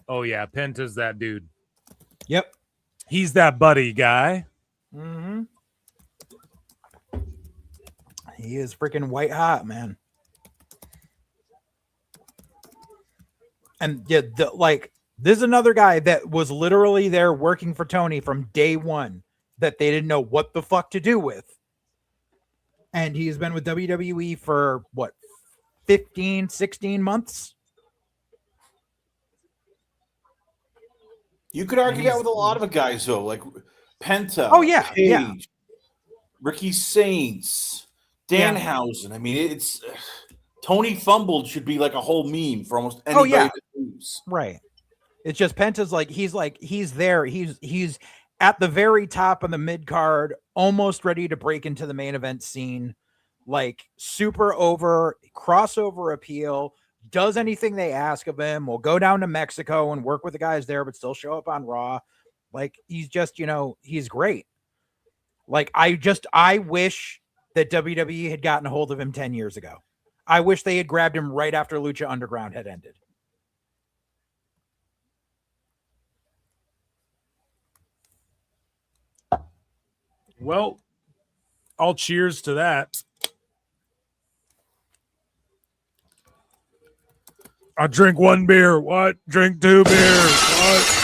Oh, yeah. Penta's that dude. Yep. He's that buddy guy. Mm-hmm. He is freaking white hot, man. And yeah, this is another guy that was literally there working for Tony from day one that they didn't know what the fuck to do with. And he's been with WWE for what, 15, 16 months? You could argue that with a lot of guys, though, like Penta. Oh, yeah. Paige, Yeah. Ricky Saints, Danhausen. Yeah. I mean, it's Tony fumbled should be like a whole meme for almost anybody that moves. Right. It's just Penta's he's there. He's at the very top of the mid card, almost ready to break into the main event scene. Like super over, crossover appeal, does anything they ask of him, will go down to Mexico and work with the guys there, but still show up on Raw. Like he's just, he's great. Like I wish that WWE had gotten a hold of him 10 years ago. I wish they had grabbed him right after Lucha Underground had ended. Well, all cheers to that. I drink one beer. What? Drink two beers. What?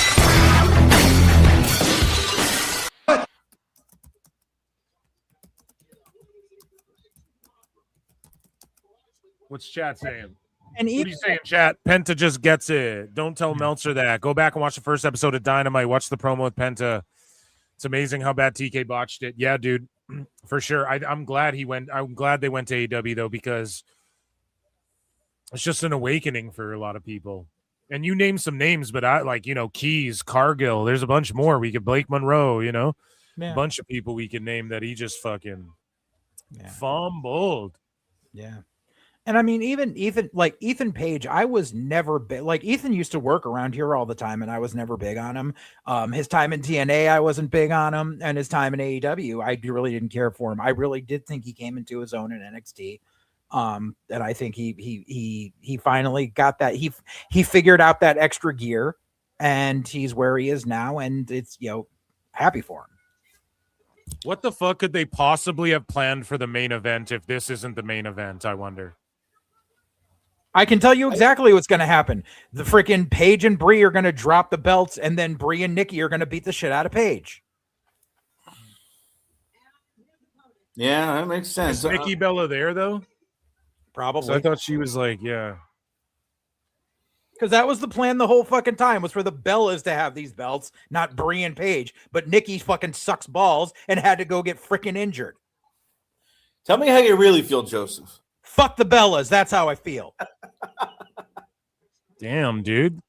What's chat saying? And what are you saying, chat? Penta just gets it. Don't tell Meltzer that. Go back and watch the first episode of Dynamite. Watch the promo with Penta. It's amazing how bad TK botched it. Yeah, dude, for sure. I'm glad he went. I'm glad they went to AEW though, because it's just an awakening for a lot of people. And you name some names, but Keys, Cargill. There's a bunch more. We could Blake Monroe. A bunch of people we can name that he just fucking fumbled. Yeah. And I mean, even Ethan Page, I was never big. Like Ethan used to work around here all the time, and I was never big on him. His time in TNA, I wasn't big on him, and his time in AEW, I really didn't care for him. I really did think he came into his own in NXT, and I think he finally got that. He figured out that extra gear, and he's where he is now, and it's happy for him. What the fuck could they possibly have planned for the main event if this isn't the main event? I wonder. I can tell you exactly what's going to happen. The freaking Paige and Brie are going to drop the belts, and then Brie and Nikki are going to beat the shit out of Paige. Yeah, that makes sense. Is Nikki Bella there, though? Probably. So I thought she was like, yeah. Because that was the plan the whole fucking time, was for the Bellas to have these belts, not Brie and Paige. But Nikki fucking sucks balls and had to go get freaking injured. Tell me how you really feel, Joseph. Fuck the Bellas. That's how I feel. Damn, dude.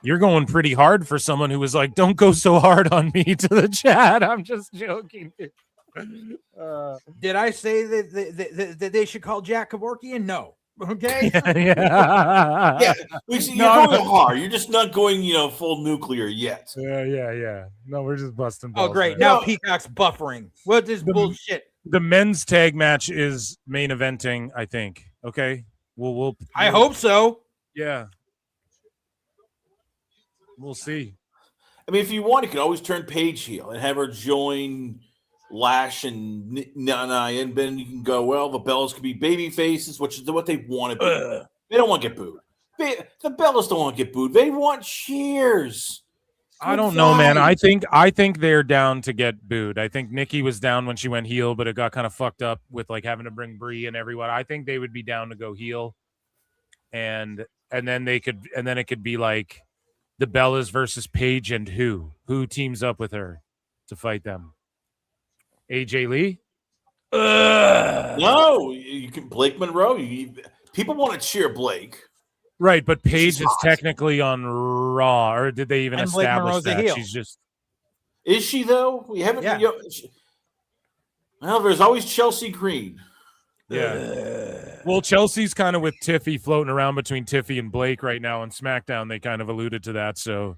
You're going pretty hard for someone who was like, don't go so hard on me to the chat. I'm just joking. Did I say that they should call Jack Kevorkian? No. Okay. Yeah. You're going hard. You're just not going, full nuclear yet. Yeah. No, we're just busting balls. Oh, great. Now Peacock's buffering. What is bullshit? The men's tag match is main eventing, I think. Okay. We'll I hope so. Yeah. We'll see. I mean, if you want, you can always turn Paige heel and have her join Lash and Nana, and then you can go, well, the Bellas could be baby faces, which is what they want to be. They don't want to get booed. The Bellas don't want to get booed. They want cheers. I don't know, man. I think they're down to get booed. I think Nikki was down when she went heel, but it got kind of fucked up with like having to bring Brie and everyone. I think they would be down to go heel, and then it could be like the Bellas versus Paige, and who teams up with her to fight them. AJ Lee? No, you can Blake Monroe. People want to cheer Blake. Right, but Paige is technically on Raw, or did they even establish that? She's just. Is she though? We haven't. Yeah. Well, there's always Chelsea Green. Yeah. Well, Chelsea's kind of with Tiffy floating around between Tiffy and Blake right now on SmackDown. They kind of alluded to that. So.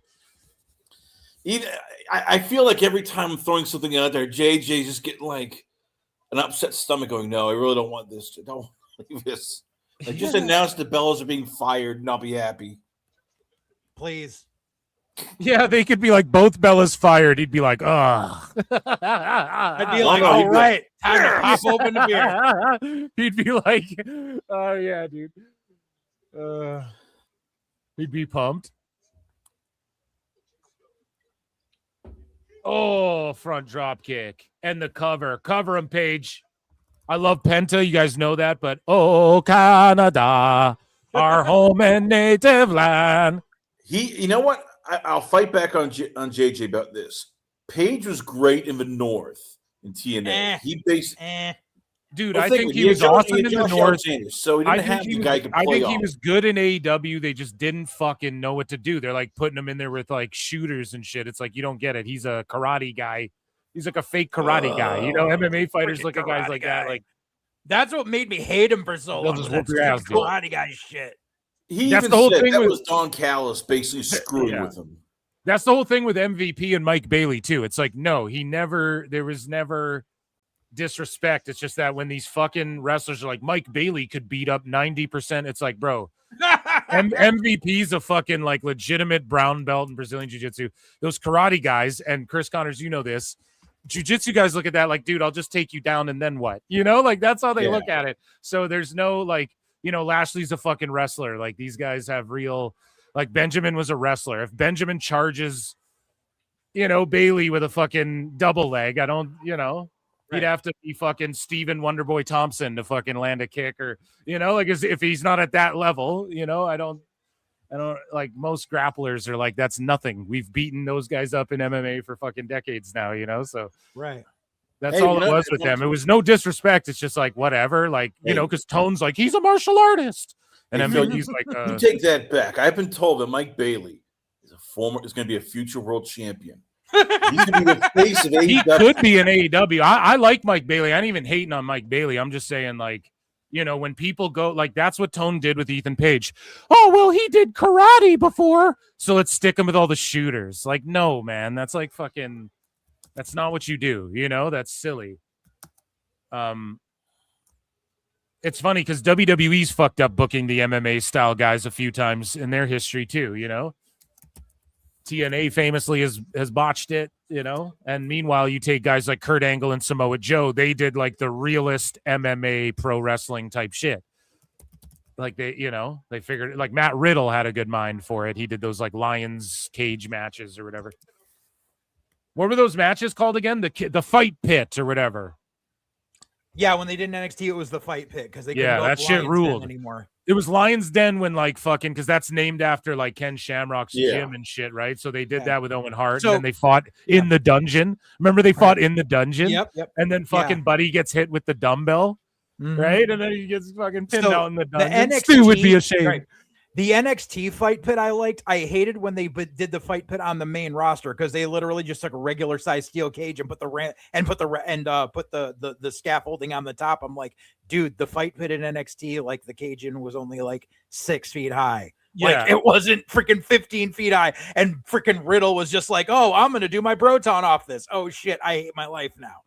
I feel like every time I'm throwing something out there, JJ's just getting like an upset stomach going, no, I really don't want this. Don't leave this. Like, just announce the Bellas are being fired and I'll be happy. Please. Yeah, they could be like both Bellas fired. He'd be like, ugh. I'd be like, all right, time to pop open the beer. He'd be like, oh yeah, dude. He'd be pumped. Oh, front drop kick and the cover. Cover him, Paige. I love Penta. You guys know that, but oh, Canada, our home and native land. You know what? I'll fight back on JJ about this. Paige was great in the North in TNA. He basically, dude, I think he was awesome in the North. So he didn't have the guy to play I think he off. was good in AEW. They just didn't fucking know what to do. They're like putting him in there with like shooters and shit. It's like, you don't get it. He's a karate guy. He's like a fake karate guy. You know, MMA fighters look at guys like that. Like, that's what made me hate him for so long. just That whoop your ass, dude. karate guy shit. He That's even the whole said thing that with- was Don Callis basically screwing with him. That's the whole thing with MVP and Mike Bailey too. It's like, no, there was never disrespect. It's just that when these fucking wrestlers are like, Mike Bailey could beat up 90%, it's like, bro, MVP's a fucking like legitimate brown belt in Brazilian Jiu-Jitsu. Those karate guys, and Chris Connors, you know this, Jiu-Jitsu guys look at that like, dude, I'll just take you down and then what? You know, like that's how they look at it. So there's no like, you know, Lashley's a fucking wrestler. Like these guys have real, like Benjamin was a wrestler. If Benjamin charges, you know, Bailey with a fucking double leg, I don't, you know, he'd have to be fucking Steven Wonderboy Thompson to fucking land a kick, or, you know, like if he's not at that level, you know, I don't like, most grapplers are like, that's nothing. We've beaten those guys up in MMA for fucking decades now, you know, so right. That's all it was with them. It was no disrespect. It's just like, whatever, like, you know, because Tone's like, he's a martial artist. And I mean, he's like, you take that back. I've been told that Mike Bailey is going to be a future world champion. He's going to be the face of AEW. He could be an AEW. I like Mike Bailey. I ain't even hating on Mike Bailey. I'm just saying, like, you know, when people go, like, that's what Tone did with Ethan Page. Oh, well, he did karate before, so let's stick him with all the shooters. Like, no, man, that's like fucking, that's not what you do. You know, that's silly. It's funny because WWE's fucked up booking the MMA style guys a few times in their history too, you know. TNA famously has botched it, you know. And meanwhile, you take guys like Kurt Angle and Samoa Joe, they did like the realist MMA pro wrestling type shit. Like they, you know, they figured, like Matt Riddle had a good mind for it. He did those like Lions cage matches or whatever. What were those matches called again? The fight pit or whatever. Yeah, when they did NXT, it was the fight pit because they couldn't go that shit Lions ruled Den anymore. It was Lions Den when like fucking, because that's named after like Ken Shamrock's gym and shit, right? So they did that with Owen Hart, So- and then they fought in the dungeon. Remember they fought in the dungeon? Yep. And then fucking Buddy gets hit with the dumbbell, right? And then he gets fucking pinned out in the dungeon. Stu would be ashamed. right. The NXT fight pit I liked. I hated when they did the fight pit on the main roster because they literally just took a regular size steel cage and put the scaffolding on the top. I'm like, dude, the fight pit in NXT, like the cage in was only like 6 feet high. Yeah. Like it wasn't freaking 15 feet high. And freaking Riddle was just like, oh, I'm gonna do my Broton off this. Oh shit, I hate my life now.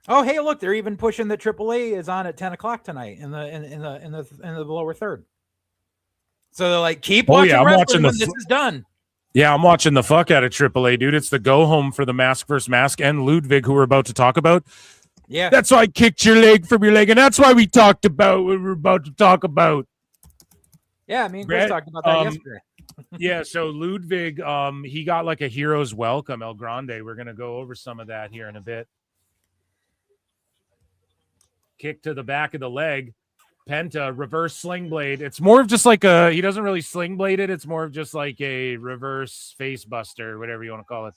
Oh, hey, look, they're even pushing that AAA is on at 10 o'clock tonight in the lower third. So they're like, keep watching I'm wrestling watching when this is done. Yeah, I'm watching the fuck out of AAA, dude. It's the go home for the Mask vs. Mask and Ludwig, who we're about to talk about. Yeah. That's why I kicked your leg from your leg, and that's why we talked about what we're about to talk about. Yeah, me and Chris talked about that yesterday. Yeah, so Ludwig, he got like a hero's welcome, El Grande. We're gonna go over some of that here in a bit. Kick to the back of the leg, Penta, reverse sling blade. It's more of just like he doesn't really sling blade it. It's more of just like a reverse face buster, whatever you want to call it.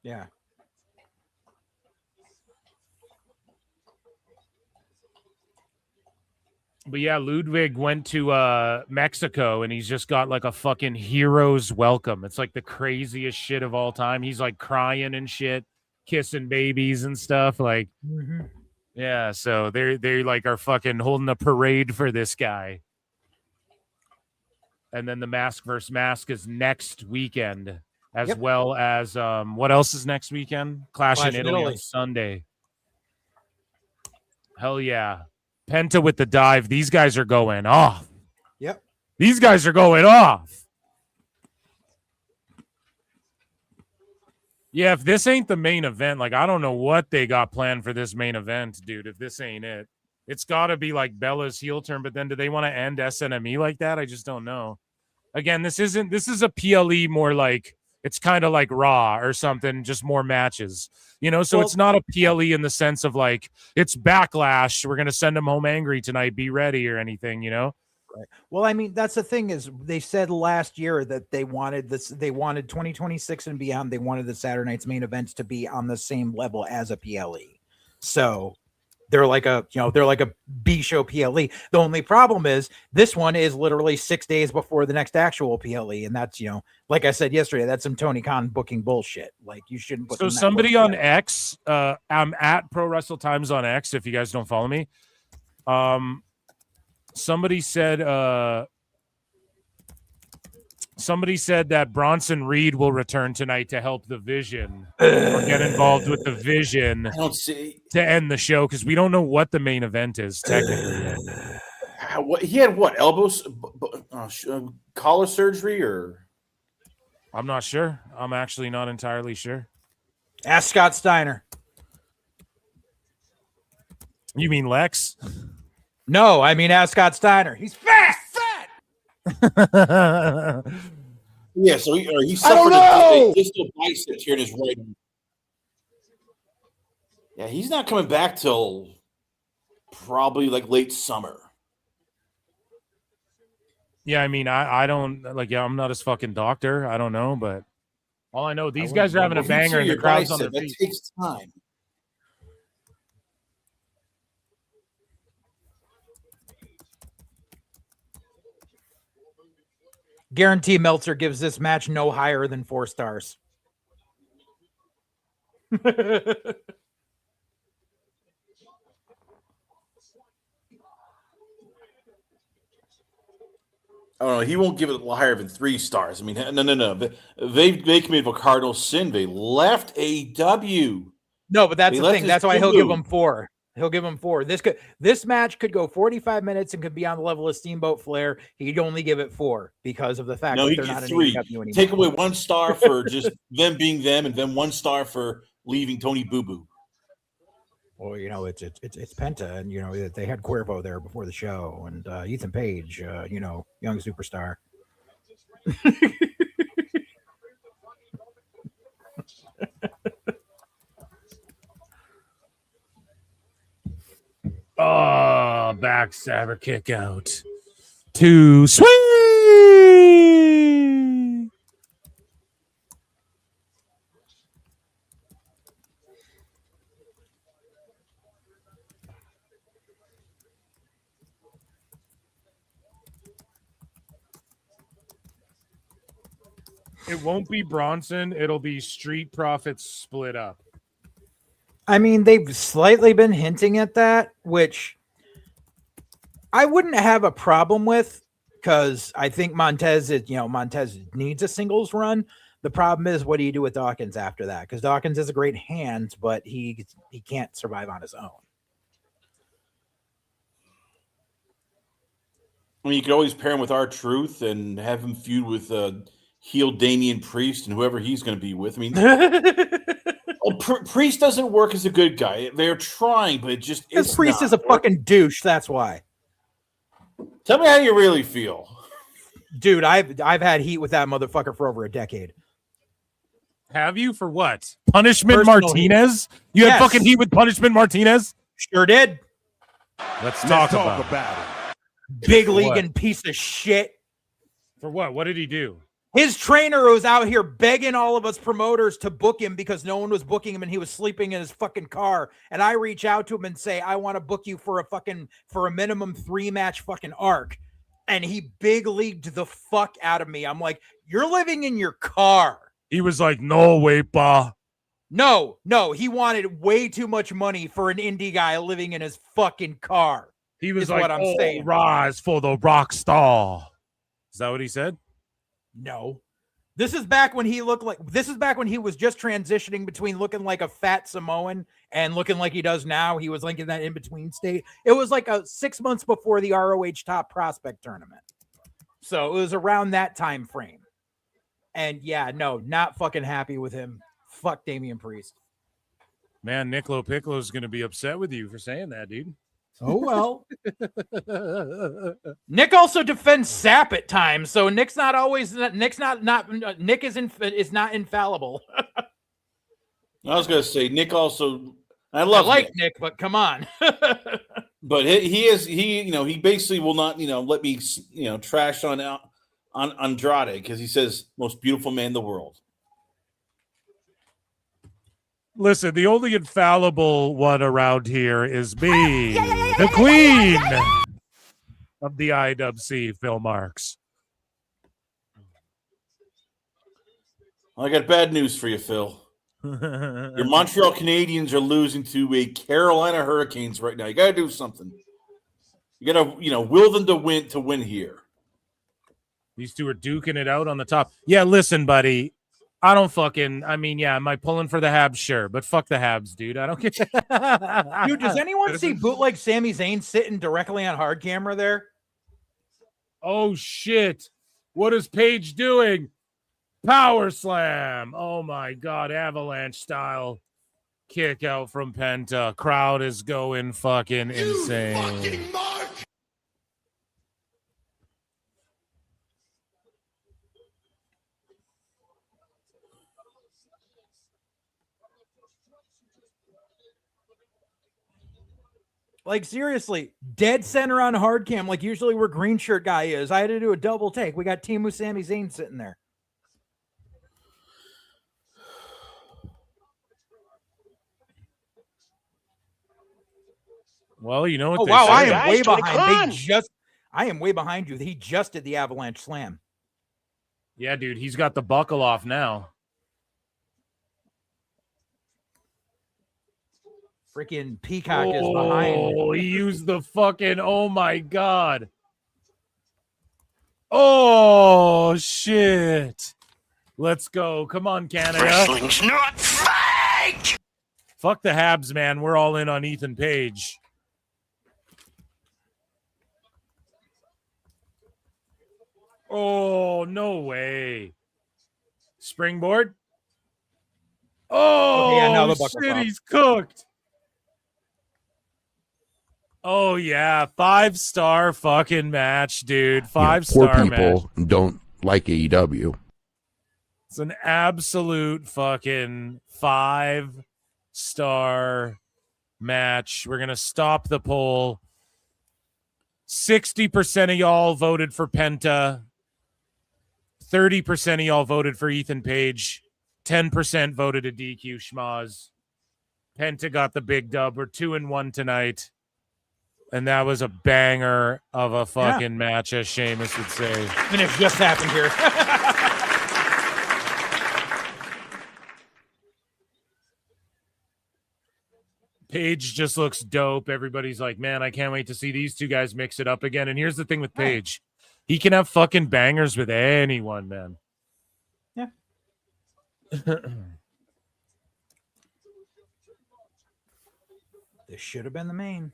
Yeah. But yeah, Ludwig went to Mexico and he's just got like a fucking hero's welcome. It's like the craziest shit of all time. He's like crying and shit, kissing babies and stuff. Like, Yeah, so they like are fucking holding a parade for this guy. And then the mask versus mask is next weekend, as well as what else is next weekend? Clash in Italy on Sunday. Hell yeah. Penta with the dive. These guys are going off. Yep. These guys are going off. Yeah, if this ain't the main event, like I don't know what they got planned for this main event, dude. If this ain't it, it's got to be like Bella's heel turn. But then, do they want to end SNME like that? I just don't know. Again, this is a PLE more like it's kind of like Raw or something, just more matches, you know. So it's not a PLE in the sense of like it's Backlash. We're gonna send them home angry tonight. Be ready or anything, you know. Right. Well, I mean, that's the thing is they said last year that they wanted this. They wanted 2026 and beyond. They wanted the Saturday Night's main events to be on the same level as a PLE. So they're like a B show PLE. The only problem is this one is literally 6 days before the next actual PLE, and that's like I said yesterday, that's some Tony Khan booking bullshit. Like you shouldn't. Put so somebody on X, I'm at Pro Wrestle Times on X. If you guys don't follow me, somebody said that Bronson Reed will return tonight to help the Vision or get involved with the Vision to end the show because we don't know what the main event is technically. He had what, elbows, collar surgery, or I'm not sure. I'm actually not entirely sure. Ask Scott Steiner. You mean Lex? No, I mean ask Scott Steiner. He's fat. Yeah, so he suffered a distal bicep here in his right arm. Yeah, he's not coming back till probably like late summer. Yeah, I mean, I don't like. Yeah, I'm not his fucking doctor. I don't know, but all I know, these guys are having a banger and the crowd's on their feet. That takes time. Guarantee Meltzer gives this match no higher than 4 stars. Oh no, he won't give it higher than 3 stars. I mean, no. They committed a cardinal sin. They left AEW. No, but that's the thing. That's why he'll give them 4. He'll give him 4. This match could go 45 minutes and could be on the level of Steamboat Flair. He'd only give it 4 because of the fact that they're not in AEW anymore. Take away 1 star for just them being them, and then 1 star for leaving Tony Boo Boo. Well, it's Penta, and they had Cuervo there before the show, and Ethan Page, young superstar. Oh, backstabber kick out. Too sweet. It won't be Bronson. It'll be Street Profits split up. I mean, they've slightly been hinting at that, which I wouldn't have a problem with because I think Montez needs a singles run. The problem is, what do you do with Dawkins after that? Because Dawkins has a great hand, but he can't survive on his own. I mean, you could always pair him with R-Truth and have him feud with heel Damian Priest and whoever he's going to be with. I mean, Priest doesn't work as a good guy. They're trying, but it just is. Priest is a fucking douche. That's why. Tell me how you really feel, dude. I've had heat with that motherfucker for over a decade. Have you? For what? Punishment Martinez? You had fucking heat with Punishment Martinez? Sure did. Let's talk about it. Big league and piece of shit. For what? What did he do? His trainer was out here begging all of us promoters to book him because no one was booking him and he was sleeping in his fucking car. And I reach out to him and say, I want to book you for a minimum 3-match fucking arc. And he big leagued the fuck out of me. I'm like, you're living in your car. He was like, no way, pa. No, he wanted way too much money for an indie guy living in his fucking car. He was is like, what I'm saying. rise for the rock star. Is that what he said? No. This is back when he was just transitioning between looking like a fat Samoan and looking like he does now. He was like in that in-between state. It was like 6 months before the ROH Top Prospect Tournament. So it was around that time frame. And yeah, no, not fucking happy with him. Fuck Damian Priest. Man, Nicolo Piccolo is going to be upset with you for saying that, dude. Oh, well. Nick also defends Sap at times, so Nick's not always Nick is not infallible. I was gonna say Nick also. I like Nick, but come on. But he basically will not let me trash on Andrade because he says most beautiful man in the world. Listen, the only infallible one around here is me, the queen of the IWC, Phil Marks. I got bad news for you, Phil. Your Montreal Canadiens are losing to a Carolina Hurricanes right now. You got to do something. You got to, will them to win here. These two are duking it out on the top. Yeah, listen, buddy. I don't am I pulling for the Habs? Sure, but fuck the Habs, dude. I don't care. Dude, does anyone see bootleg Sami Zayn sitting directly on hard camera there? Oh, shit. What is Paige doing? Power slam. Oh, my God. Avalanche style kick out from Penta. Crowd is going fucking insane. Like, seriously, dead center on hard cam, like usually where green shirt guy is. I had to do a double take. We got Teemu Sami Zayn sitting there. Well, you know what? Oh, wow, I am way behind. I am way behind you. He just did the Avalanche Slam. Yeah, dude, he's got the buckle off now. Freaking Peacock is behind. Oh, he used the fucking, oh my God. Oh, shit. Let's go. Come on, Canada. Wrestling's not fake! Fuck the Habs, man. We're all in on Ethan Page. Oh, no way. Springboard. Oh, okay, yeah, shit, he's cooked. Oh, yeah. 5-star fucking match, dude. 5-star poor match. people don't like AEW. It's an absolute fucking 5-star match. We're going to stop the poll. 60% of y'all voted for Penta. 30% of y'all voted for Ethan Page. 10% voted a DQ schmoz. Penta got the big dub. We're 2-1 tonight. And that was a banger of a fucking match, as Sheamus would say. And it just happened here. Paige just looks dope. Everybody's like, man, I can't wait to see these two guys mix it up again. And here's the thing with Paige. He can have fucking bangers with anyone, man. Yeah. This should have been the main.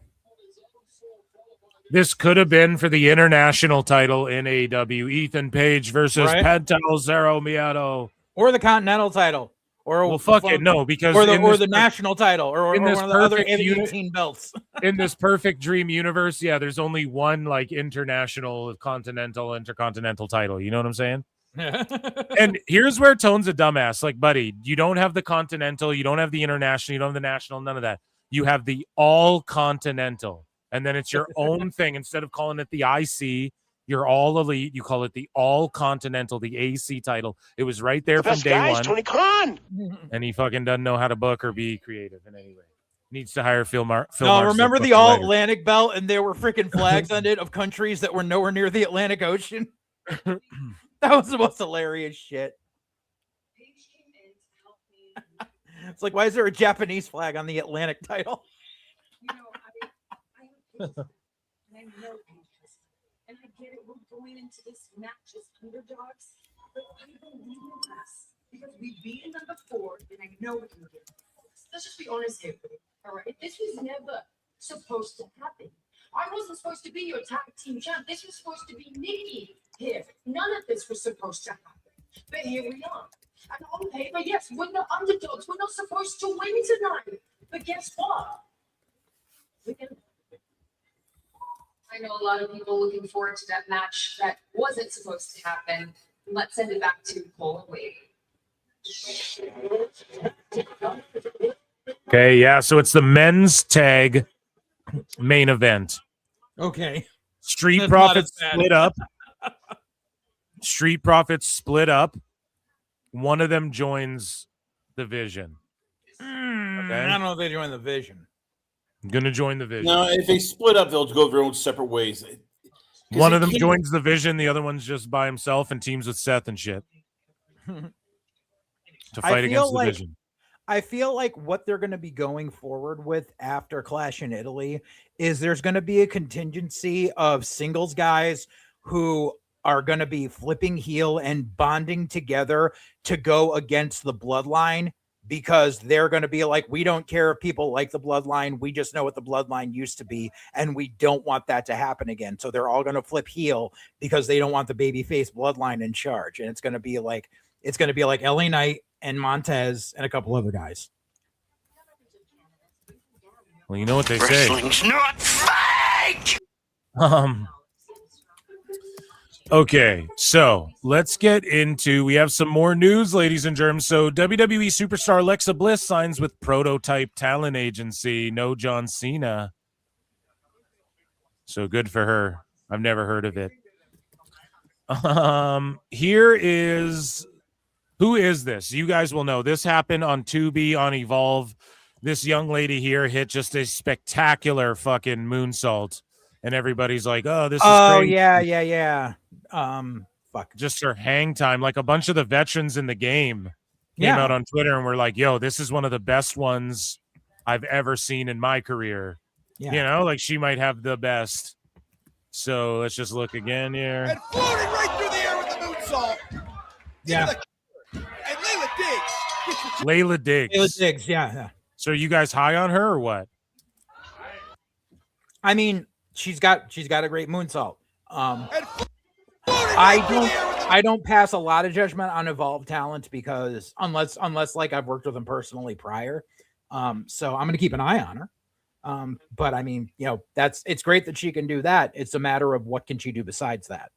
This could have been for the international title in AEW. Ethan Page versus Penta Zero Miedo. Or the Continental title. Or fuck it, no, because or the national title, or one of the other 18 belts. In this perfect dream universe, yeah, there's only one like international, continental, intercontinental title. You know what I'm saying? And here's where Tone's a dumbass. Like, buddy, you don't have the continental, you don't have the international, you don't have the national, none of that. You have the all continental, and then it's your own thing. Instead of calling it the IC, you're all elite. You call it the all continental, the AC title. It was right there from day one. Tony Khan. And he fucking doesn't know how to book or be creative in any way. Needs to hire Phil Marks. No, remember the all Atlantic belt, and there were freaking flags on it of countries that were nowhere near the Atlantic Ocean. That was the most hilarious shit. It's like, why is there a Japanese flag on the Atlantic title? You know, I know Paige, and I get it. We're going into this match as underdogs, but I believe in us because we've beaten them before, and I know we can get it. Let's just be honest here, all right? This was never supposed to happen. I wasn't supposed to be your tag team champ. This was supposed to be Nikki here. None of this was supposed to happen, but here we are. And on paper, yes, we're the underdogs. We're not supposed to win tonight. But guess what? I know a lot of people looking forward to that match that wasn't supposed to happen. Let's send it back to Cole and Wade. Okay, yeah. So it's the men's tag main event. Okay. Street That's Profits not as bad. split up. Street Profits split up. One of them joins the Vision. I don't know if they join the Vision. I'm gonna join the Vision. No, if they split up, they'll go their own separate ways. One of them joins the Vision, the other one's just by himself and teams with Seth and shit to fight against the Vision. I feel like what they're going to be going forward with after Clash in Italy is there's going to be a contingency of singles guys who are going to be flipping heel and bonding together to go against the Bloodline, because they're going to be like, we don't care if people like the Bloodline. We just know what the Bloodline used to be, and we don't want that to happen again. So they're all going to flip heel because they don't want the babyface Bloodline in charge. And it's going to be like LA Knight and Montez and a couple other guys. Well, you know what they say. Wrestling's not fake! Okay, so let's get into, we have some more news, ladies and germs. So WWE superstar Alexa Bliss signs with Prototype Talent Agency. No John Cena. So good for her. I've never heard of it. Here is, who is this? You guys will know. This happened on Tubi, on Evolve. This young lady here hit just a spectacular fucking moonsault. And everybody's like, oh, this is crazy. Yeah. Fuck. Just her hang time. Like a bunch of the veterans in the game came out on Twitter and were like, yo, this is one of the best ones I've ever seen in my career. Yeah. You know, like she might have the best. So let's just look again here. And floating right through the air with the moonsault. Yeah. And Layla Diggs. Layla Diggs. Layla Diggs, yeah. So are you guys high on her or what? I mean, she's got a great moonsault. I don't pass a lot of judgment on Evolve talent because unless like I've worked with them personally prior. So I'm gonna keep an eye on her. But I mean, you know, it's great that she can do that. It's a matter of what can she do besides that.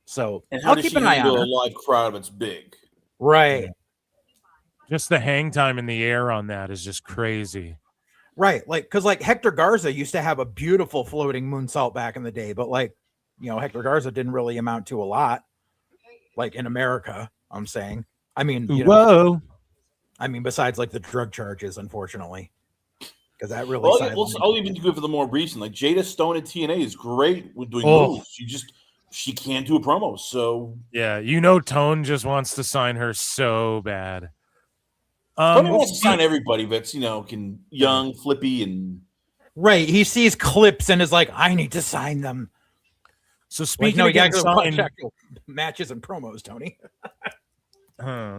So And how I'll does keep she an eye handle on a her. live crowd that's big? Right. Just the hang time in the air on that is just crazy. Right. Like, because like Hector Garza used to have a beautiful floating moonsault back in the day, but like, you know, Hector Garza didn't really amount to a lot. Like in America, I'm saying. I mean, you know, whoa. I mean, besides like the drug charges, unfortunately. Because that really I'll even do it for the more recent. Like Jada Stone at TNA is great with doing Oh. moves. She can't do a promo. So Yeah, you know Tone just wants to sign her so bad. Tony wants to sign everybody that's, you know, young, flippy, and right. He sees clips and is like, I need to sign them. So Like, speaking no, of you gotta getting go watch signed, actual matches and promos, Tony.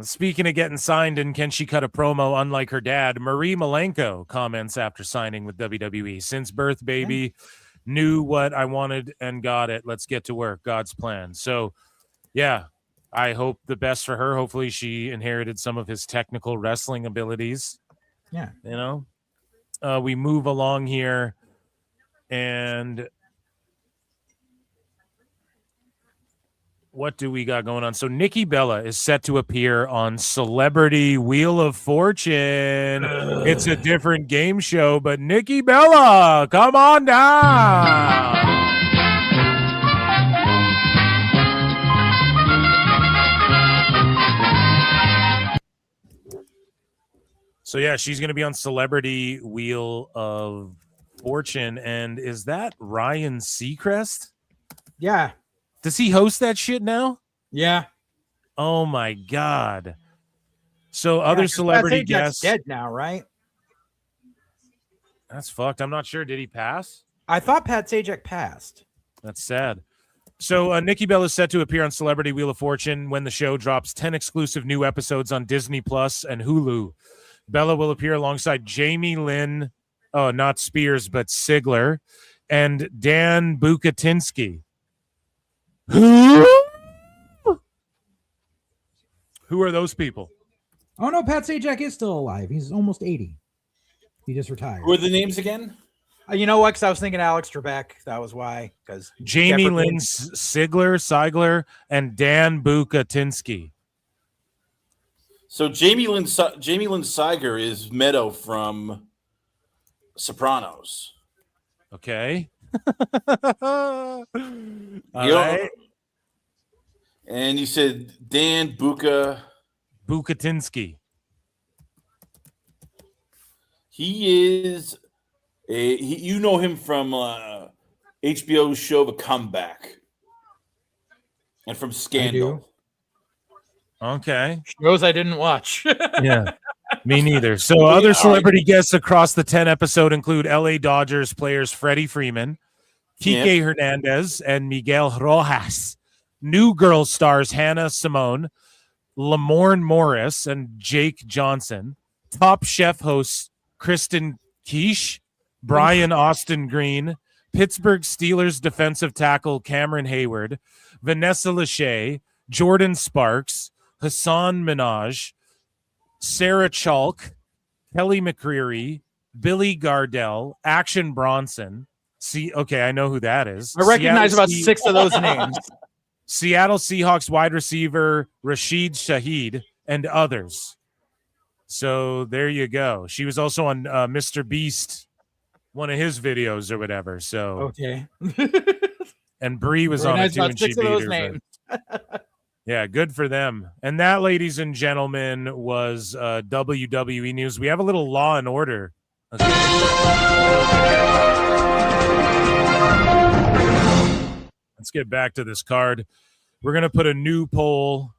speaking of getting signed and can she cut a promo unlike her dad, Marie Malenko comments after signing with WWE. Since birth, baby, knew what I wanted and got it. Let's get to work. God's plan. So, yeah, I hope the best for her. Hopefully she inherited some of his technical wrestling abilities. Yeah. You know, we move along here and what do we got going on? So Nikki Bella is set to appear on Celebrity Wheel of Fortune. It's a different game show, but Nikki Bella, come on down. So yeah, she's going to be on Celebrity Wheel of Fortune. And is that Ryan Seacrest? Yeah. Does he host that shit now? Yeah. Oh my God. So other 'cause celebrity Pat Sajak's guests. dead now, right? That's fucked. I'm not sure. Did he pass? I thought Pat Sajak passed. That's sad. So Nikki Bella is set to appear on Celebrity Wheel of Fortune when the show drops 10 exclusive new episodes on Disney Plus and Hulu. Bella will appear alongside Jamie Lynn, not Spears, but Sigler, and Dan Bukatinsky. Who are those people? Oh no, Pat Sajak is still alive. He's almost 80. He just retired. Who are the names again? You know what? Because I was thinking Alex Trebek. That was why. Because Jamie Lynn Sigler, and Dan Bukatinsky. So Jamie Lynn Siger is Meadow from Sopranos. Okay. All right. And you said Dan Bukatinsky. He is you know him from HBO's show The Comeback and from Scandal. Okay. Shows I didn't watch. Yeah, me neither. So other celebrity guests across the 10 episode include LA Dodgers players Freddie Freeman, Kike Hernandez, and Miguel Rojas. New Girl stars Hannah Simone, Lamorne Morris, and Jake Johnson. Top Chef hosts Kristen Quiche, Brian Austin Green, Pittsburgh Steelers defensive tackle Cameron Hayward, Vanessa Lachey, Jordan Sparks, Hassan Minaj, Sarah Chalk, Kelly McCreary, Billy Gardell, Action Bronson. I know who that is. I recognize about 6 of those names. Seattle Seahawks wide receiver Rashid Shaheed, and others. So there you go. She was also on Mr. Beast, one of his videos or whatever. So okay. And Brie was on it too, and she beat her. Yeah, good for them. And that, ladies and gentlemen, was WWE news. We have a little Law and Order. Okay. Let's get back to this card. We're going to put a new poll.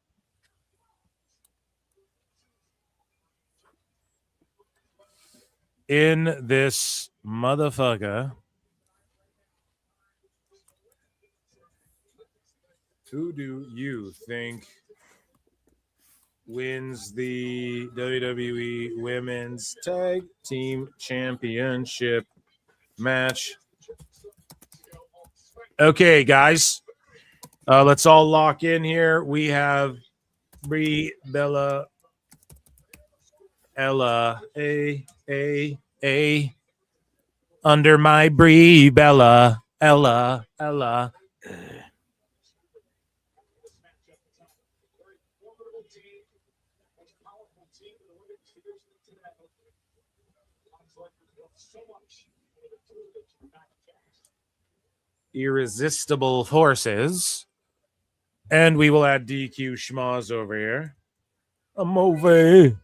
In this motherfucker. Who do you think wins the WWE Women's Tag Team Championship match? Okay, guys. Let's all lock in here. We have Brie, Bella, Ella, A. Under my Brie, Bella, Ella. Irresistible Forces. And we will add DQ Schmaz over here. I'm over.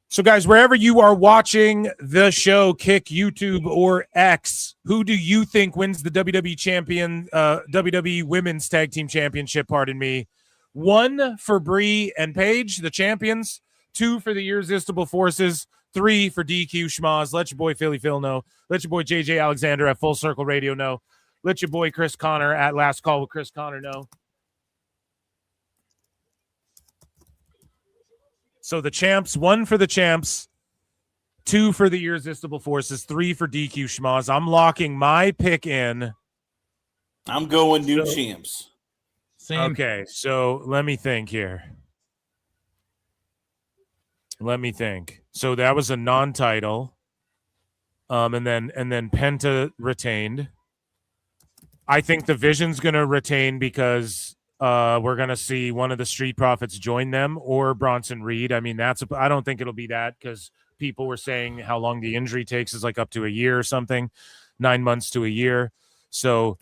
So, guys, wherever you are watching the show, Kick, YouTube, or X, who do you think wins the WWE Women's Tag Team Championship? Pardon me. 1 for Brie and Paige, the champions. 2 for the Irresistible Forces. 3 for DQ Schmaz. Let your boy Philly Phil know. Let your boy JJ Alexander at Full Circle Radio know. Let your boy Chris Connor at Last Call with Chris Connor know. So the champs, 1 for the champs, 2 for the Irresistible Forces, 3 for DQ Schmaz. I'm locking my pick in. I'm going new champs. Same. Okay, so let me think here. Let me think. So that was a non-title. And then Penta retained. I think the Vision's going to retain because we're going to see one of the Street Profits join them or Bronson Reed. I mean, I don't think it'll be that because people were saying how long the injury takes is like up to a year or something, 9 months to a year. So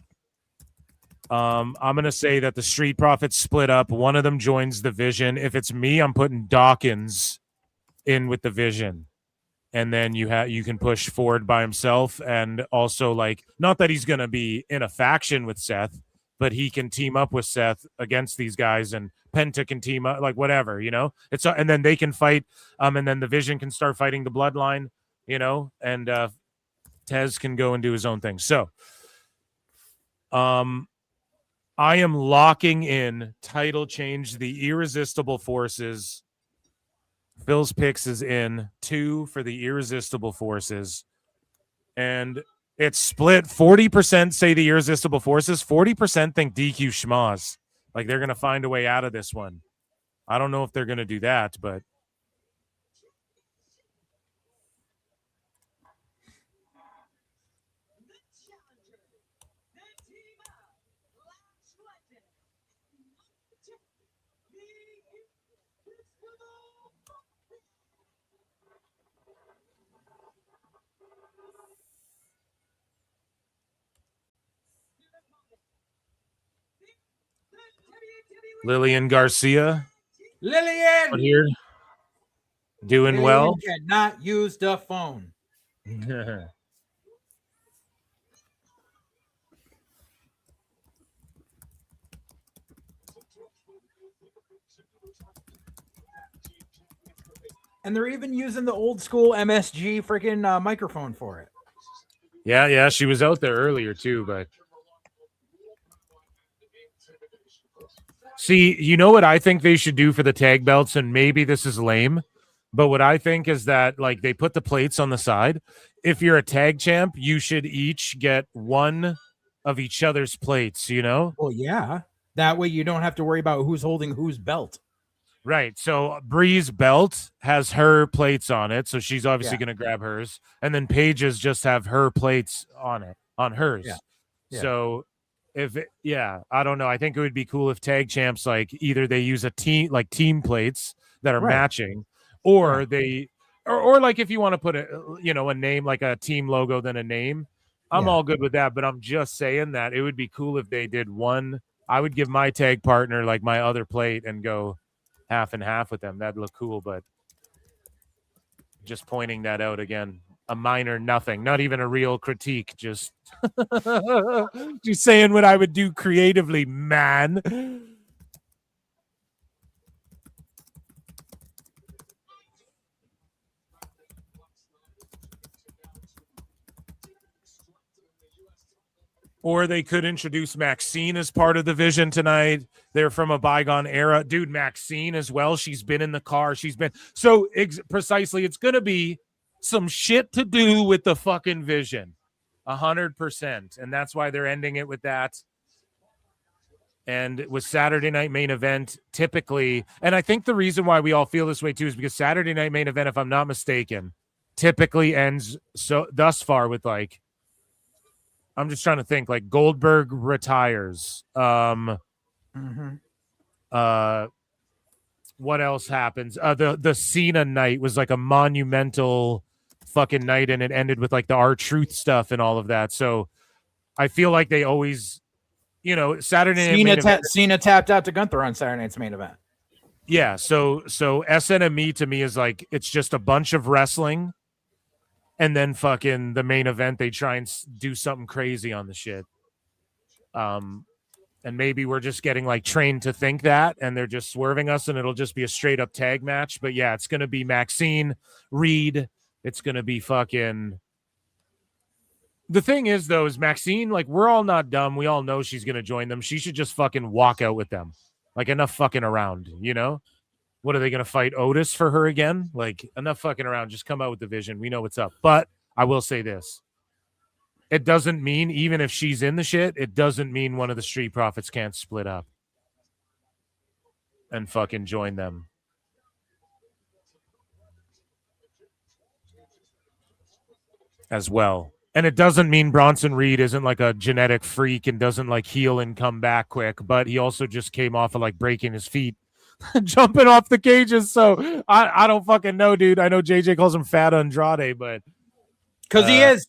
I'm going to say that the Street Profits split up. One of them joins the Vision. If it's me, I'm putting Dawkins in with the Vision. And then you can push Ford by himself. And also, like, not that he's going to be in a faction with Seth, but he can team up with Seth against these guys, and Penta can team up, like whatever, you know. It's and then they can fight, and then the Vision can start fighting the Bloodline, you know, and Tez can go and do his own thing. So, I am locking in title change, the Irresistible Forces. Phil's picks is in 2 for the Irresistible Forces. And it's split. 40% say the Irresistible Forces. 40% think DQ Schmaz. Like they're going to find a way out of this one. I don't know if they're going to do that, but. Lillian Garcia. Lillian here. Doing well. Cannot use the phone. And they're even using the old school MSG freaking microphone for it. Yeah, she was out there earlier too, but see, you know what I think they should do for the tag belts, and maybe this is lame, but what I think is that like they put the plates on the side. If you're a tag champ, you should each get one of each other's plates, you know? Well, yeah. That way you don't have to worry about who's holding whose belt. Right. So Brie's belt has her plates on it, so she's obviously going to grab hers, and then Paige's just have her plates on hers. Yeah. So I don't know. I think it would be cool if tag champs like either they use a team plates that are matching, or they or like if you want to put a name like a team logo than a name. I'm all good with that, but I'm just saying that it would be cool if they did one. I would give my tag partner like my other plate and go half and half with them. That'd look cool, but just pointing that out again, a minor nothing, not even a real critique, just just saying what I would do creatively, man. Or they could introduce Maxine as part of the Vision tonight. They're from a bygone era. Dude, Maxine as well. She's been in the car. She's been. So precisely, it's going to be some shit to do with the fucking Vision. 100%. And that's why they're ending it with that. And with Saturday Night Main Event, typically, and I think the reason why we all feel this way too is because Saturday Night Main Event, if I'm not mistaken, typically ends thus far with like, I'm just trying to think, like Goldberg retires. What else happens? The Cena night was like a monumental fucking night, and it ended with like the R-Truth stuff and all of that. So I feel like they always, Saturday night Cena tapped out to Gunther on Saturday Night's Main Event. Yeah, so SNME to me is like it's just a bunch of wrestling. And then fucking the main event, they try and do something crazy on the shit. And maybe we're just getting like trained to think that, and they're just swerving us, and it'll just be a straight up tag match. But yeah, it's going to be Maxine, Reed. It's going to be fucking. The thing is, though, is Maxine, like, we're all not dumb. We all know she's going to join them. She should just fucking walk out with them. Like, enough fucking around, you know? What are they going to fight Otis for her again? Like, enough fucking around. Just come out with the Vision. We know what's up. But I will say this. It doesn't mean, even if she's in the shit, it doesn't mean one of the Street Profits can't split up and fucking join them. As well. And it doesn't mean Bronson Reed isn't like a genetic freak and doesn't like heal and come back quick, but he also just came off of like breaking his feet jumping off the cages. So I don't fucking know, dude. I know JJ calls him Fat Andrade, but because he is.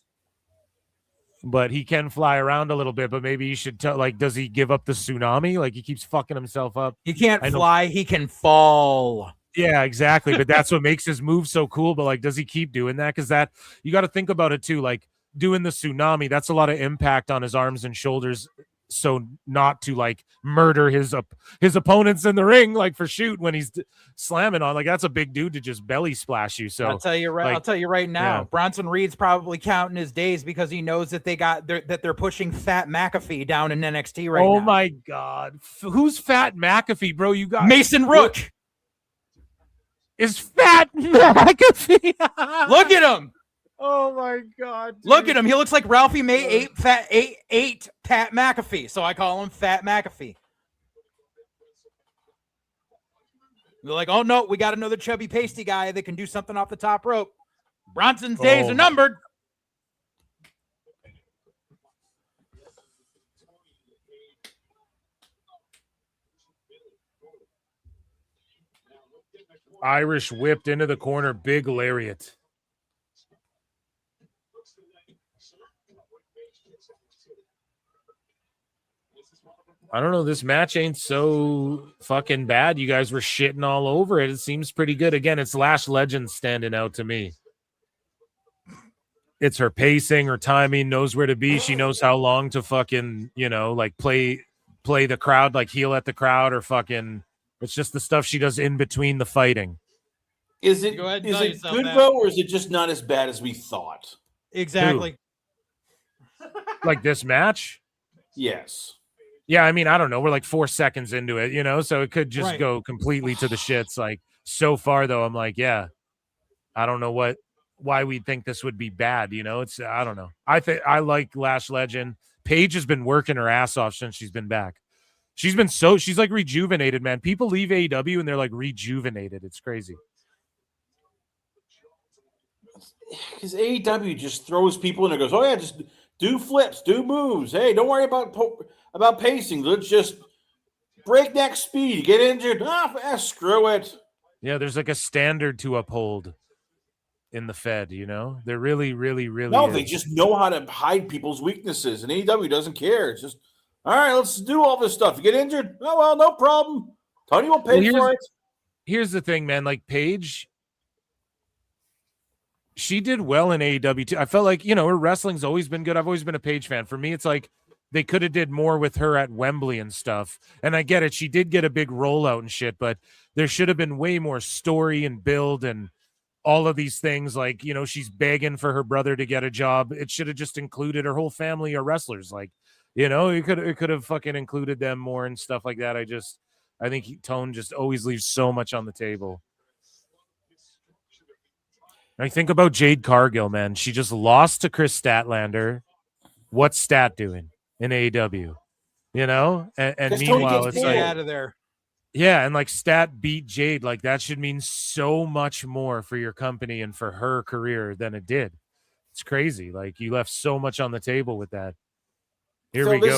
But he can fly around a little bit, but maybe he should like, does he give up the tsunami? Like he keeps fucking himself up. He can't fly, he can fall. Yeah, exactly. But that's what makes his move so cool. But like, does he keep doing that? Because that you got to think about it too. Like doing the tsunami, that's a lot of impact on his arms and shoulders so not to like murder his opponents in the ring, like for shoot when he's slamming on, like that's a big dude to just belly splash you. So I'll tell you right now, yeah. Bronson Reed's probably counting his days because he knows that they're pushing Fat McAfee down in NXT right now. Oh my God, who's Fat McAfee, bro? You got Mason Rook. Is Fat McAfee? Look at him. Oh my God! Dude. Look at him. He looks like Ralphie May ate Pat McAfee, so I call him Fat McAfee. They're like, oh no, we got another chubby pasty guy that can do something off the top rope. Bronson's days are numbered. Irish whipped into the corner, big lariat. I don't know. This match ain't so fucking bad. You guys were shitting all over it. It seems pretty good. Again, it's Lash Legend standing out to me. It's her pacing, her timing, knows where to be. She knows how long to fucking, like play the crowd, like heel at the crowd, or fucking. It's just the stuff she does in between the fighting. Is it good though, or is it just not as bad as we thought? Exactly. Like this match? Yes. Yeah, I mean, I don't know. We're like 4 seconds into it, so it could just go completely to the shits. Like so far, though, I'm like, yeah, I don't know why we'd think this would be bad. It's I don't know. I like Lash Legend. Paige has been working her ass off since she's been back. She's like rejuvenated, man. People leave AEW and they're like rejuvenated. It's crazy. Because AEW just throws people in and goes, oh yeah, just do flips, do moves. Hey, don't worry about pacing. Let's just breakneck speed. Get injured. Screw it. Yeah, there's like a standard to uphold in the Fed, They're really, really, really. No, they just know how to hide people's weaknesses, and AEW doesn't care. It's just, all right, let's do all this stuff. You get injured? Oh, well, no problem. Tony will pay for it. Here's the thing, man. Like Paige, she did well in AEW too. I felt like, her wrestling's always been good. I've always been a Paige fan. For me, it's like they could have did more with her at Wembley and stuff. And I get it. She did get a big rollout and shit, but there should have been way more story and build and all of these things. Like, she's begging for her brother to get a job. It should have just included her whole family of wrestlers. Like, it could have fucking included them more and stuff like that. I think Tone just always leaves so much on the table. I think about Jade Cargill, man. She just lost to Chris Statlander. What's Stat doing in AEW? And meanwhile, it's like out of there. Yeah, and like Stat beat Jade, like that should mean so much more for your company and for her career than it did. It's crazy. Like you left so much on the table with that. Here we go. This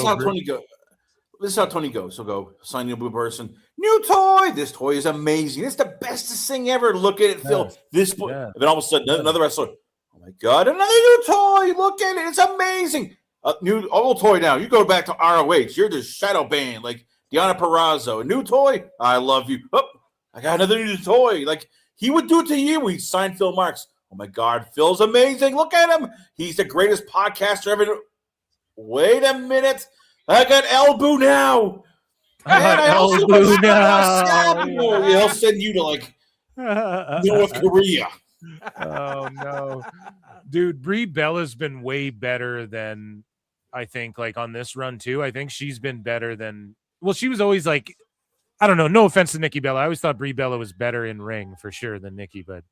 is how Tony goes. He'll go sign a blue person. New toy. This toy is amazing. It's the bestest thing ever. Look at it, Phil. This boy. Yeah. And then all of a sudden, another wrestler. Oh my God! Another new toy. Look at it. It's amazing. New old toy now. You go back to ROH. You're the shadow band, like Deonna Purrazzo. A new toy. I love you. Oh, I got another new toy. Like he would do it to you. He signed Phil Marks. Oh my God, Phil's amazing. Look at him. He's the greatest podcaster ever. Wait a minute. I got Elboo now. He'll send you to like North Korea. Oh no, dude. Brie Bella's been way better than I think. Like on this run too, I think she's been better than. Well, she was always like, I don't know. No offense to Nikki Bella, I always thought Brie Bella was better in ring for sure than Nikki, but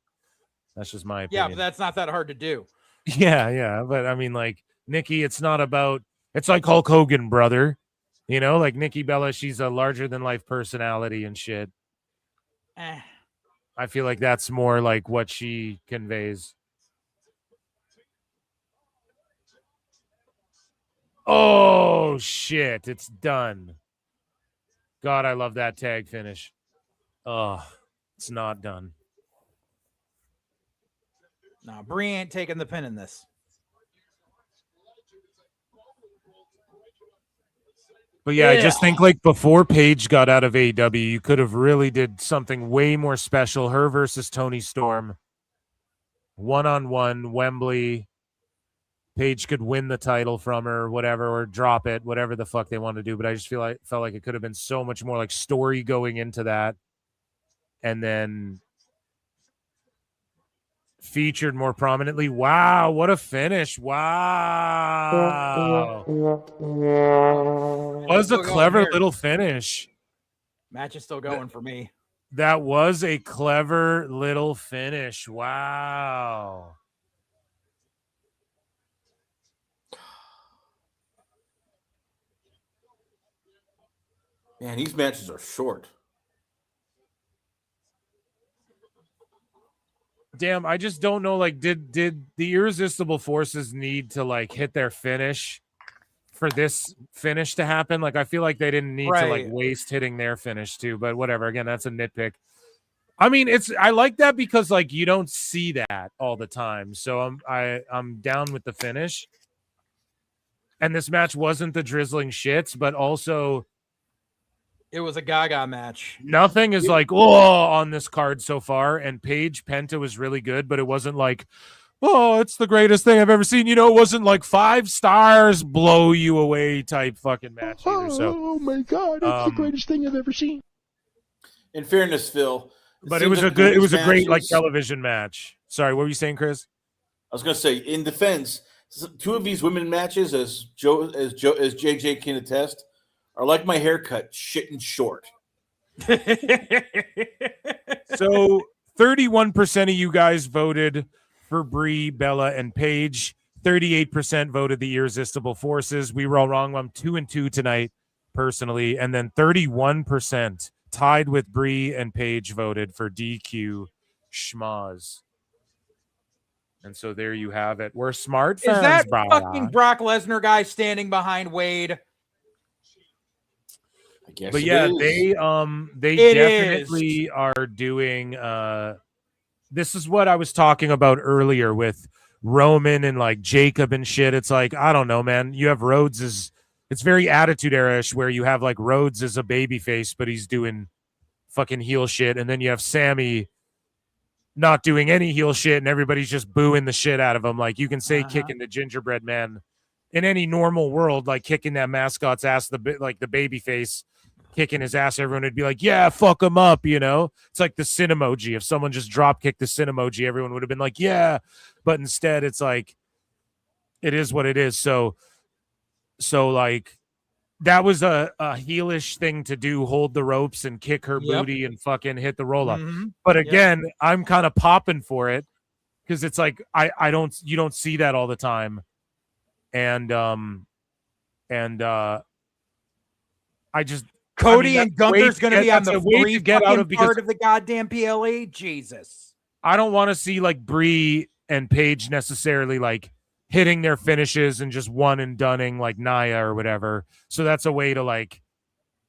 that's just my opinion. Yeah, but that's not that hard to do. Yeah, but I mean, like Nikki, it's not about. It's like Hulk Hogan, brother. Like Nikki Bella, she's a larger than life personality and shit. I feel like that's more like what she conveys. Oh, shit. It's done. God, I love that tag finish. Oh, it's not done. No, Brie ain't taking the pin in this. But yeah, I just think like before Paige got out of AEW, you could have really did something way more special. Her versus Toni Storm. 1-on-1, Wembley. Paige could win the title from her, whatever, or drop it, felt like they wanted to do. But I just felt like it could have been so much more like story going into that, and then featured more prominently. Wow, what a finish! Wow, was a clever little finish. Match is still going for me. That was a clever little finish. Wow. Man, these matches are short. Damn, I just don't know. Like, did the Irresistible Forces need to like hit their finish for this finish to happen? Like, I feel like they didn't need to like waste hitting their finish too. But whatever. Again, that's a nitpick. I mean, I like that because like you don't see that all the time. So I'm down with the finish. And this match wasn't the drizzling shits, but also it was a Gaga match. Nothing is like, oh, on this card so far. And Paige Penta was really good, but it wasn't like, oh, it's the greatest thing I've ever seen. You know, it wasn't like 5 stars blow you away type fucking match either. So, oh my God, it's the greatest thing I've ever seen. In fairness, Phil, but it was a great like television match. Sorry, what were you saying, Chris? I was going to say, in defense, 2 of these women matches, as JJ can attest, are like my haircut, shit and short. So 31% of you guys voted for Brie, Bella, and Paige. 38% voted the Irresistible Forces. We were all wrong. I'm 2-2 tonight, personally. And then 31% tied with Brie and Paige voted for DQ Schmaz. And so there you have it. We're smart fans, Is that brah. fucking Brock Lesnar guy standing behind Wade? But yeah, they definitely are doing this is what I was talking about earlier with Roman and like Jacob and shit. It's like, I don't know, man. You have Rhodes it's very Attitude Era-ish where you have like Rhodes as a babyface, but he's doing fucking heel shit, and then you have Sammy not doing any heel shit and everybody's just booing the shit out of him. Like you can say kicking the gingerbread man in any normal world, like kicking that mascot's ass, the babyface kicking his ass, everyone would be like, yeah, fuck him up, you know? It's like the sin emoji. If someone just drop kicked the sin emoji, everyone would have been like, yeah. But instead, it's like, it is what it is. So like, that was a heelish thing to do, hold the ropes and kick her booty and fucking hit the roll up. But again, I'm kind of popping for it because it's like, you don't see that all the time. And I just, Cody and Gunther's going to be on the way to get out of part of the goddamn PLE. Jesus, I don't want to see like Brie and Paige necessarily like hitting their finishes and just one and dunning like Nia or whatever. So that's a way to like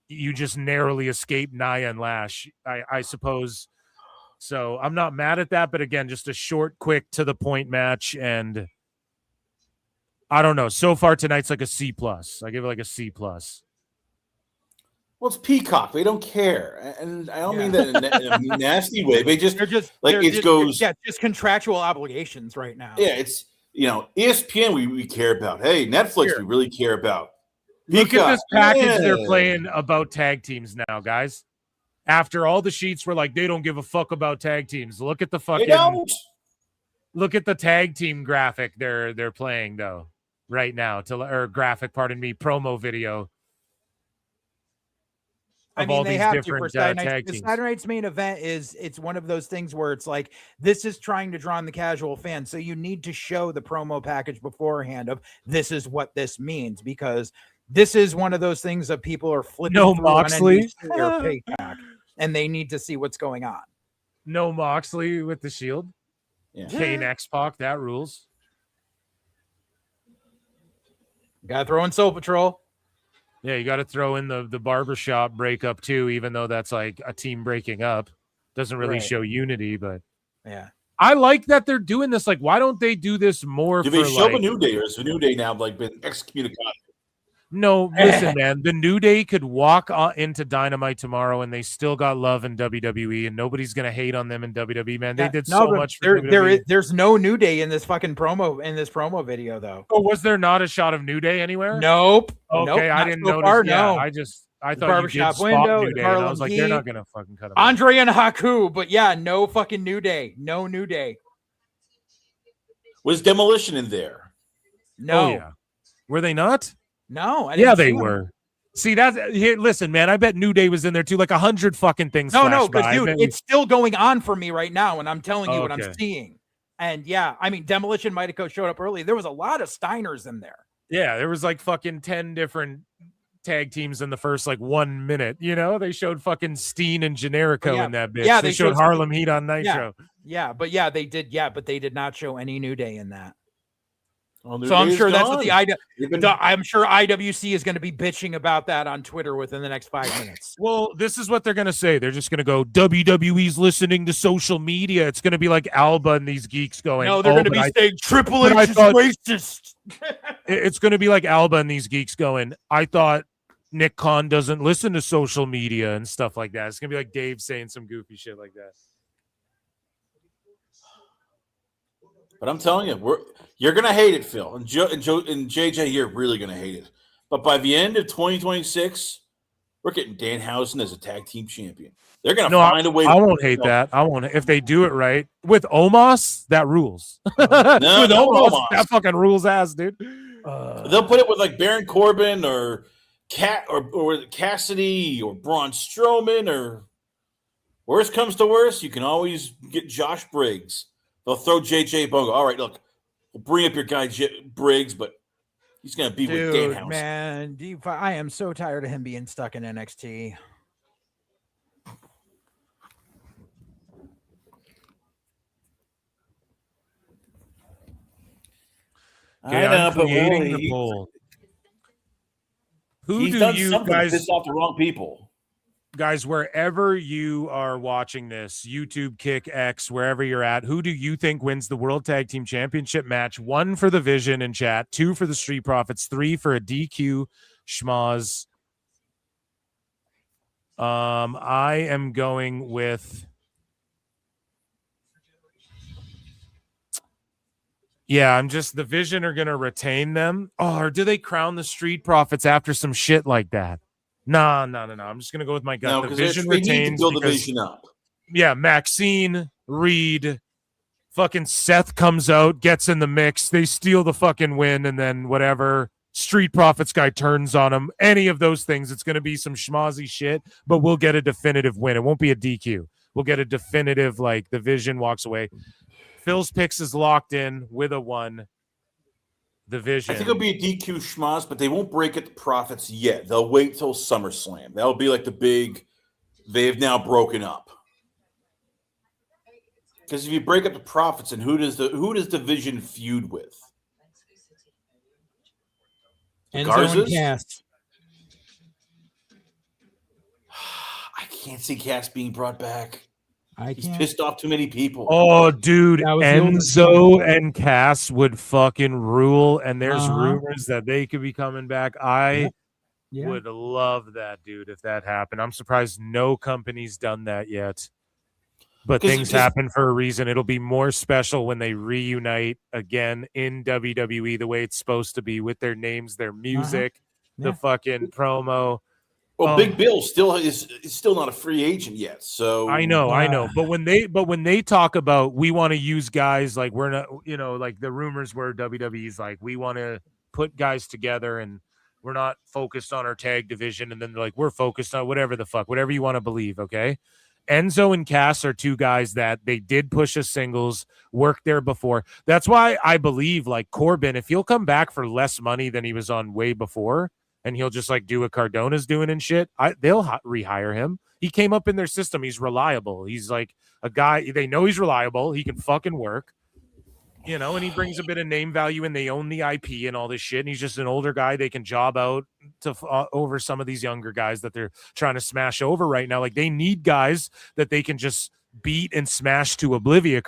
you just narrowly escape Nia and Lash, I suppose. So I'm not mad at that, but again, just a short, quick, to the point match, and I don't know. So far tonight's like a C+. I give it like a C+. Well, it's Peacock. They don't care, and I don't mean that in a nasty way. They just just contractual obligations right now. Yeah, it's ESPN we care about. Hey, Netflix we really care about. Look at this package they're playing about tag teams now, guys. After all the sheets were like they don't give a fuck about tag teams. Look at the fucking look at the tag team graphic they're playing though right now promo video. I mean, they have to for Saturday night. Saturday night's main event it's one of those things where it's like this is trying to draw in the casual fan. So you need to show the promo package beforehand of this is what this means, because this is one of those things that people are flipping through Moxley on their payback, and they need to see what's going on. No Moxley with the Shield. Yeah. Kane X-Pac, that rules. Gotta throw in Soul Patrol. Yeah, you got to throw in the barbershop breakup too, even though that's like a team breaking up. Doesn't really show unity, but yeah. I like that they're doing this. Like, why don't they do this more? Do they show the New Day, or is the New Day now like been excommunicated? No, listen, man. The New Day could walk into Dynamite tomorrow, and they still got love in WWE, and nobody's gonna hate on them in WWE. Man, they did so much for WWE. There's no New Day in this fucking promo video though. Oh, was there not a shot of New Day anywhere? Nope. Okay, nope, I didn't so notice. far, Yeah, no. I thought Barbershop you did spot window, New Day, and I was like, they're not gonna fucking cut him. Andre and Haku, but yeah, no fucking New Day. No New Day. Was Demolition in there? No. Oh, yeah. Were they not? No. I Yeah, didn't they see them. were. See, that's here. Listen, man, I bet New Day was in there too. Like 100 fucking things. No, flashed because by. dude, I bet it's still going on for me right now, and I'm telling you what I'm Okay. seeing. And yeah, I mean, Demolition Mightico showed up early. There was a lot of Steiners in there. Yeah, there was like fucking 10 different tag teams in the first like 1 minute. You know, they showed fucking Steen and Generico in that bitch. Yeah, they showed Harlem Heat on Yeah, Nitro. yeah, but yeah, they did. Yeah, but they did not show any New Day in that. Well, So I'm sure that's what Even- I'm sure IWC is going to be bitching about that on Twitter within the next 5 minutes. Well, this is what they're going to say. They're just going to go, WWE's listening to social media. It's going to be like Alba and these geeks going. No, they're "Oh, going to but be I- saying Triple but H I is thought- racist. It's going to be like Alba and these geeks going, I thought Nick Khan doesn't listen to social media and stuff like that. It's going to be like Dave saying some goofy shit like that. But I'm telling you, you're gonna hate it, Phil, and JJ. You're really gonna hate it. But by the end of 2026, we're getting Danhausen as a tag team champion. They're gonna find a way. I won't hate that. I won't. If they do it right with Omos, that rules. No, with no Omos, Omos. that fucking rules ass, dude. They'll put it with like Baron Corbin or or Cassidy or Braun Strowman or worst comes to worst, you can always get Josh Briggs. They'll throw JJ Bongo. All right, look, we'll bring up your guy Briggs, but he's going to be with Danhausen. Man, I am so tired of him being stuck in NXT. Okay, I'm creating the poll. Who he's do done you something guys to piss off the wrong people? Guys, wherever you are watching this, YouTube, Kick, X, wherever you're at, who do you think wins the World Tag Team Championship match? 1 for the Vision in chat, 2 for the Street Profits, 3 for a DQ schmoz. I am going with... Yeah, I'm just... The Vision are going to retain them. Oh, or do they crown the Street Profits after some shit like that? No. I'm just gonna go with my gut. No, the because Vision they need to retains build the because- Vision up. Yeah, Maxine, Reed, fucking Seth comes out, gets in the mix. They steal the fucking win, and then whatever Street Profits guy turns on them. Any of those things, it's gonna be some schmozzy shit, but we'll get a definitive win. It won't be a DQ. We'll get a definitive, like the Vision walks away. Phil's picks is locked in with a 1. The Vision. I think it'll be a DQ schmoz, but they won't break at the Profits yet. They'll wait till SummerSlam. That'll be like the big. They've now broken up. Because if you break up the Profits, and who does the Vision feud with? The Enzo and Garzas? Cass. I can't see Cass being brought back. He's can't. pissed off too many people. Oh, dude, That was the oldest Enzo and Cass would fucking rule, and there's Uh-huh. rumors that they could be coming back. I Yeah. would love that, dude, if that happened. I'm surprised no company's done that yet. But 'Cause- things 'cause- happen for a reason. It'll be more special when they reunite again in WWE the way it's supposed to be with their names, their music, Yeah. the fucking promo. Well, Oh. Big Bill still is still not a free agent yet. So I know. But when they talk about we want to use guys like we're not, like the rumors were WWE's like we want to put guys together and we're not focused on our tag division, and then they're like we're focused on whatever you want to believe. Okay, Enzo and Cass are 2 guys that they did push as singles, worked there before. That's why I believe like Corbin, if he'll come back for less money than he was on way before, and he'll just like do what Cardona's doing and shit, they'll rehire him. He came up in their system. He's reliable. He's like a guy, they know he's reliable. He can fucking work, and he brings a bit of name value, and they own the IP and all this shit. And he's just an older guy. They can job out to over some of these younger guys that they're trying to smash over right now. Like they need guys that they can just beat and smash to oblivion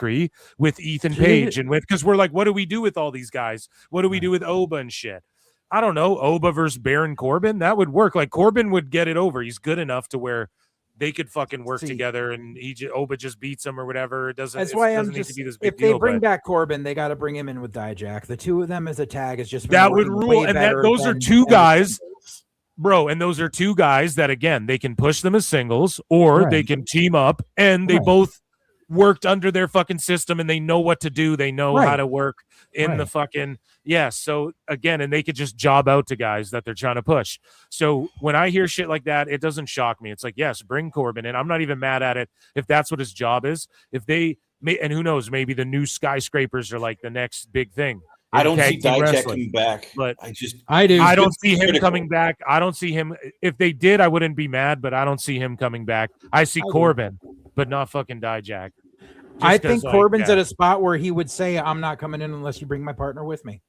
with Ethan Page and with, because we're like, what do we do with all these guys? What do we do with Oba and shit? I don't know, Oba versus Baron Corbin. That would work. Like Corbin would get it over. He's good enough to where they could fucking work together, and Oba just beats him or whatever. It doesn't. That's why I'm doesn't need just. to be this big If they deal, bring but back Corbin, they got to bring him in with Dijak. The two of them as a tag is just that would rule. And those are two guys, bro. And those are two guys that again they can push them as singles, or they can team up, and they both worked under their fucking system, and they know what to do. They know how to work in the fucking so again, and they could just job out to guys that they're trying to push. So when I hear shit like that, it doesn't shock me. It's like, yes, bring Corbin in. I'm not even mad at it if that's what his job is. If they may, and who knows, maybe the new skyscrapers are like the next big thing. I don't see Dijak coming back, but I do. I don't see him coming back. I don't see him. If they did, I wouldn't be mad, but I don't see him coming back. I see Corbin, but not fucking Dijak. I think Corbin's at a spot where he would say, "I'm not coming in unless you bring my partner with me."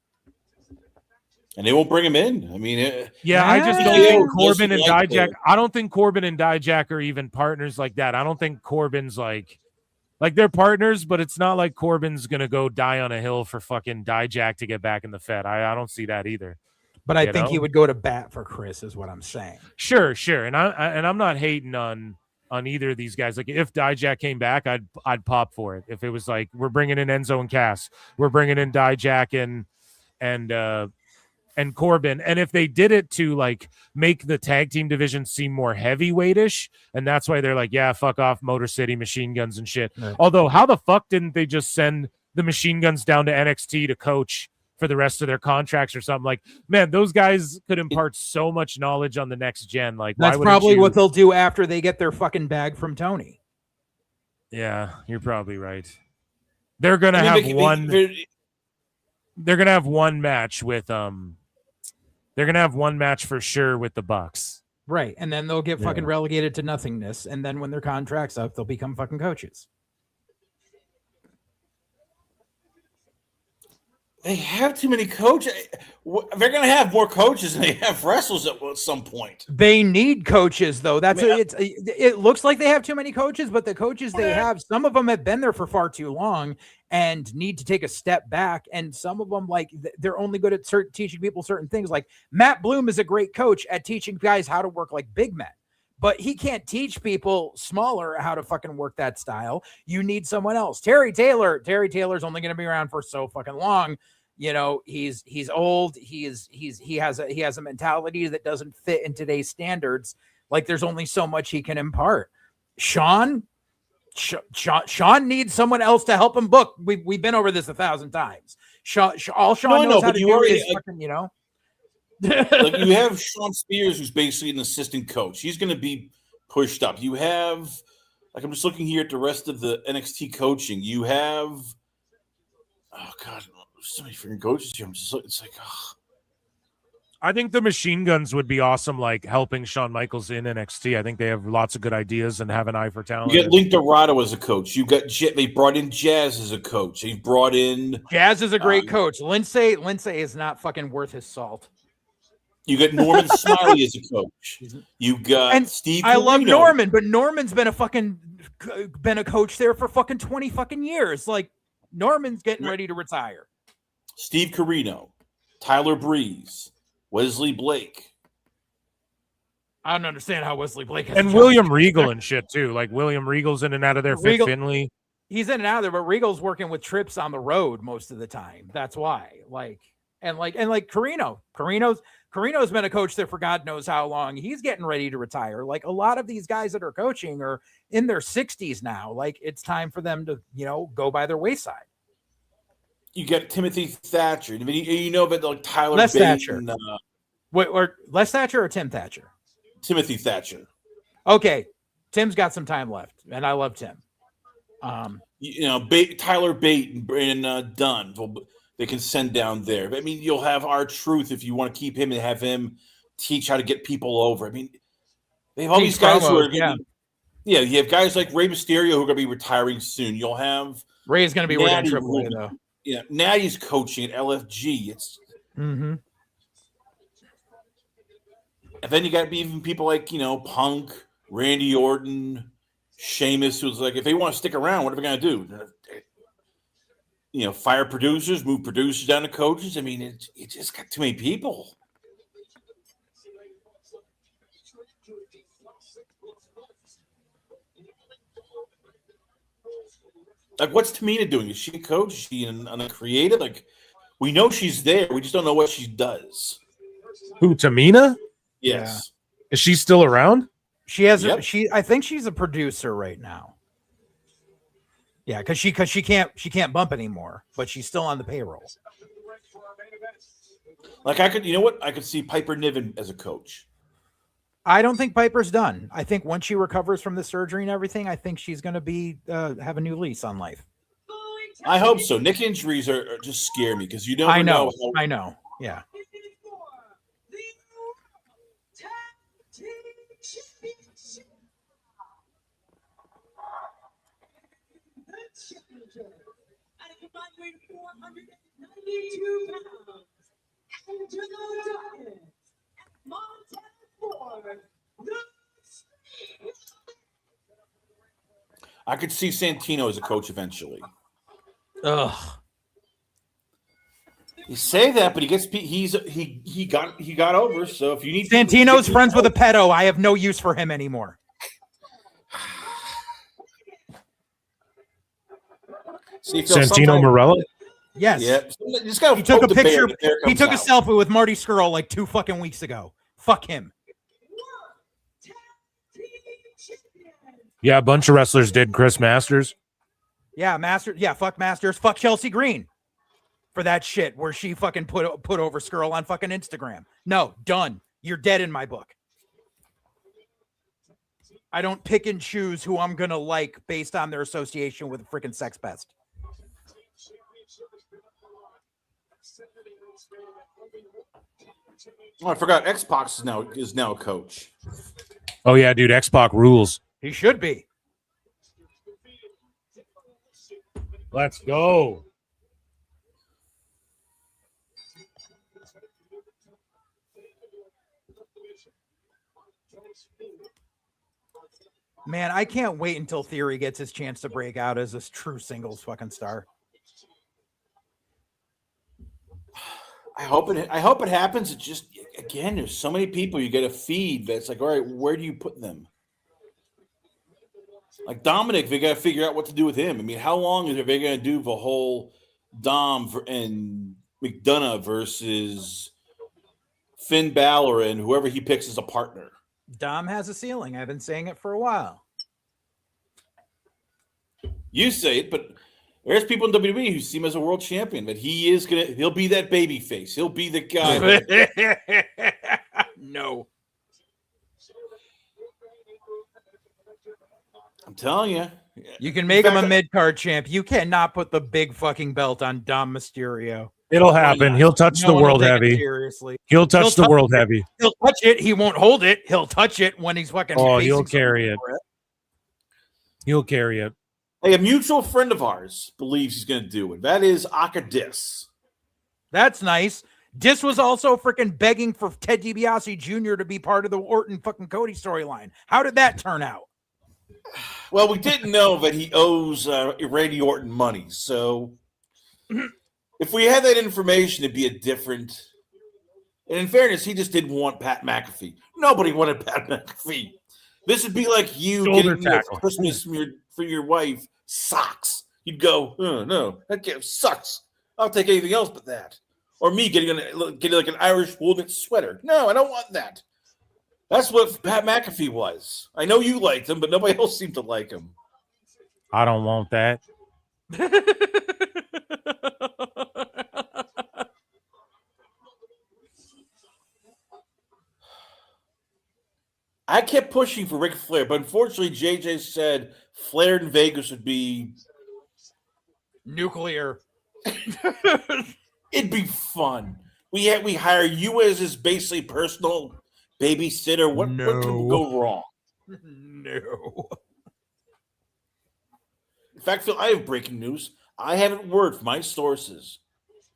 And they won't bring him in. I mean, I just don't think Corbin and Dijak. I don't think Corbin and Dijak are even partners like that. I don't think Corbin's like they're partners, but it's not like Corbin's gonna go die on a hill for fucking Dijak to get back in the Fed. I don't see that either. But I think he would go to bat for Chris, is what I'm saying. Sure, and I'm not hating on either of these guys. Like if Dijak came back, I'd pop for it. If it was like we're bringing in Enzo and Cass, we're bringing in Dijak and Corbin, and if they did it to like make the tag team division seem more heavyweightish, and that's why they're like, yeah, fuck off Motor City Machine Guns and shit. Right. Although how the fuck didn't they just send the Machine Guns down to NXT to coach for the rest of their contracts or something? Like, man, those guys could impart so much knowledge on the next gen. Like, that's probably what they'll do after they get their fucking bag from Tony. Yeah, you're probably right. They're gonna have one. They're gonna have one match with They're gonna have one match for sure with the Bucks, right? And then they'll get fucking relegated to nothingness. And then when their contract's up, they'll become fucking coaches. They have too many coaches. They're going to have more coaches than they have wrestlers at some point. They need coaches, though. It looks like they have too many coaches, but the coaches they have, some of them have been there for far too long and need to take a step back. And some of them, like, they're only good at teaching people certain things. Like Matt Bloom is a great coach at teaching guys how to work like big men, but he can't teach people smaller how to fucking work that style. You need someone else. Terry Taylor's only going to be around for so fucking long. You know, he's old. He has a mentality that doesn't fit in today's standards. Like there's only so much he can impart. Sean needs someone else to help him book. We've been over this 1,000 times. All Sean knows how to do is fucking, you know. Like you have Sean Spears, who's basically an assistant coach. He's going to be pushed up. You have, like, I'm just looking here at the rest of the NXT coaching. You have, oh god, so many freaking coaches here. It's like, oh. I think the Machine Guns would be awesome, like helping Shawn Michaels in NXT. I think they have lots of good ideas and have an eye for talent. You get Link Dorado as a coach. You got they brought in Jazz as a coach. They brought in Jazz is a great coach. Lindsay is not fucking worth his salt. You got Norman Smiley as a coach. You got Steve Carino. I love Norman, but Norman's been a coach there for fucking 20 fucking years. Like Norman's getting ready to retire. Steve Carino, Tyler Breeze, Wesley Blake. I don't understand how Wesley Blake has and William Regal and shit too. Like William Regal's in and out of there. Fit Finley. He's in and out of there, but Regal's working with Trips on the road most of the time. That's why. Carino's been a coach there for God knows how long. He's getting ready to retire. Like a lot of these guys that are coaching are in their 60s now. Like it's time for them to, go by their wayside. You got Timothy Thatcher. I mean, you know about like Tyler Les Bate Thatcher. And, or Les Thatcher or Tim Thatcher? Timothy Thatcher. Okay, Tim's got some time left, and I love Tim. Tyler Bate and Dunn. They can send down there. I mean, you'll have R-Truth if you want to keep him and have him teach how to get people over. I mean, they have all these guys who are you have guys like Rey Mysterio who are going to be retiring soon. You'll have Ray's going to be working AAA though. Yeah, Natty's coaching at LFG. It's and then you got even people like Punk, Randy Orton, Sheamus, who's like, if they want to stick around, what are we going to do? Fire producers, move producers down to coaches. I mean, it just got too many people. Like, what's Tamina doing? Is she a coach? Is she on a creative? Like, we know she's there. We just don't know what she does. Who, Tamina? Yes. Is she still around? She has. Yep. I think she's a producer right now. Yeah, because she can't bump anymore, but she's still on the payroll. Like, I could see Piper Niven as a coach. I don't think Piper's done. I think once she recovers from the surgery and everything, I think she's going to be have a new lease on life. I hope so. Neck injuries are just scare me because you don't I know. know. I know. Yeah. I could see Santino as a coach eventually. Ugh. You say that, but he got over. So if you need Santino's friends with a pedo, I have no use for him anymore. Santino Marella? Yes. Yep. He took a picture. He took a selfie with Marty Scurll like 2 fucking weeks ago. Fuck him. Yeah, a bunch of wrestlers did. Chris Masters. Yeah, Masters. Yeah, fuck Masters. Fuck Chelsea Green for that shit where she fucking put over Scurll on fucking Instagram. No, done. You're dead in my book. I don't pick and choose who I'm gonna like based on their association with a freaking sex pest. Oh, I forgot. X-Pac is now a coach. Oh yeah, dude. X-Pac rules. He should be. Let's go. Man, I can't wait until Theory gets his chance to break out as this true singles fucking star. I hope it happens. It's just, again, there's so many people you get a feed that's like, all right, where do you put them? Like Dominic, they got to figure out what to do with him. I mean, how long are they going to do the whole Dom and McDonough versus Finn Balor and whoever he picks as a partner? Dom has a ceiling. I've been saying it for a while. You say it, but there's people in WWE who see him as a world champion, that he'll be that baby face. He'll be the guy. No. I'm telling you. You can make him a mid-card champ. You cannot put the big fucking belt on Dom Mysterio. It'll happen. He'll touch the world heavy. Seriously. He'll touch the world heavy. He'll touch it. He won't hold it. He'll touch it when he's fucking. Oh, he'll carry it. He'll carry it. Hey, a mutual friend of ours believes he's going to do it. That is Dis. That's nice. Dis was also freaking begging for Ted DiBiase Jr. to be part of the Orton fucking Cody storyline. How did that turn out? Well, we didn't know that he owes Randy Orton money. So if we had that information, it'd be a different. And in fairness, he just didn't want Pat McAfee. Nobody wanted Pat McAfee. This would be like you getting Christmas for your wife socks. You'd go, oh, no, that gift sucks. I'll take anything else but that. Or me getting like an Irish wool knit sweater. No, I don't want that. That's what Pat McAfee was. I know you liked him, but nobody else seemed to like him. I don't want that. I kept pushing for Ric Flair, but unfortunately, JJ said Flair in Vegas would be nuclear. It'd be fun. We hire you as his basically personal babysitter. What could go wrong? No. In fact, Phil, I have breaking news. I haven't word from my sources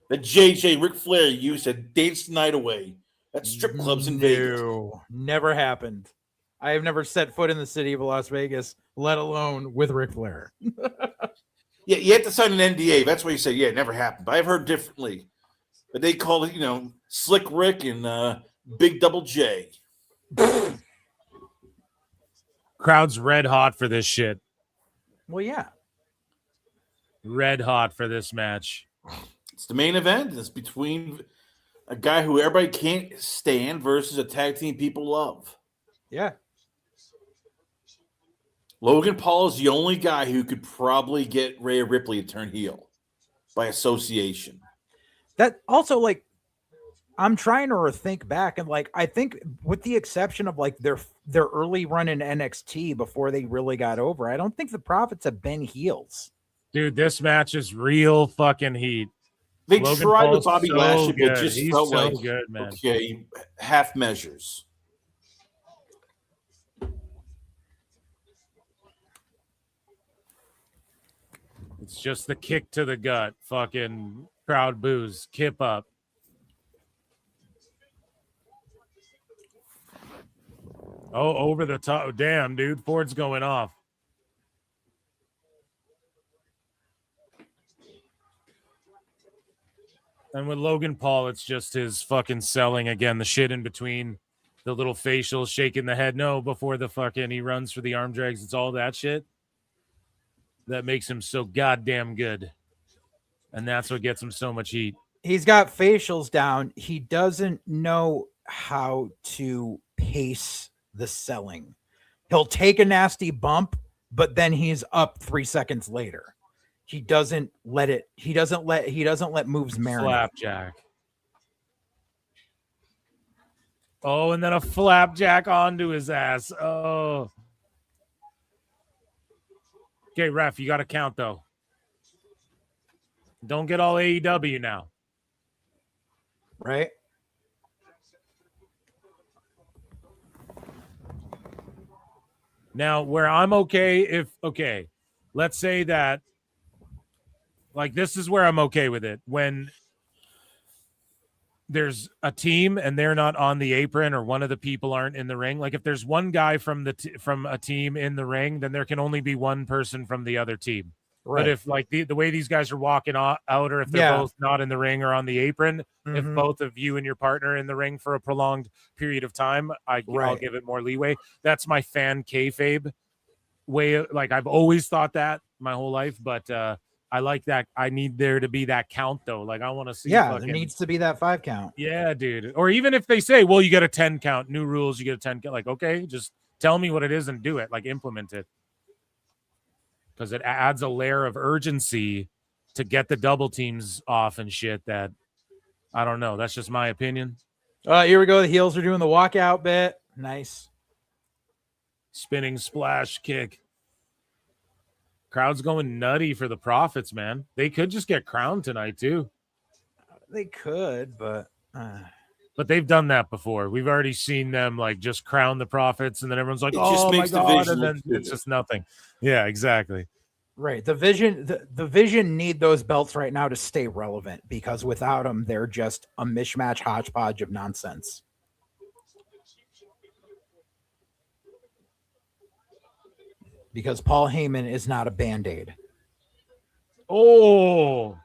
that JJ Ric Flair used to dance the night away at strip clubs in Vegas. Never happened. I have never set foot in the city of Las Vegas, let alone with Ric Flair. Yeah, you have to sign an NDA. That's why you say, yeah, it never happened. But I've heard differently. But they call it, Slick Rick and Big Double J. Crowd's red hot for this shit. Well, yeah. red hot for this match. It's the main event. It's between a guy who everybody can't stand versus a tag team people love. Yeah. Logan Paul is the only guy who could probably get Rhea Ripley to turn heel by association. That also, like, I'm trying to think back, and like, I think with the exception of like their early run in NXT before they really got over, I don't think the Profits have been heels. Dude, this match is real fucking heat. They Logan tried Paul's with Bobby so Lashley, but good. just He's felt so like, good, man. okay, half measures. It's just the kick to the gut. Fucking crowd boos. Kip up. Oh, over the top. Damn, dude. Ford's going off. And with Logan Paul, it's just his fucking selling again. The shit in between, the little facials, shaking the head. No, before the fucking he runs for the arm drags. It's all that shit that makes him so goddamn good. And that's what gets him so much heat. He's got facials down. He doesn't know how to pace the selling. He'll take a nasty bump, but then he's up 3 seconds later. He doesn't let moves marinate. Flapjack. Oh, and then a flapjack onto his ass. Oh. Okay, ref, you got to count, though. Don't get all AEW now. Right? Now, where I'm okay, let's say that, like, this is where I'm okay with it. When there's a team and they're not on the apron or one of the people aren't in the ring, like if there's one guy from a team in the ring, then there can only be one person from the other team. Right. But if like the way these guys are walking out, or if they're both not in the ring or on the apron, if both of you and your partner are in the ring for a prolonged period of time, I'll give it more leeway. That's my fan kayfabe way. Like I've always thought that my whole life, but I like that. I need there to be that count though. Like I want to see. Yeah, there needs to be that 5 count. Yeah, dude. Or even if they say, well, you get a 10 count, new rules, you get a 10 count. Like, okay, just tell me what it is and do it. Like implement it. Because it adds a layer of urgency to get the double teams off and shit that, I don't know. That's just my opinion. Here we go. The heels are doing the walkout bit. Nice. Spinning splash kick. Crowd's going nutty for the Profits, man. They could just get crowned tonight, too. They could, but they've done that before. We've already seen them, like, just crown the Profits, and then everyone's like, it oh, just my makes the God, vision and then look good. it's just nothing. Yeah, exactly. Right. The Vision need those belts right now to stay relevant because without them, they're just a mishmash hodgepodge of nonsense. Because Paul Heyman is not a Band-Aid. Oh.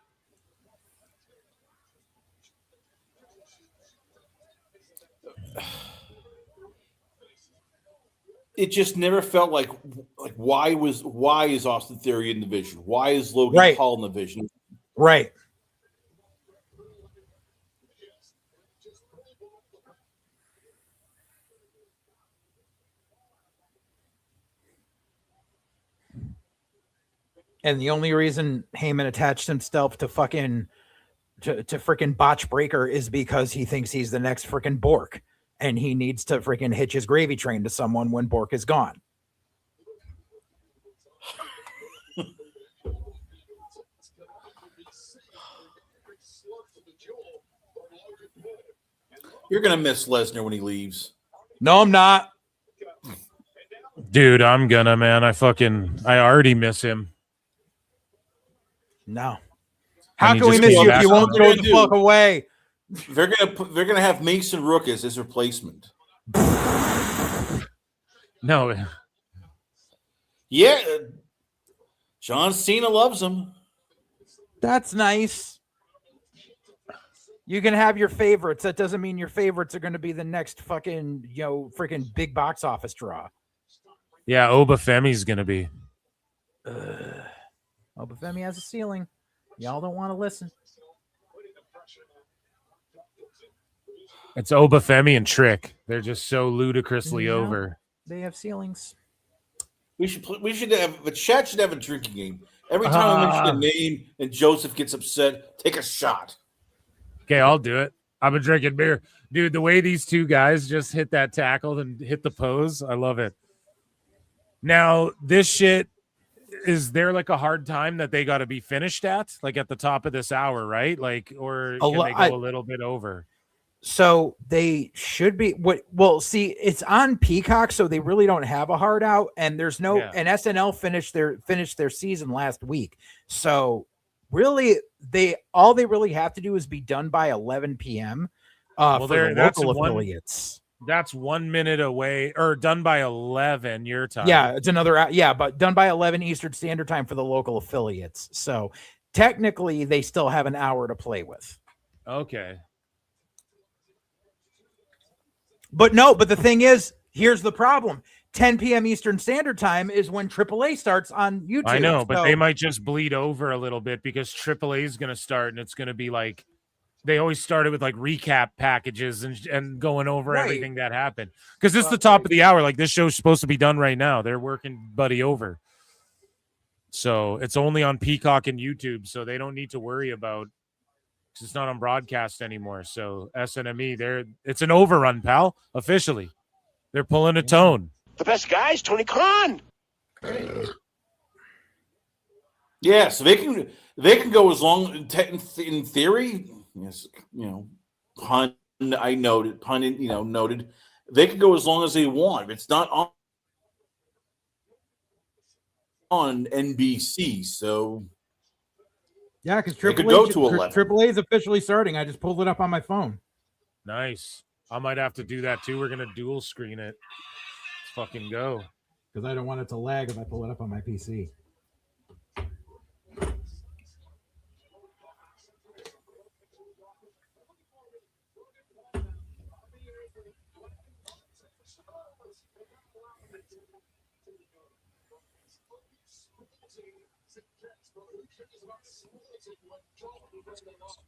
It just never felt like why is Austin Theory in the Vision? Why is Logan Paul in the Vision? Right. And the only reason Heyman attached himself to freaking Botch Breaker is because he thinks he's the next freaking Bork. And he needs to freaking hitch his gravy train to someone when Bork is gone. You're going to miss Lesnar when he leaves. No, I'm not. Dude, I'm gonna, man. I already miss him. No. How can we miss you if you won't go the fuck away? They're gonna have Mason Ruca as his replacement. No. Yeah. John Cena loves him. That's nice. You can have your favorites. That doesn't mean your favorites are going to be the next fucking, freaking big box office draw. Yeah, Obafemi's gonna be. Obafemi has a ceiling. Y'all don't want to listen. It's Obafemi and Trick. They're just so ludicrously No, over. They have ceilings. We should have the chat should have a drinking game. Every time I mention a name and Joseph gets upset, take a shot. Okay, I'll do it. I've been drinking beer. Dude, the way these two guys just hit that tackle and hit the pose, I love it. Now, this shit, is there like a hard time that they got to be finished at? Like at the top of this hour, right? Like, or can they go a little bit over? So they should be well, see, it's on Peacock, so they really don't have a hard out, and there's no and SNL finished their season last week. So really all they really have to do is be done by 11 p.m. For the local affiliates. That's 1 minute away, or done by 11 your time. Yeah, it's another but done by 11 Eastern Standard Time for the local affiliates. So technically they still have an hour to play with. Okay. But the thing is, here's the problem. 10 p.m. Eastern Standard Time is when AAA starts on YouTube. I know, but they might just bleed over a little bit because AAA is going to start, and it's going to be like, they always started with like recap packages and going over everything that happened. Because this is the top of the hour. Like, this show's supposed to be done right now. They're working Buddy over. So it's only on Peacock and YouTube, so they don't need to worry about, it's not on broadcast anymore. So SNME, it's an overrun, pal. Officially, they're pulling a tone. The best guys, Tony Khan. Yeah, so they can go as long in theory. Yes, pun noted. They can go as long as they want. It's not on NBC, so. Yeah, because AAA is officially starting. I just pulled it up on my phone. Nice. I might have to do that too. We're gonna dual screen it. Let's fucking go. Because I don't want it to lag if I pull it up on my PC.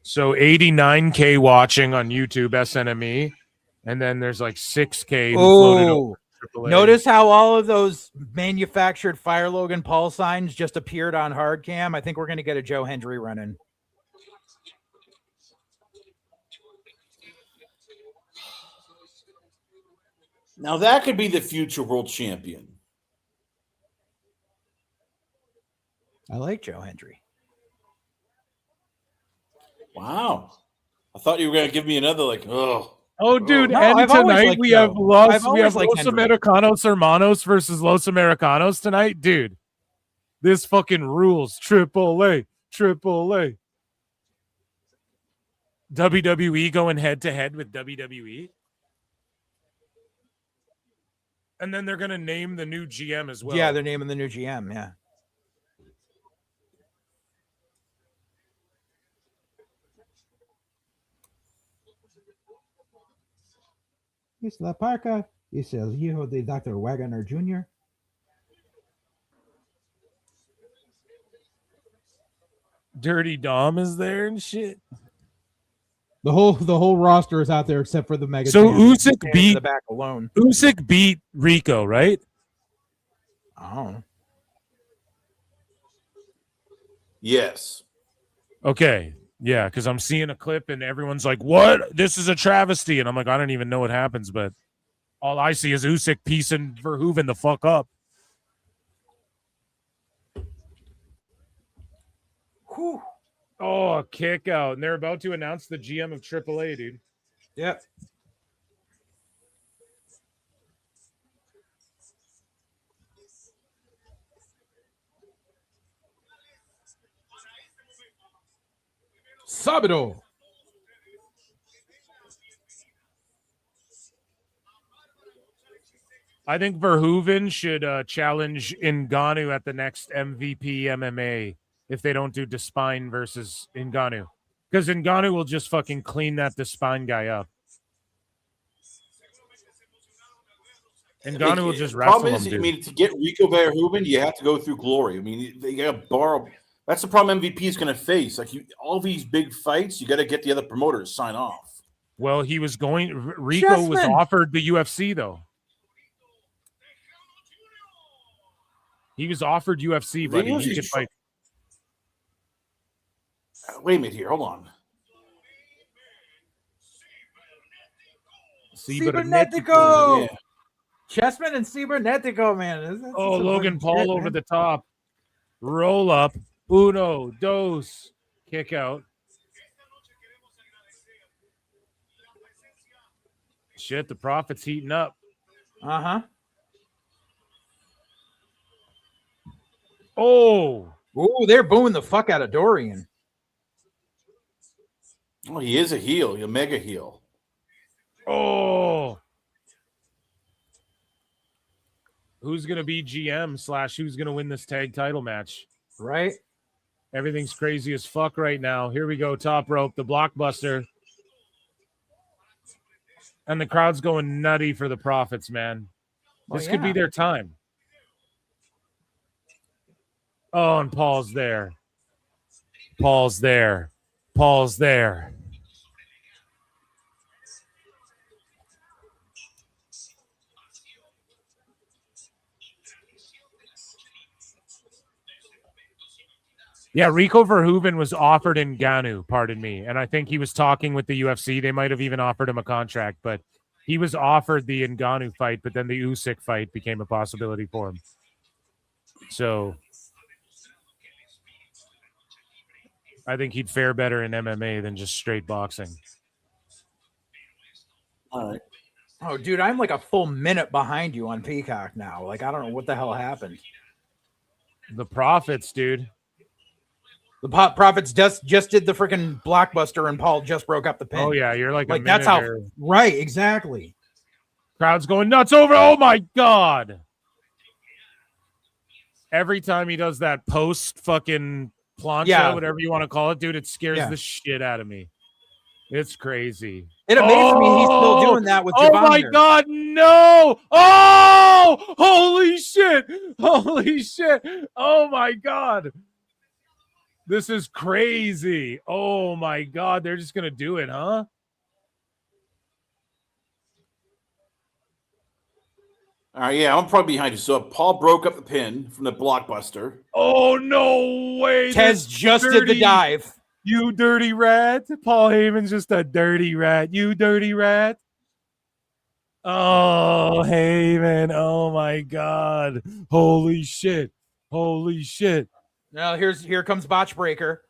So 89K watching on YouTube, SNME, and then there's like 6K who floated over AAA. Notice how all of those manufactured Fire Logan Paul signs just appeared on hard cam. I think we're going to get a Joe Hendry run-in. Now that could be the future world champion. I like Joe Hendry. Wow. I thought you were going to give me another Oh, dude, No, and I've always tonight liked we Joe. have Los I've always liked Hendry. Americanos Hermanos versus Los Americanos tonight. Dude, this fucking rules. AAA. WWE going head-to-head with WWE. And then they're going to name the new GM as well. Yeah, they're naming the new GM, yeah. It's La Parca. It says Hijo de Dr. Wagner Jr. Dirty Dom is there and shit. The whole roster is out there except for the Mega. So Champions. Usyk beat the back alone. Usyk beat Rico, right? Oh. Yes. Okay. Yeah, because I'm seeing a clip and everyone's like, what? This is a travesty. And I'm like, I don't even know what happens, but all I see is Usyk piecing Verhoeven the fuck up. Whew. Oh, a kick out. And they're about to announce the GM of AAA, dude. Yep. Sabado. I think Verhoeven should challenge Ngannou at the next MVP MMA if they don't do Despine versus Ngannou. Because Ngannou will just fucking clean that Despine guy up. Ngannou will just wrestle him, dude. I mean, to get Rico Verhoeven, you have to go through Glory. I mean, they got to borrow That's the problem MVP is going to face. Like all these big fights, you got to get the other promoter to sign off. Well, he was going. Rico was offered the UFC though. He was offered UFC, buddy. He could fight. Wait a minute here. Hold on. Cibernetico. Yeah. Chessman and Cibernetico, man. That's Logan Paul shit, over man. the top. Roll up. Uno, dos. Kick out. Shit, the Prophet's heating up. Uh-huh. Oh. Ooh, they're booing the fuck out of Dorian. Oh, he is a heel. A mega heel. Oh. Who's going to be GM / who's going to win this tag title match? Right. Everything's crazy as fuck right now. Here we go. Top rope, the blockbuster. And the crowd's going nutty for the Prophets, man. This could be their time. Oh, and Paul's there. Paul's there. Paul's there. Yeah, Rico Verhoeven was offered in Ngannou, pardon me. And I think he was talking with the UFC. They might have even offered him a contract, but he was offered the Ngannou fight, but then the Usyk fight became a possibility for him. So I think he'd fare better in MMA than just straight boxing. All right. Oh, dude, I'm like a full minute behind you on Peacock now. Like, I don't know what the hell happened. The Prophets, dude. The Prophets just did the freaking blockbuster, and Paul just broke up the pin. Oh yeah, you're like a that's how. minute Right, exactly. Crowd's going nuts over. Oh my god! Every time he does that post fucking plancha, whatever you want to call it, dude, it scares the shit out of me. It's crazy. It amazes me he's still doing that with Oh Javon my here. god, no! Oh, holy shit! Holy shit! Oh my god! This is crazy. Oh my god, they're just gonna do it, huh? All right, yeah, I'm probably behind you. So Paul broke up the pin from the blockbuster. Oh no way! Tez just did the dive. You dirty rat. Paul Heyman's just a dirty rat. You dirty rat. Oh, Heyman. Oh my god. Holy shit. Holy shit. Now here comes Botch Breaker.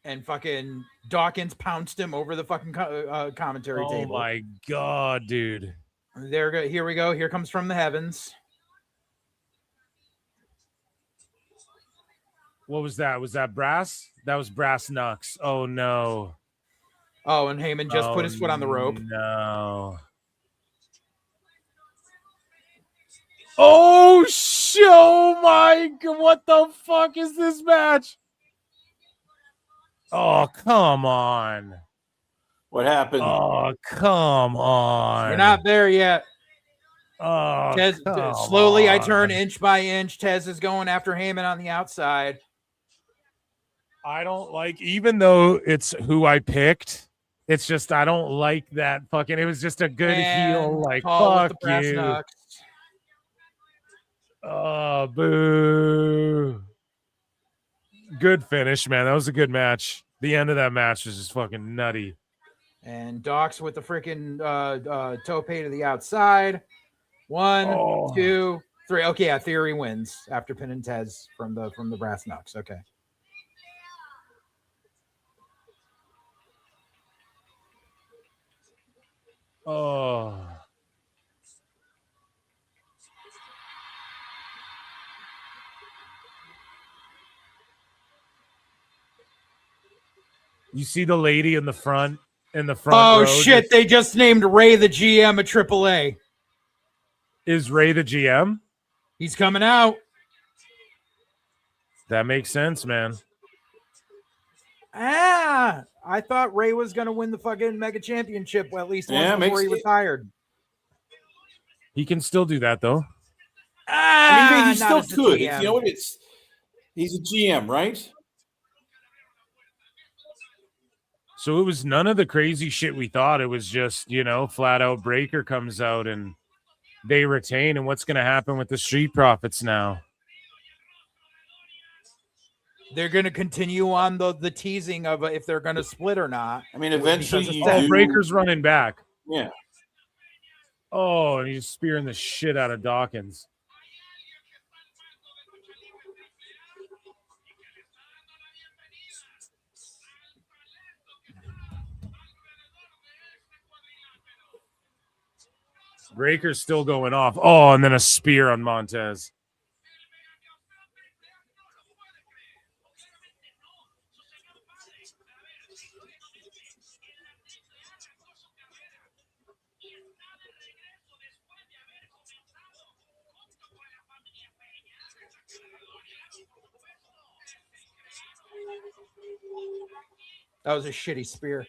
And fucking Dawkins pounced him over the fucking commentary table. Oh my god, dude. Here we go. Here comes From the Heavens. What was that? Was that brass? That was brass knucks. Oh no. Oh, and Heyman just put his foot on the rope. No. Oh, show my god. What the fuck is this match? Oh, come on. What happened? Oh, come on. You're not there yet. Oh, Tez, slowly I turn inch by inch. Tez is going after Heyman on the outside. I don't like, even though it's who I picked, it's just, I don't like that fucking, it was just a good heel. Like, fuck you. Knucks. Oh, boo. Good finish, man. That was a good match. The end of that match was just fucking nutty. And Docs with the freaking tope to the outside. 1, 2, 3. Okay, yeah, Theory wins after pinning Tez from the brass knucks. Okay. Oh. You see the lady in the front Oh row shit, they just named Ray the GM of AAA. Is Ray the GM? He's coming out. That makes sense, man. I thought Ray was going to win the fucking Mega Championship at least once before he retired. He can still do that, though. I mean, he not still as a could. GM. You know what? He's a GM, right? So it was none of the crazy shit we thought. It was just, flat out Breaker comes out and they retain. And what's going to happen with the Street Profits now? They're going to continue on the teasing of if they're going to split or not. I mean, eventually Breaker's running back. Yeah. Oh, and he's spearing the shit out of Dawkins. Breaker's still going off. Oh, and then a spear on Montez. That was a shitty spear.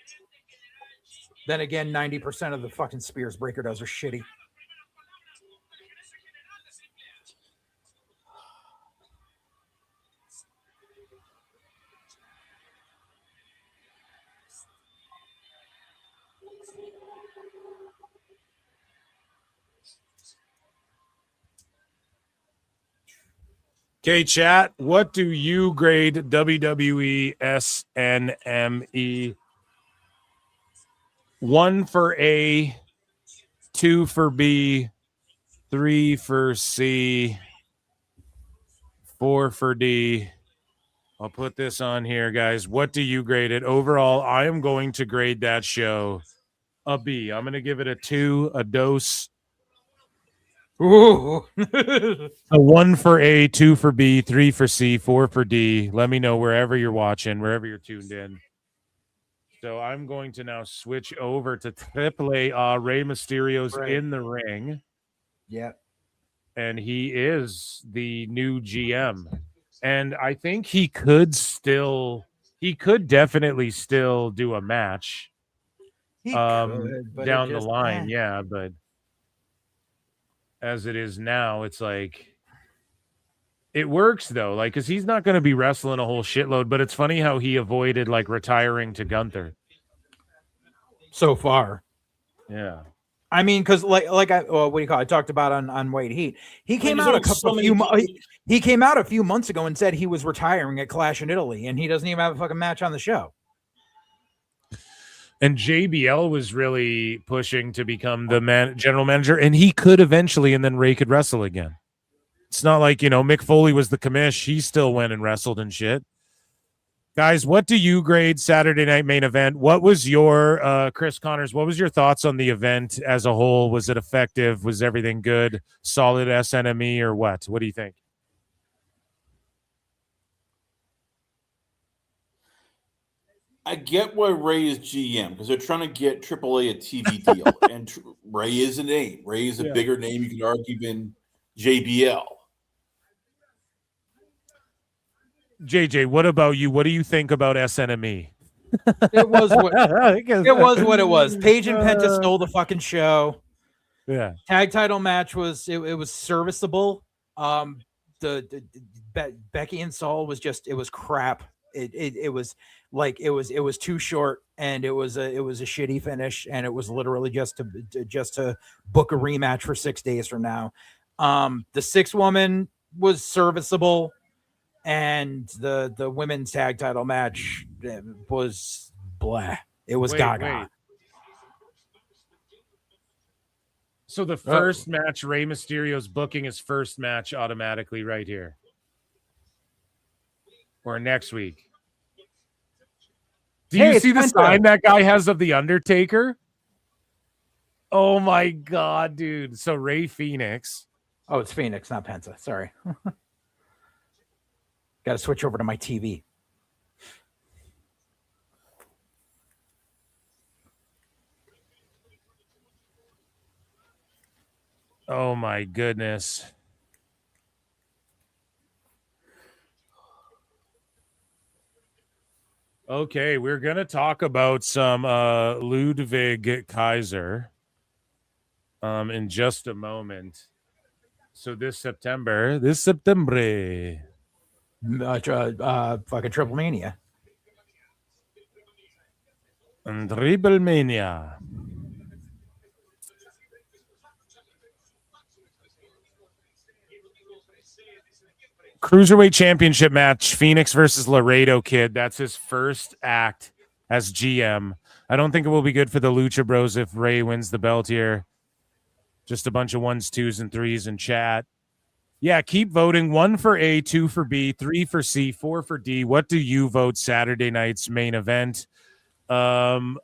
Then again, 90% of the fucking spears Breaker does are shitty. Okay, chat. What do you grade WWE SNME? 1 for A, 2 for B, 3 for C, 4 for D. I'll put this on here, guys. What do you grade it? Overall, I am going to grade that show a B. I'm going to give it a 2, a dose. Ooh. A 1 for A, 2 for B, 3 for C, 4 for D. Let me know wherever you're watching, wherever you're tuned in. So I'm going to now switch over to AAA. Rey Mysterio's in the ring. Yeah. And he is the new GM. And I think he could definitely still do a match. He could, but down the line. Yeah, but as it is now, it's like it works though, like because he's not going to be wrestling a whole shitload. But it's funny how he avoided like retiring to Gunther so far. Yeah, I mean, because what do you call it? I talked about on White Heat. He came out he came out a few months ago and said he was retiring at Clash in Italy, and he doesn't even have a fucking match on the show. And JBL was really pushing to become the general manager, and he could eventually, and then Ray could wrestle again. It's not like, Mick Foley was the commish. He still went and wrestled and shit. Guys, what do you grade Saturday Night Main Event? What was your, Chris Connors, what was your thoughts on the event as a whole? Was it effective? Was everything good? Solid SNME or what? What do you think? I get why Ray is GM because they're trying to get AAA a TV deal, and Ray is a name. Ray is a bigger name, you can argue, than JBL. JJ, what about you? What do you think about SNME? It was what it was. Paige and Penta stole the fucking show. Yeah. Tag title match was serviceable. The Becky and Saul was crap. It was too short, and it was a shitty finish, and it was literally just to book a rematch for 6 days from now. The 6 woman was serviceable, and the women's tag title match was blah. It was gaga. Wait. So the first match, Rey Mysterio's booking his first match automatically right here. Or next week. Do you see the sign that guy has of the Undertaker? Oh my God, dude. So Ray Phoenix. Oh, it's Phoenix, not Penta. Sorry. Got to switch over to my TV. Oh my goodness. Okay, we're going to talk about some Ludwig Kaiser in just a moment. So this September. Fucking Triple Mania. And Triple Mania. Cruiserweight Championship match, Phoenix versus Laredo Kid. That's his first act as GM. I don't think it will be good for the Lucha Bros if Ray wins the belt here. Just a bunch of 1s, 2s, and 3s in chat. Yeah, keep voting. 1 for A, 2 for B, 3 for C, 4 for D. What do you vote Saturday night's main event? I'll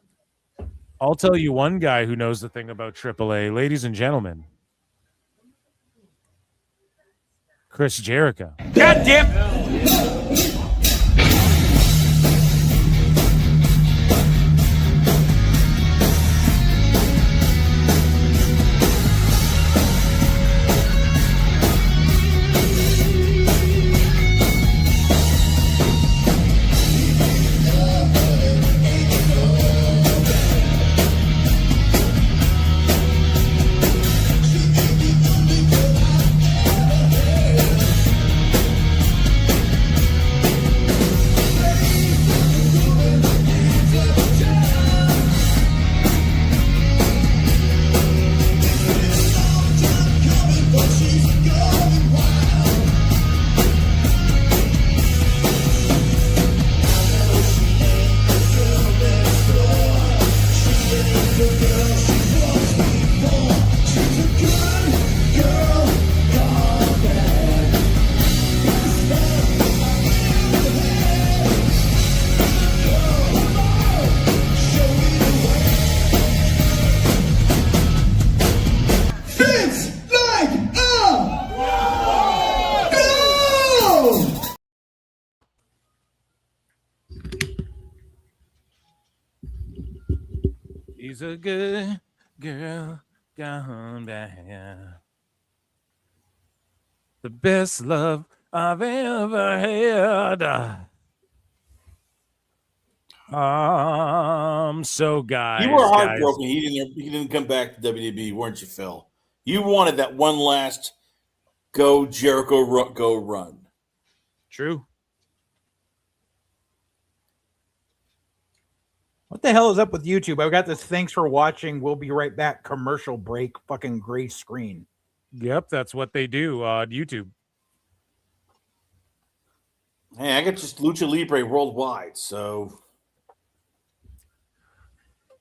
tell you one guy who knows the thing about AAA. Ladies and gentlemen, Chris Jericho. God damn. She's a good girl gone bad. The best love I've ever had. So guys, You were heartbroken. He didn't come back to WWE, weren't you, Phil? You wanted that one last go Jericho go run. True. What the hell is up with YouTube? I've got this thanks for watching. We'll be right back. Commercial break. Fucking gray screen. Yep, that's what they do on YouTube. Hey, I got just Lucha Libre worldwide, so.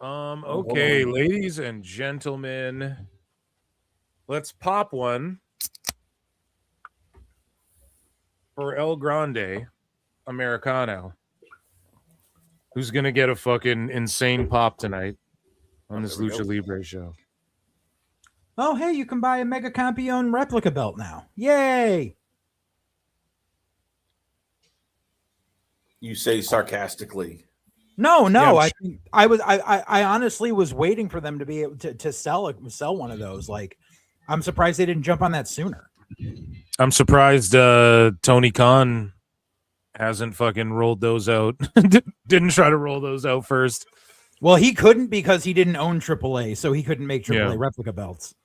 Okay, ladies and gentlemen, let's pop one for El Grande Americano. Who's going to get a fucking insane pop tonight on this Lucha Libre show? Oh, hey, you can buy a Mega Campeon replica belt now. Yay! You say sarcastically. No. Yeah, I honestly was waiting for them to be able to sell one of those. Like, I'm surprised they didn't jump on that sooner. I'm surprised Tony Khan hasn't fucking rolled those out. Didn't try to roll those out first. Well, he couldn't because he didn't own AAA, so he couldn't make AAA replica belts.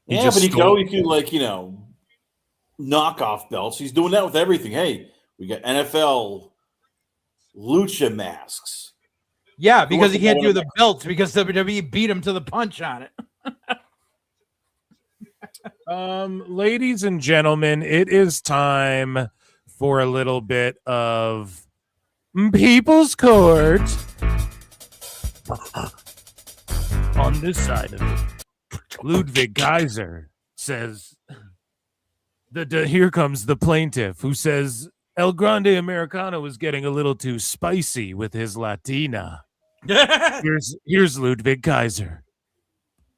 But he could always do knockoff belts. He's doing that with everything. Hey, we got NFL lucha masks. Yeah, because he can't do the belts because WWE beat him to the punch on it. Ladies and gentlemen, it is time for a little bit of People's Court. On this side of it, Ludwig Kaiser says, here comes the plaintiff who says El Grande Americano is getting a little too spicy with his Latina. Here's Ludwig Kaiser.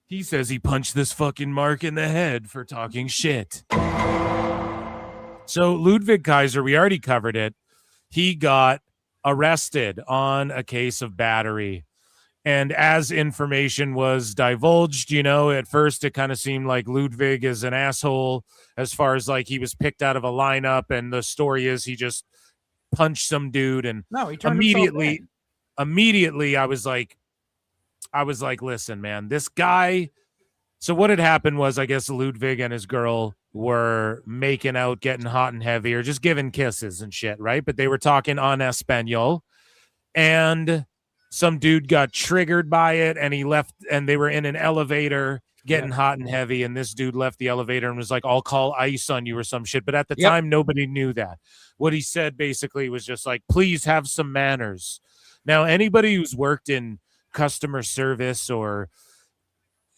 He says he punched this fucking Mark in the head for talking shit. So Ludwig Kaiser, we already covered it. He got arrested on a case of battery. And as information was divulged, at first it kind of seemed like Ludwig is an asshole as far as like he was picked out of a lineup. And the story is he just punched some dude. And no, he turned immediately I was like, listen, man, this guy So what had happened was, I guess Ludwig and his girl were making out, getting hot and heavy, or just giving kisses and shit, right? But they were talking en Espanol, and some dude got triggered by it, and he left, and they were in an elevator getting hot and heavy, and this dude left the elevator and was like, I'll call ICE on you or some shit. But at the time, nobody knew that. What he said basically was just like, please have some manners. Now, anybody who's worked in customer service or,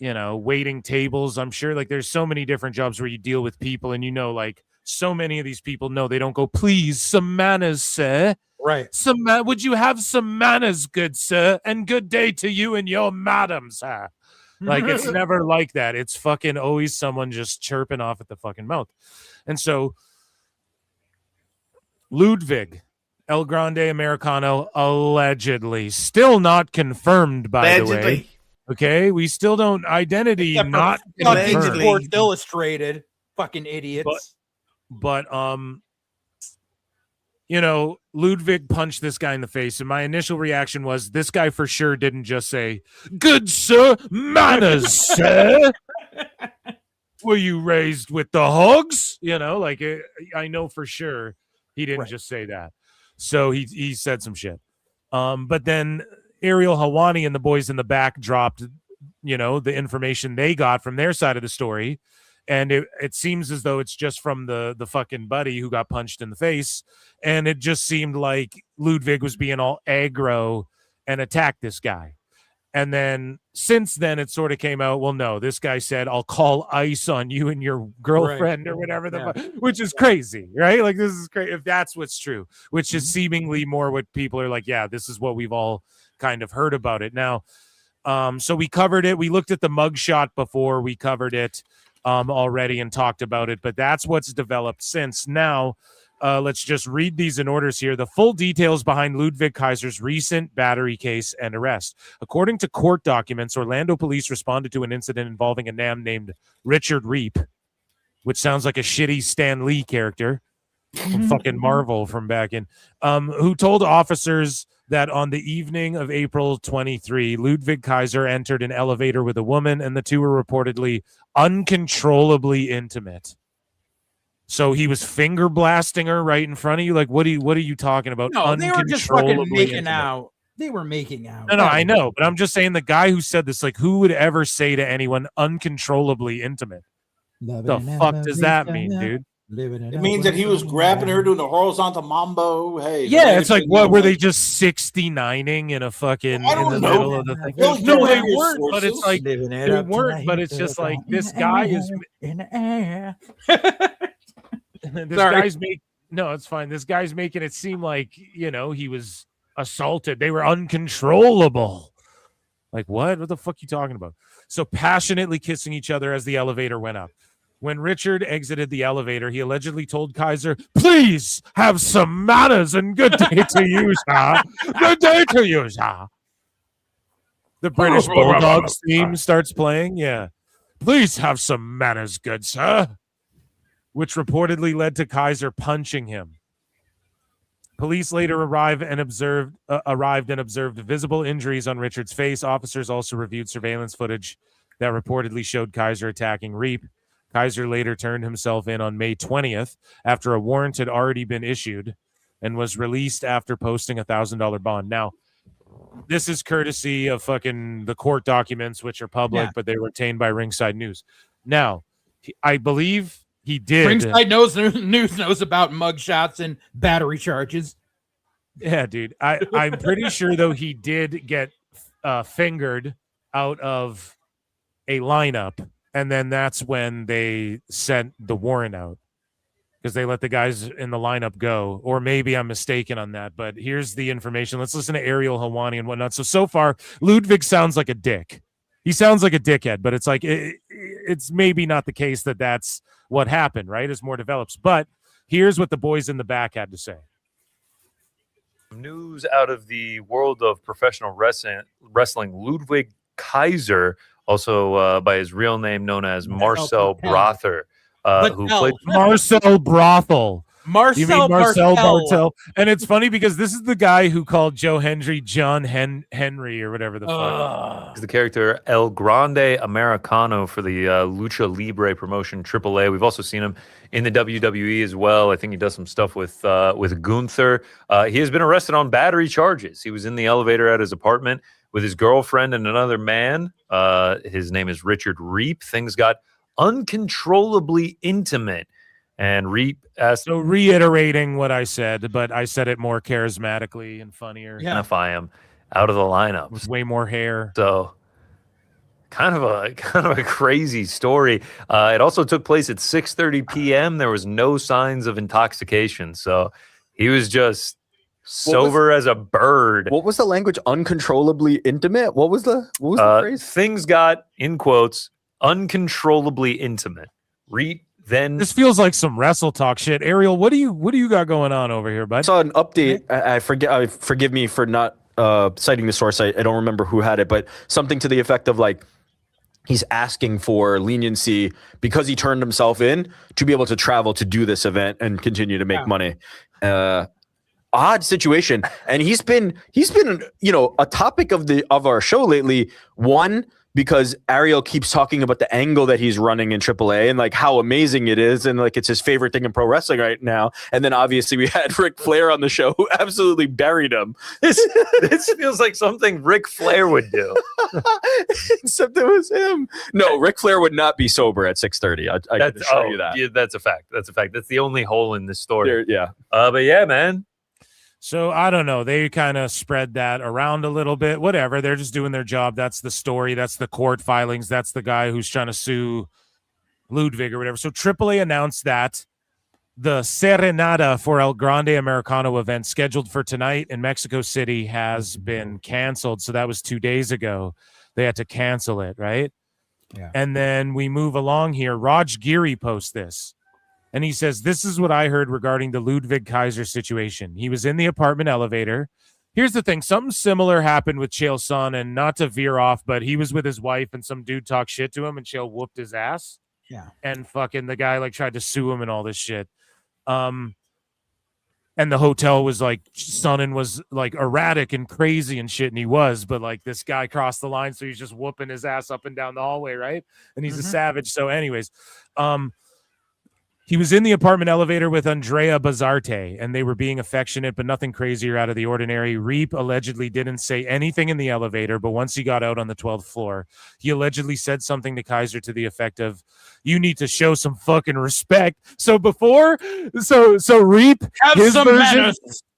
you know, waiting tables, I'm sure like there's so many different jobs where you deal with people, and you know, like so many of these people know they don't go, please, some manners, sir. Right. Would you have some manners, good sir, and good day to you and your madam, sir. Like, it's never like that. It's fucking always someone just chirping off at the fucking mouth. And so Ludwig, El Grande Americano, allegedly, still not confirmed, by the way. Okay, we still don't, identity not confirmed. Sports Illustrated, fucking idiots. But you know, Ludwig punched this guy in the face, and my initial reaction was, this guy for sure didn't just say, good sir, manners, sir. Were you raised with the hogs? You know, like, I know for sure he didn't just say that. So he said some shit. But then Ariel Helwani and the boys in the back dropped, you know, the information they got from their side of the story. And it seems as though it's just from the fucking buddy who got punched in the face. And it just seemed like Ludwig was being all aggro and attacked this guy. And then since then, it sort of came out, well, no, this guy said, I'll call ICE on you and your girlfriend or whatever, which is crazy, right? Like, this is crazy if that's what's true, which is seemingly more what people are like, yeah, this is what we've all kind of heard about it. Now, so we covered it. We looked at the mugshot before we covered it already and talked about it, but that's what's developed since. Now, let's just read these in orders here. The full details behind Ludwig Kaiser's recent battery case and arrest. According to court documents, Orlando police responded to an incident involving a man named Richard Reap, which sounds like a shitty Stan Lee character from fucking Marvel from back in, who told officers that on the evening of April 23, Ludwig Kaiser entered an elevator with a woman, and the two were reportedly uncontrollably intimate. So he was finger blasting her right in front of you. Like, what are you talking about? No, they were just fucking making out. They were making out. No, I know, but I'm just saying the guy who said this, like, who would ever say to anyone uncontrollably intimate? The fuck does that mean, dude? It means that he was grabbing her doing the horizontal mambo. Hey, yeah, it's like, what were they just 69ing in a fucking middle of the thing? No, they weren't, but it's like they weren't, but it's just like this guy is in the air. It's fine. This guy's making it seem like, you know, he was assaulted. They were uncontrollable. Like, what the fuck are you talking about? So passionately kissing each other as the elevator went up. When Richard exited the elevator, he allegedly told Kaiser, please have some manners and good day to you, sir. Good day to you, sir. The British Bulldogs theme starts playing. Yeah. Please have some manners, good sir. Which reportedly led to Kaiser punching him. Police later arrived and observed visible injuries on Richard's face. Officers also reviewed surveillance footage that reportedly showed Kaiser attacking Reap. Kaiser later turned himself in on May 20th after a warrant had already been issued and was released after posting a $1,000 bond. Now, this is courtesy of fucking the court documents, which are public, but they were obtained by Ringside News. Now, I believe he did. Ringside News knows about mugshots and battery charges. Yeah, dude. I'm pretty sure, though, he did get fingered out of a lineup. And then that's when they sent the warrant out because they let the guys in the lineup go. Or maybe I'm mistaken on that. But here's the information. Let's listen to Ariel Helwani and whatnot. So far, Ludwig sounds like a dick. He sounds like a dickhead, but it's like it's maybe not the case that that's what happened, right? As more develops. But here's what the boys in the back had to say. News out of the world of professional wrestling, Ludwig Kaiser, also by his real name known as Marcel Brother, who played Marcel Brothel. You mean Marcel Bartel? And it's funny because this is the guy who called Joe Hendry John Henry or whatever the fuck. He's the character El Grande Americano for the Lucha Libre promotion AAA. We've also seen him in the WWE as well. I think he does some stuff with Gunther. He has been arrested on battery charges. He was in the elevator at his apartment with his girlfriend and another man. His name is Richard Reap. Things got uncontrollably intimate. And Reap asked... So reiterating what I said, but I said it more charismatically and funnier. Identify him out of the lineup. With way more hair. So kind of a crazy story. It also took place at 6:30 p.m. There was no signs of intoxication. So he was just sober as a bird. What was the language? Uncontrollably intimate? What was the phrase? Things got, in quotes, uncontrollably intimate. Then this feels like some Wrestle talk shit. Ariel, what do you got going on over here, bud? I saw an update. I forgive me for not citing the source. I don't remember who had it, but something to the effect of like he's asking for leniency because he turned himself in to be able to travel to do this event and continue to make money. Odd situation, and he's been a topic of our show lately. One, because Ariel keeps talking about the angle that he's running in AAA and like how amazing it is, and like it's his favorite thing in pro wrestling right now. And then obviously we had Ric Flair on the show who absolutely buried him. This feels like something Ric Flair would do. Except it was him. No, Ric Flair would not be sober at 6:30. I can assure you that. Yeah, that's a fact. That's the only hole in this story. Yeah. But yeah, man. So I don't know. They kind of spread that around a little bit. Whatever. They're just doing their job. That's the story. That's the court filings. That's the guy who's trying to sue Ludwig or whatever. So AAA announced that the Serenata for El Grande Americano event scheduled for tonight in Mexico City has been canceled. So that was 2 days ago. They had to cancel it, right? Yeah. And then we move along here. Raj Giri posts this. And he says, this is what I heard regarding the Ludwig Kaiser situation. He was in the apartment elevator. Here's the thing. Something similar happened with Chael Sonnen, and not to veer off, but he was with his wife and some dude talked shit to him and Chael whooped his ass. Yeah. And fucking the guy like tried to sue him and all this shit. And the hotel was like, Sonnen was like erratic and crazy and shit. And he was, but like this guy crossed the line. So he's just whooping his ass up and down the hallway. Right. And he's a savage. So anyways, he was in the apartment elevator with Andrea Bazarte, and they were being affectionate, but nothing crazy or out of the ordinary. Reap allegedly didn't say anything in the elevator, but once he got out on the 12th floor, he allegedly said something to Kaiser to the effect of, you need to show some fucking respect. So Reap,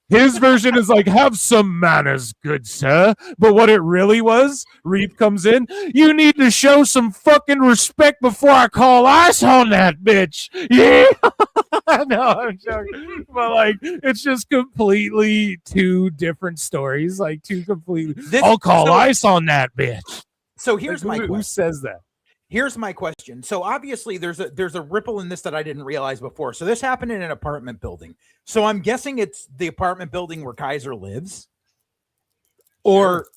his version is like, have some manners, good sir. But what it really was, Reap comes in, you need to show some fucking respect before I call ice on that bitch. Yeah. No, I'm joking. But like, it's just completely two different stories. Like two completely, I'll call ice on that bitch. So here's like, my who says that? Here's my question. So obviously there's a ripple in this that I didn't realize before. So this happened in an apartment building. So I'm guessing it's the apartment building where Kaiser lives. Or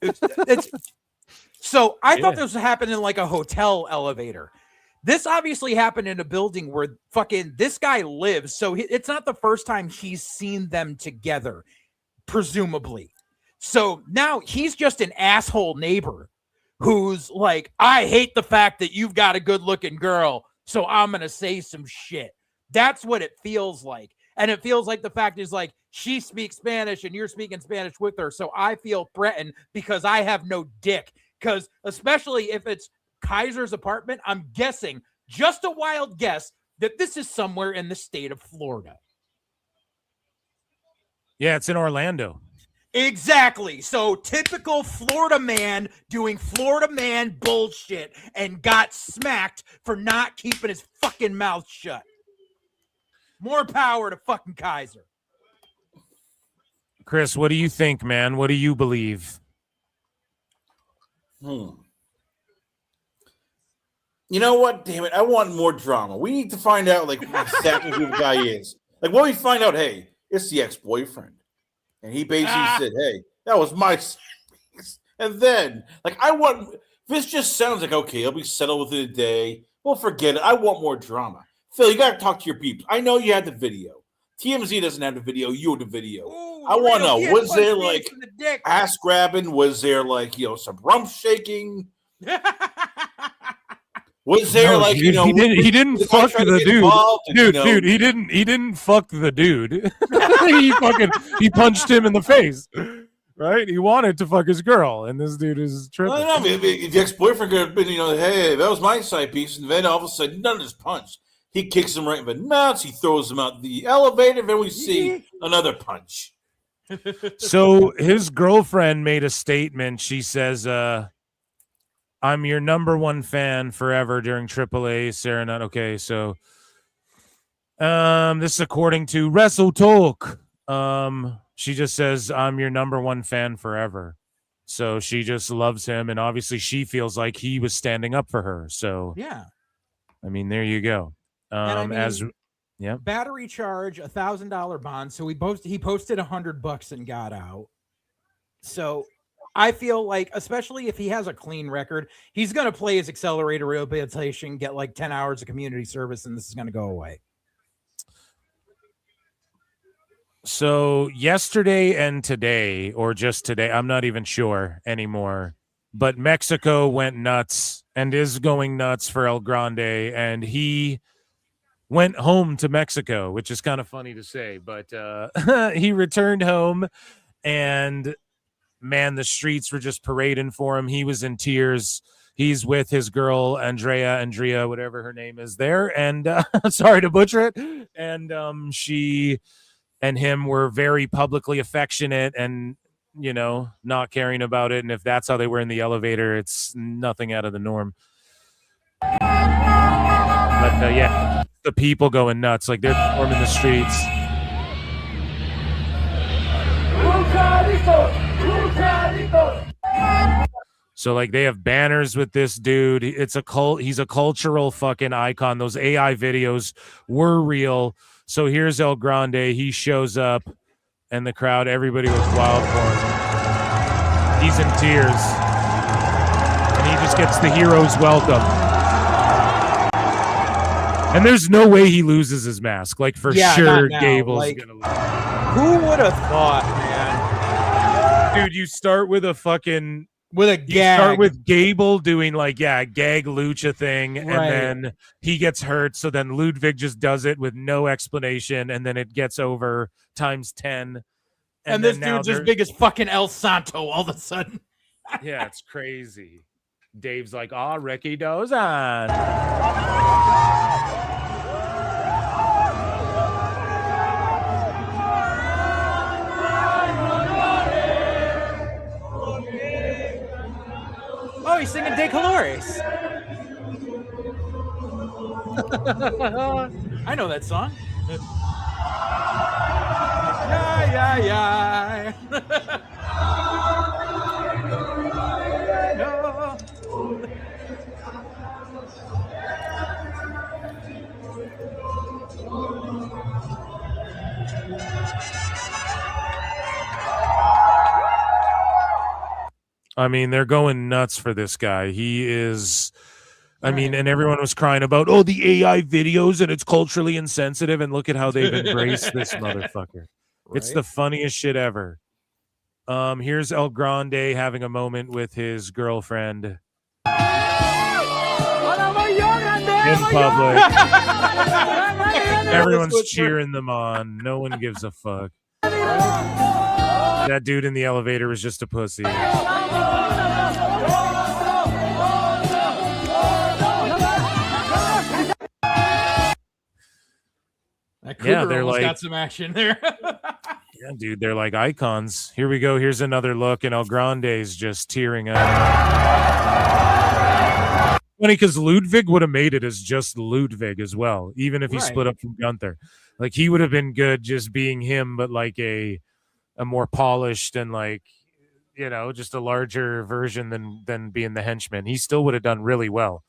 it's so I thought this happened in like a hotel elevator. This obviously happened in a building where fucking this guy lives. So it's not the first time he's seen them together, presumably. So now he's just an asshole neighbor who's like, I hate the fact that you've got a good looking girl, so I'm going to say some shit. That's what it feels like. And it feels like the fact is like, she speaks Spanish and you're speaking Spanish with her. So I feel threatened because I have no dick. Because especially if it's Kaiser's apartment, I'm guessing, just a wild guess, that this is somewhere in the state of Florida. Yeah, it's in Orlando. Exactly. So typical Florida man doing Florida man bullshit and got smacked for not keeping his fucking mouth shut. More power to fucking Kaiser. Chris, what do you think, man? What do you believe? You know what? Damn it. I want more drama. We need to find out like exactly who the guy is. Like when we find out, hey, it's the ex-boyfriend. And he basically said, hey, that was my space. And then, like, this just sounds like, okay, I'll be settled within a day. Well, forget it. I want more drama. Phil, you got to talk to your peeps. I know you had the video. TMZ doesn't have the video. You have the video. Ooh, I want to know, Real was kid there punched like Paige in the dick. ass grabbing? Was there like, some rump shaking? Was there No, like, he didn't was fuck trying to the get dude. involved and, Dude, he didn't fuck the dude. he punched him in the face. Right? He wanted to fuck his girl, and this dude is tripping. I don't know. If the ex-boyfriend could have been, hey, that was my side piece, and then all of a sudden, none of this punch. He kicks him right in the nuts. He throws him out the elevator. Then we see another punch. So his girlfriend made a statement. She says, I'm your number one fan forever during AAA Serenade. Okay, so this is according to Wrestle Talk. She just says, I'm your number one fan forever. So she just loves him, and obviously she feels like he was standing up for her. So Yeah. I mean, there you go. Yeah. Battery charge, $1,000 bond. So he posted $100 and got out. So I feel like, especially if he has a clean record, he's going to play his accelerator rehabilitation, get like 10 hours of community service, and this is going to go away. So yesterday and today, or just today, I'm not even sure anymore, but Mexico went nuts and is going nuts for El Grande, and he went home to Mexico, which is kind of funny to say, but he returned home, and man, the streets were just parading for him. He was in tears. He's with his girl, Andrea, whatever her name is there, and sorry to butcher it, and she and him were very publicly affectionate and, not caring about it. And if that's how they were in the elevator, it's nothing out of the norm. But yeah, the people going nuts. Like, they're storming the streets. So like they have banners with this dude. It's a cult. He's a cultural fucking icon. Those AI videos were real. So here's El Grande. He shows up, and the crowd, everybody was wild for him. He's in tears, and he just gets the hero's welcome. And there's no way he loses his mask. Like, for sure, Gable's gonna lose. Who would have thought, man? Dude, you start with a fucking... With a gag. You start with Gable doing gag lucha thing, and then he gets hurt. So then Ludwig just does it with no explanation, and then it gets over times 10. And this dude's as big as fucking El Santo all of a sudden. Yeah, it's crazy. Dave's like, Ricky Dozan. Oh, he's singing De Colores. I know that song. Yeah, yeah, yeah. I mean, they're going nuts for this guy. He is, I mean, and everyone was crying about, the AI videos and it's culturally insensitive. And look at how they've embraced this motherfucker. It's the funniest shit ever. Here's El Grande having a moment with his girlfriend in public. Everyone's cheering them on. No one gives a fuck. That dude in the elevator was just a pussy. They're like, got some action there. Yeah, dude, they're like icons. Here we go. Here's another look, and El Grande's just tearing up. Funny, because Ludwig would have made it as just Ludwig as well, even if he split up from Gunther. Like, he would have been good just being him, but like a more polished and just a larger version than being the henchman. He still would have done really well.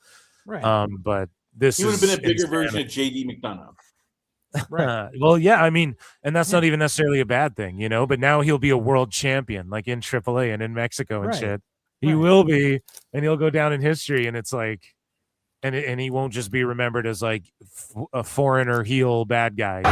Right. But this he would have been a bigger version of JD McDonough. Right. Well, yeah, I mean, and that's not even necessarily a bad thing, but now he'll be a world champion, like in AAA and in Mexico and shit. He will be, and he'll go down in history, and it's like, and he won't just be remembered as like a foreigner heel bad guy.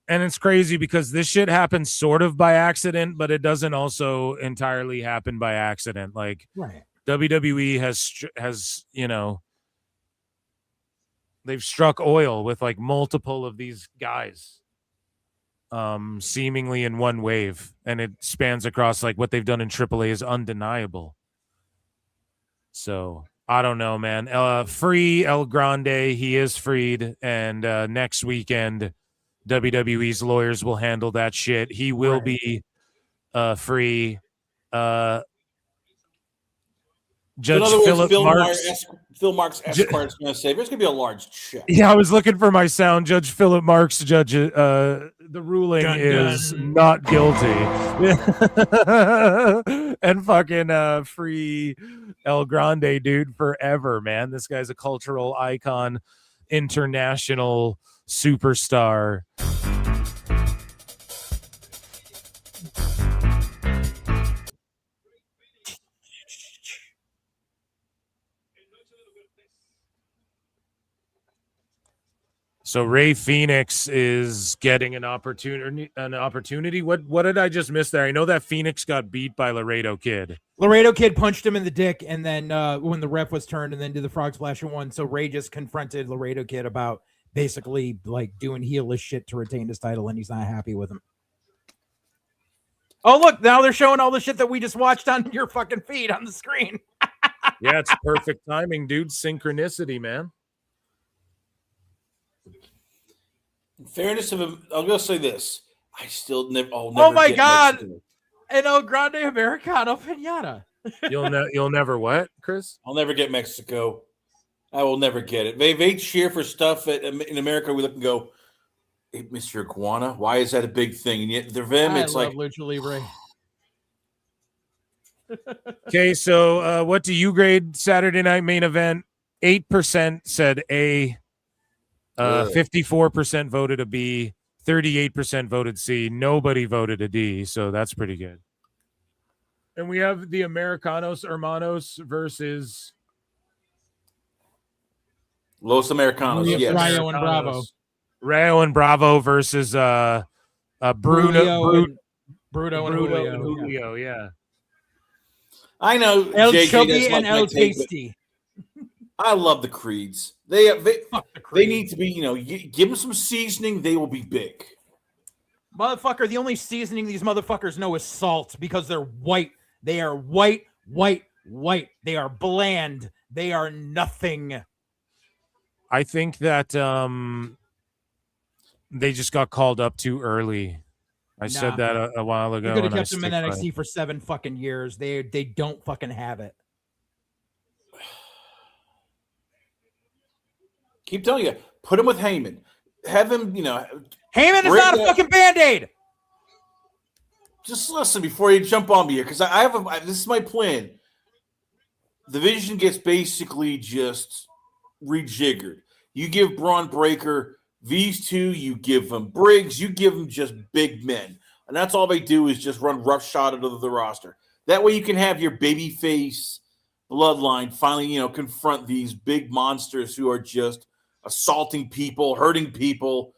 And it's crazy because this shit happens sort of by accident, but it doesn't also entirely happen by accident. Like Right. WWE has, you know, they've struck oil with like multiple of these guys, seemingly in one wave, and it spans across like what they've done in AAA is undeniable. So I don't know, man. Free El Grande, he is freed, and next weekend WWE's lawyers will handle that shit. He will be free. Judge in other words, Philip Marks. Phil Marks Esquire is going to say there's going to be a large check. Yeah, I was looking for my sound. Judge Philip Marks, the ruling is not guilty. And fucking free El Grande, dude, forever, man. This guy's a cultural icon, international superstar. So Ray Phoenix is getting an opportunity. What did I just miss there? I know that Phoenix got beat by Laredo Kid. Laredo Kid punched him in the dick, and then when the ref was turned, and then did the frog splash and won. So Ray just confronted Laredo Kid about basically like doing heelish shit to retain his title, and he's not happy with him. Oh, look, now they're showing all the shit that we just watched on your fucking feed on the screen. Yeah, it's perfect timing, dude. Synchronicity, man. In fairness of him, I'm going to say this. I still never. Oh my God! An El Grande Americano pinata. You'll never what, Chris? I'll never get Mexico. I will never get it. They cheer for stuff in America. We look and go, hey, Mr. Iguana, why is that a big thing? And yet, they're them. It's like Lucha Libre. Okay, so what do you grade Saturday night main event? 8% said A. 54% voted a B, 38% voted C. Nobody voted a D, so that's pretty good. And we have the Americanos Hermanos versus Los Americanos. Yes. Rayo and Bravo. Rayo and Bravo versus Bruno and Julio. Yeah. I know El JJ Chubby and like El take, Tasty. I love the Creeds. They need to be, give them some seasoning. They will be big. Motherfucker, the only seasoning these motherfuckers know is salt because they're white. They are white. They are bland. They are nothing. I think that they just got called up too early. I said that a while ago. You could have kept them in NXT for 7 fucking years. They don't fucking have it. Keep telling you, put him with Heyman. Have him, Heyman is not a fucking Band-Aid. Just listen before you jump on me here, because this is my plan. The division gets basically just rejiggered. You give Braun Breaker these two, you give them Briggs, you give them just big men. And that's all they do is just run roughshod into the roster. That way you can have your babyface bloodline finally, confront these big monsters who are just assaulting people, hurting people.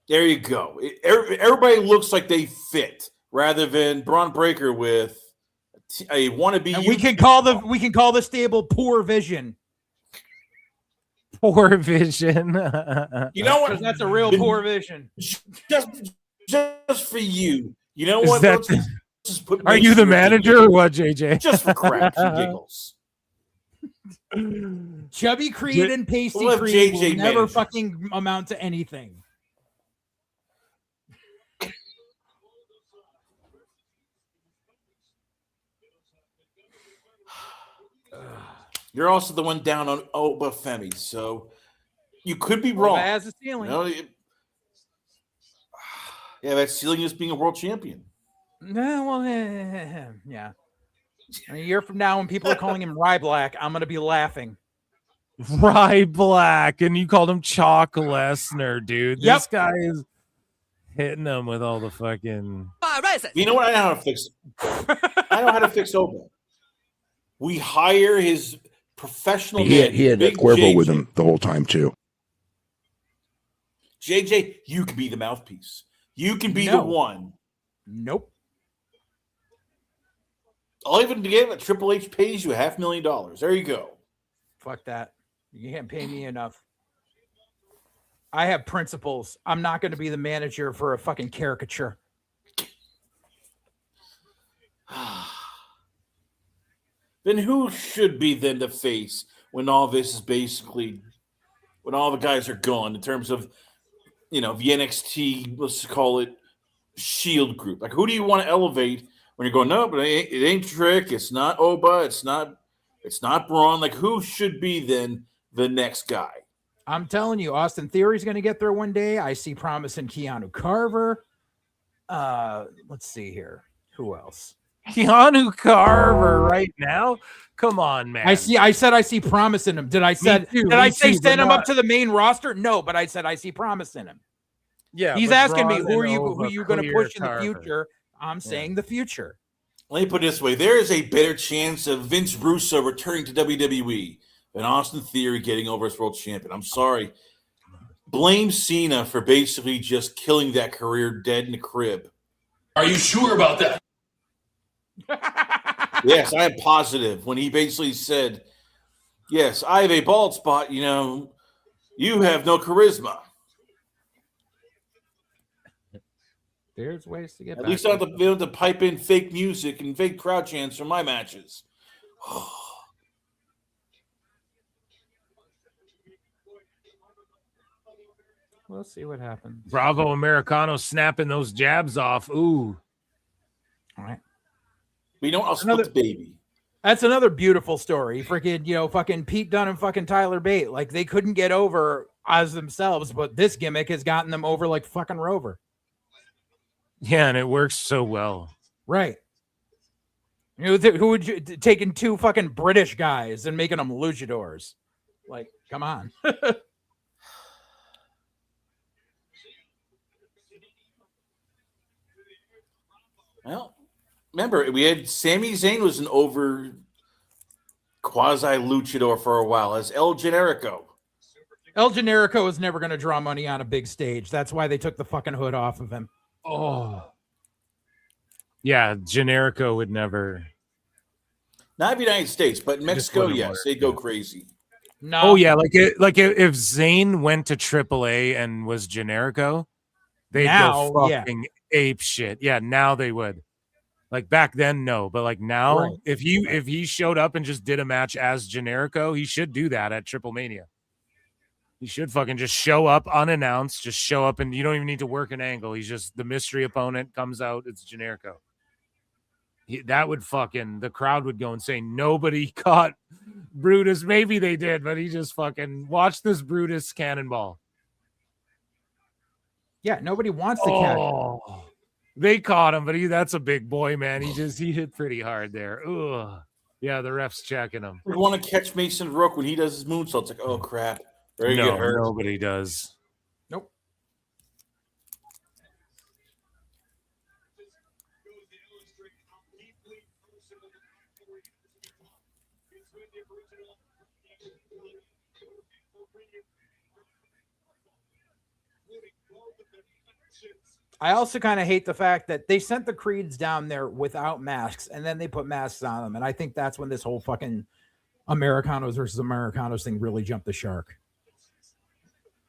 There you go. Everybody looks like they fit rather than Braun Breaker with a wannabe. And we can call the stable Poor Vision. Poor Vision. You know what? That's a real Poor Vision. Just for you. You know what? Are you the manager or what, JJ? Just for cracks and giggles. Chubby Creed and Pasty We'll have Creed will JJ never manage. fucking amount to anything. You're also the one down on Oba Femi, so you could be wrong. Oba has a ceiling. Yeah, that ceiling is being a world champion. No, well, yeah. A year from now, when people are calling him Rye Black, I'm gonna be laughing. Rye Black, and you called him Chalk Lesnar, dude. Yep. This guy is hitting them with all the fucking. You know what? I know how to fix it. I know how to fix Oba. We hire his professional man. He had Big Cuervo JJ. with him the whole time too. JJ, you can be the mouthpiece. You can be the one. Nope. I'll even give it. Triple H pays you $500,000. There you go. Fuck that. You can't pay me enough. I have principles. I'm not going to be the manager for a fucking caricature. Then who should be then the face when all this is basically, when all the guys are gone in terms of, the NXT, let's call it Shield group? Like, who do you want to elevate when you're going, no, but it ain't Trick, it's not Oba, it's not Braun. Like, who should be then the next guy? I'm telling you, Austin Theory's going to get there one day. I see promise in Keanu Carver. Let's see here. Who else? Keanu Carver right now? Come on, man. I said I see promise in him. Did I say send him up to the main roster? No, but I said I see promise in him. Yeah. He's but asking me Braun who and you going to Oba push in clear the Carver. future. I'm saying the future. Let me put it this way. There is a better chance of Vince Russo returning to WWE than Austin Theory getting over as world champion. I'm sorry. Blame Cena for basically just killing that career dead in the crib. Are you sure about that? Yes, I am positive when he basically said, yes, I have a bald spot. You have no charisma. There's ways to get At back. least I don't have to be able to pipe in fake music and fake crowd chants for my matches. We'll see what happens. Bravo Americano snapping those jabs off. Ooh. All right. We don't. I'll split the baby. That's another beautiful story. Freaking, fucking Pete Dunne and fucking Tyler Bate. Like, they couldn't get over as themselves, but this gimmick has gotten them over like fucking Rover. Yeah, and it works so well. Right. Who would you taking two fucking British guys and making them luchadors? Like, come on. Well, remember, we had Sami Zayn was an over quasi luchador for a while as El Generico. El Generico is never going to draw money on a big stage. That's why they took the fucking hood off of him. Oh. Yeah, Generico would never. Not in the United States, but in Mexico, wouldn't yes, work. they go crazy. No. Oh yeah, if Zayn went to AAA and was Generico, they'd Now, go yeah. fucking ape shit. Yeah, now they would. Like back then, no, but like now, Right. if he showed up and just did a match as Generico, he should do that at Triple Mania. He should fucking just show up unannounced, just show up, and you don't even need to work an angle. He's just the mystery opponent comes out. It's Generico. That would the crowd would go insane. Nobody caught Brutus. Maybe they did, but he just fucking watch this Brutus cannonball. Yeah, nobody wants to catch. Oh, they caught him, but that's a big boy, man. He hit pretty hard there. Ugh. Yeah, the ref's checking him. We want to catch Mason Rook when he does his moonsault. It's like, oh crap. There you No, get hurt. nobody does. Nope. I also kind of hate the fact that they sent the Creeds down there without masks, and then they put masks on them. And I think that's when this whole fucking Americanos versus Americanos thing really jumped the shark.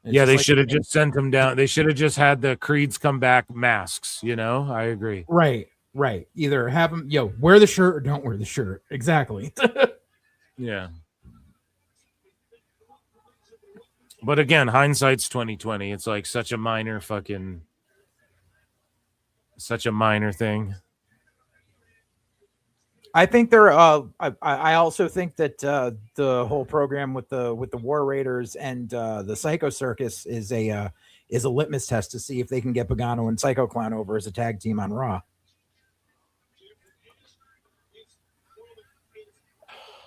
It's Yeah, just they like- should have just sent them down. They should have just had the Creeds come back masks. I agree. Right. Either have them, wear the shirt or don't wear the shirt. Exactly. Yeah. But again, hindsight's 2020. It's like such a minor thing. I think they're. I also think that the whole program with the War Raiders and the Psycho Circus is a litmus test to see if they can get Pagano and Psycho Clown over as a tag team on Raw.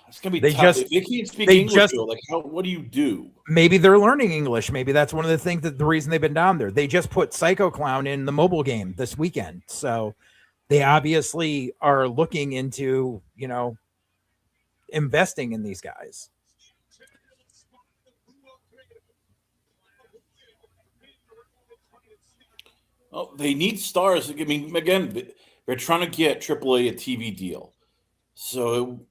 It's gonna be tough. If they can't speak English, what do you do? Maybe they're learning English. Maybe that's one of the things that the reason they've been down there. They just put Psycho Clown in the mobile game this weekend, so they obviously are looking into, investing in these guys. Oh, they need stars. I mean, again, they're trying to get AAA a TV deal. So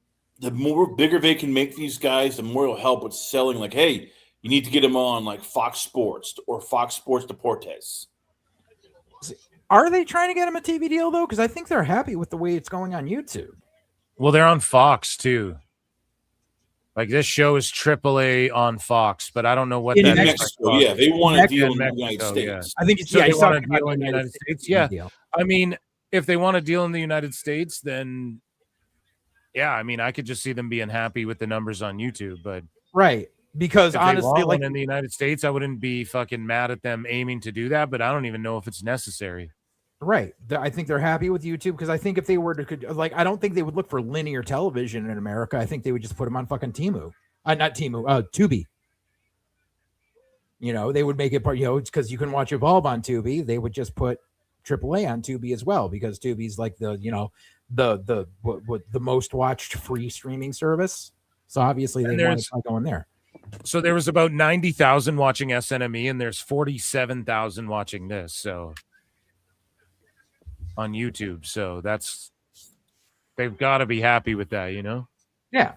the bigger they can make these guys, the more it'll help with selling. Like, hey, you need to get them on like Fox Sports or Fox Sports Deportes. Are they trying to get him a TV deal though? Because I think they're happy with the way it's going on YouTube. Well, they're on Fox too. Like this show is AAA on Fox, but I don't know what that is. Yeah, they want to deal in the United States. Yeah. I think it's they want to deal in the United States. Yeah, I mean, if they want to deal in the United States, then yeah, I mean, I could just see them being happy with the numbers on YouTube, but right. Because if honestly, like in the United States, I wouldn't be fucking mad at them aiming to do that, but I don't even know if it's necessary. Right. I think they're happy with YouTube because I think if they were to, I don't think they would look for linear television in America. I think they would just put them on fucking Temu. Not Temu, Tubi. They would make it part, it's because you can watch Evolve on Tubi. They would just put AAA on Tubi as well because Tubi's like the most watched free streaming service. So obviously they want to go in there. So there was about 90,000 watching SNME and there's 47,000 watching this. So on YouTube. So they've got to be happy with that, Yeah.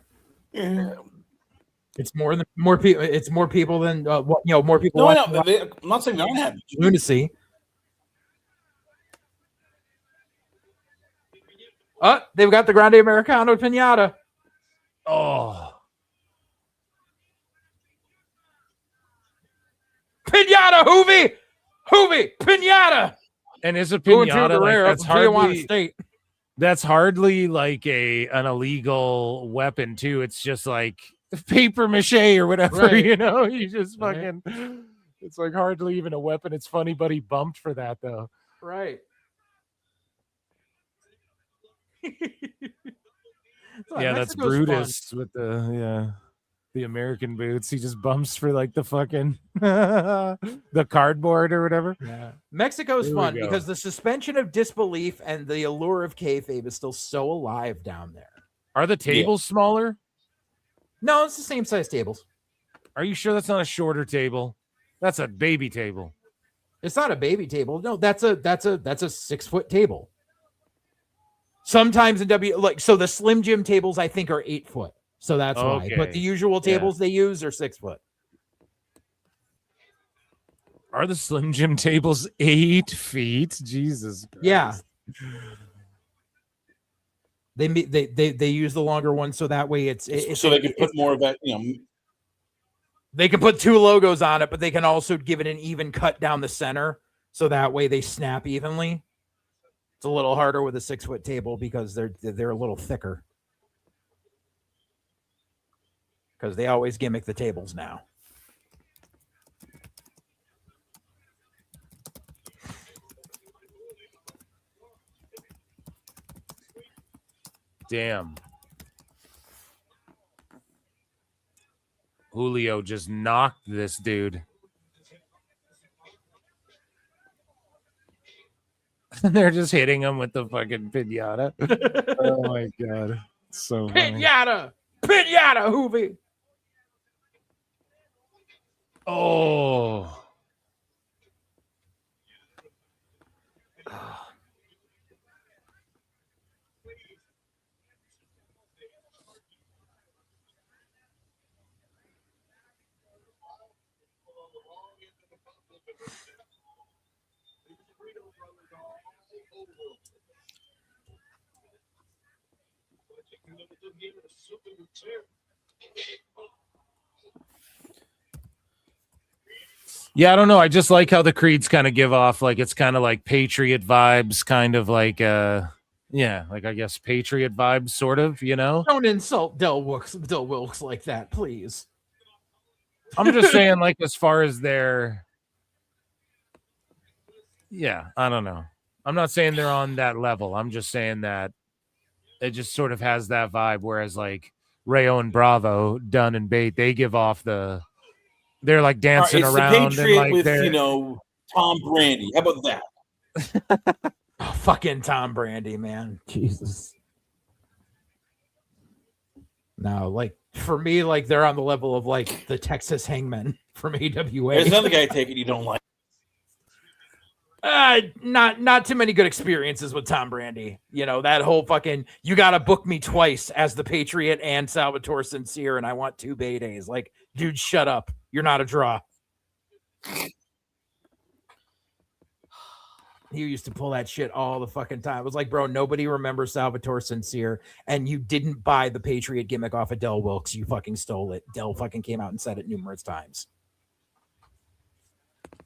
It's more people. It's more people than more people. No, I'm not saying they're unhappy. Lunacy. They've got the Grande Americano Pinata. Oh. Pinata, Hoovy, Pinata. And is a pinata like, that's hardly like an illegal weapon too. It's just like paper mache or whatever, right. You just fucking it's like hardly even a weapon. It's funny, but he bumped for that though. Right. Yeah, that's Brutus with the American boots. He just bumps for like the fucking the cardboard or whatever. Yeah. Mexico's fun because the suspension of disbelief and the allure of kayfabe is still so alive down there. Are the tables smaller? No, it's the same size tables. Are you sure that's not a shorter table? That's a baby table. It's not a baby table. No, that's a 6-foot table. Sometimes in so the Slim Jim tables I think are 8 foot. So that's why. But the usual tables they use are 6 foot. Are the Slim Jim tables 8 feet? Jesus Christ. Yeah. They use the longer one so that way it's so they can put more of that, They can put 2 logos on it, but they can also give it an even cut down the center so that way they snap evenly. It's a little harder with a 6-foot table because they're a little thicker. Because they always gimmick the tables now. Damn. Julio just knocked this dude. They're just hitting him with the fucking pinata. Oh my god. So Pinata! Pinata, Hoovy! Oh. Yeah, I don't know. I just like how the creeds kind of give off like it's kind of like Patriot vibes, kind of like yeah, like I guess Patriot vibes, sort of, you know. Don't insult Del Wilkes like that, please. I'm just saying, like, as far as their, yeah, I don't know. I'm not saying they're on that level. I'm just saying that it just sort of has that vibe. Whereas like Rayo and Bravo, Dunn and Bate, they give off they're like dancing it's around the Patriot and like with Tom Brady. How about that? Oh, fucking Tom Brady, man. Jesus. No, like for me, like they're on the level of like the Texas Hangman from AWA. There's another guy I take it you don't like. Not too many good experiences with Tom Brady. You know, that whole fucking you gotta book me twice as the Patriot and Salvatore Sincere, and I want 2 Baydays. Like, dude, shut up. You're not a draw. He used to pull that shit all the fucking time. It was like, bro, nobody remembers Salvatore Sincere, and you didn't buy the Patriot gimmick off of Del Wilkes. You fucking stole it. Del fucking came out and said it numerous times.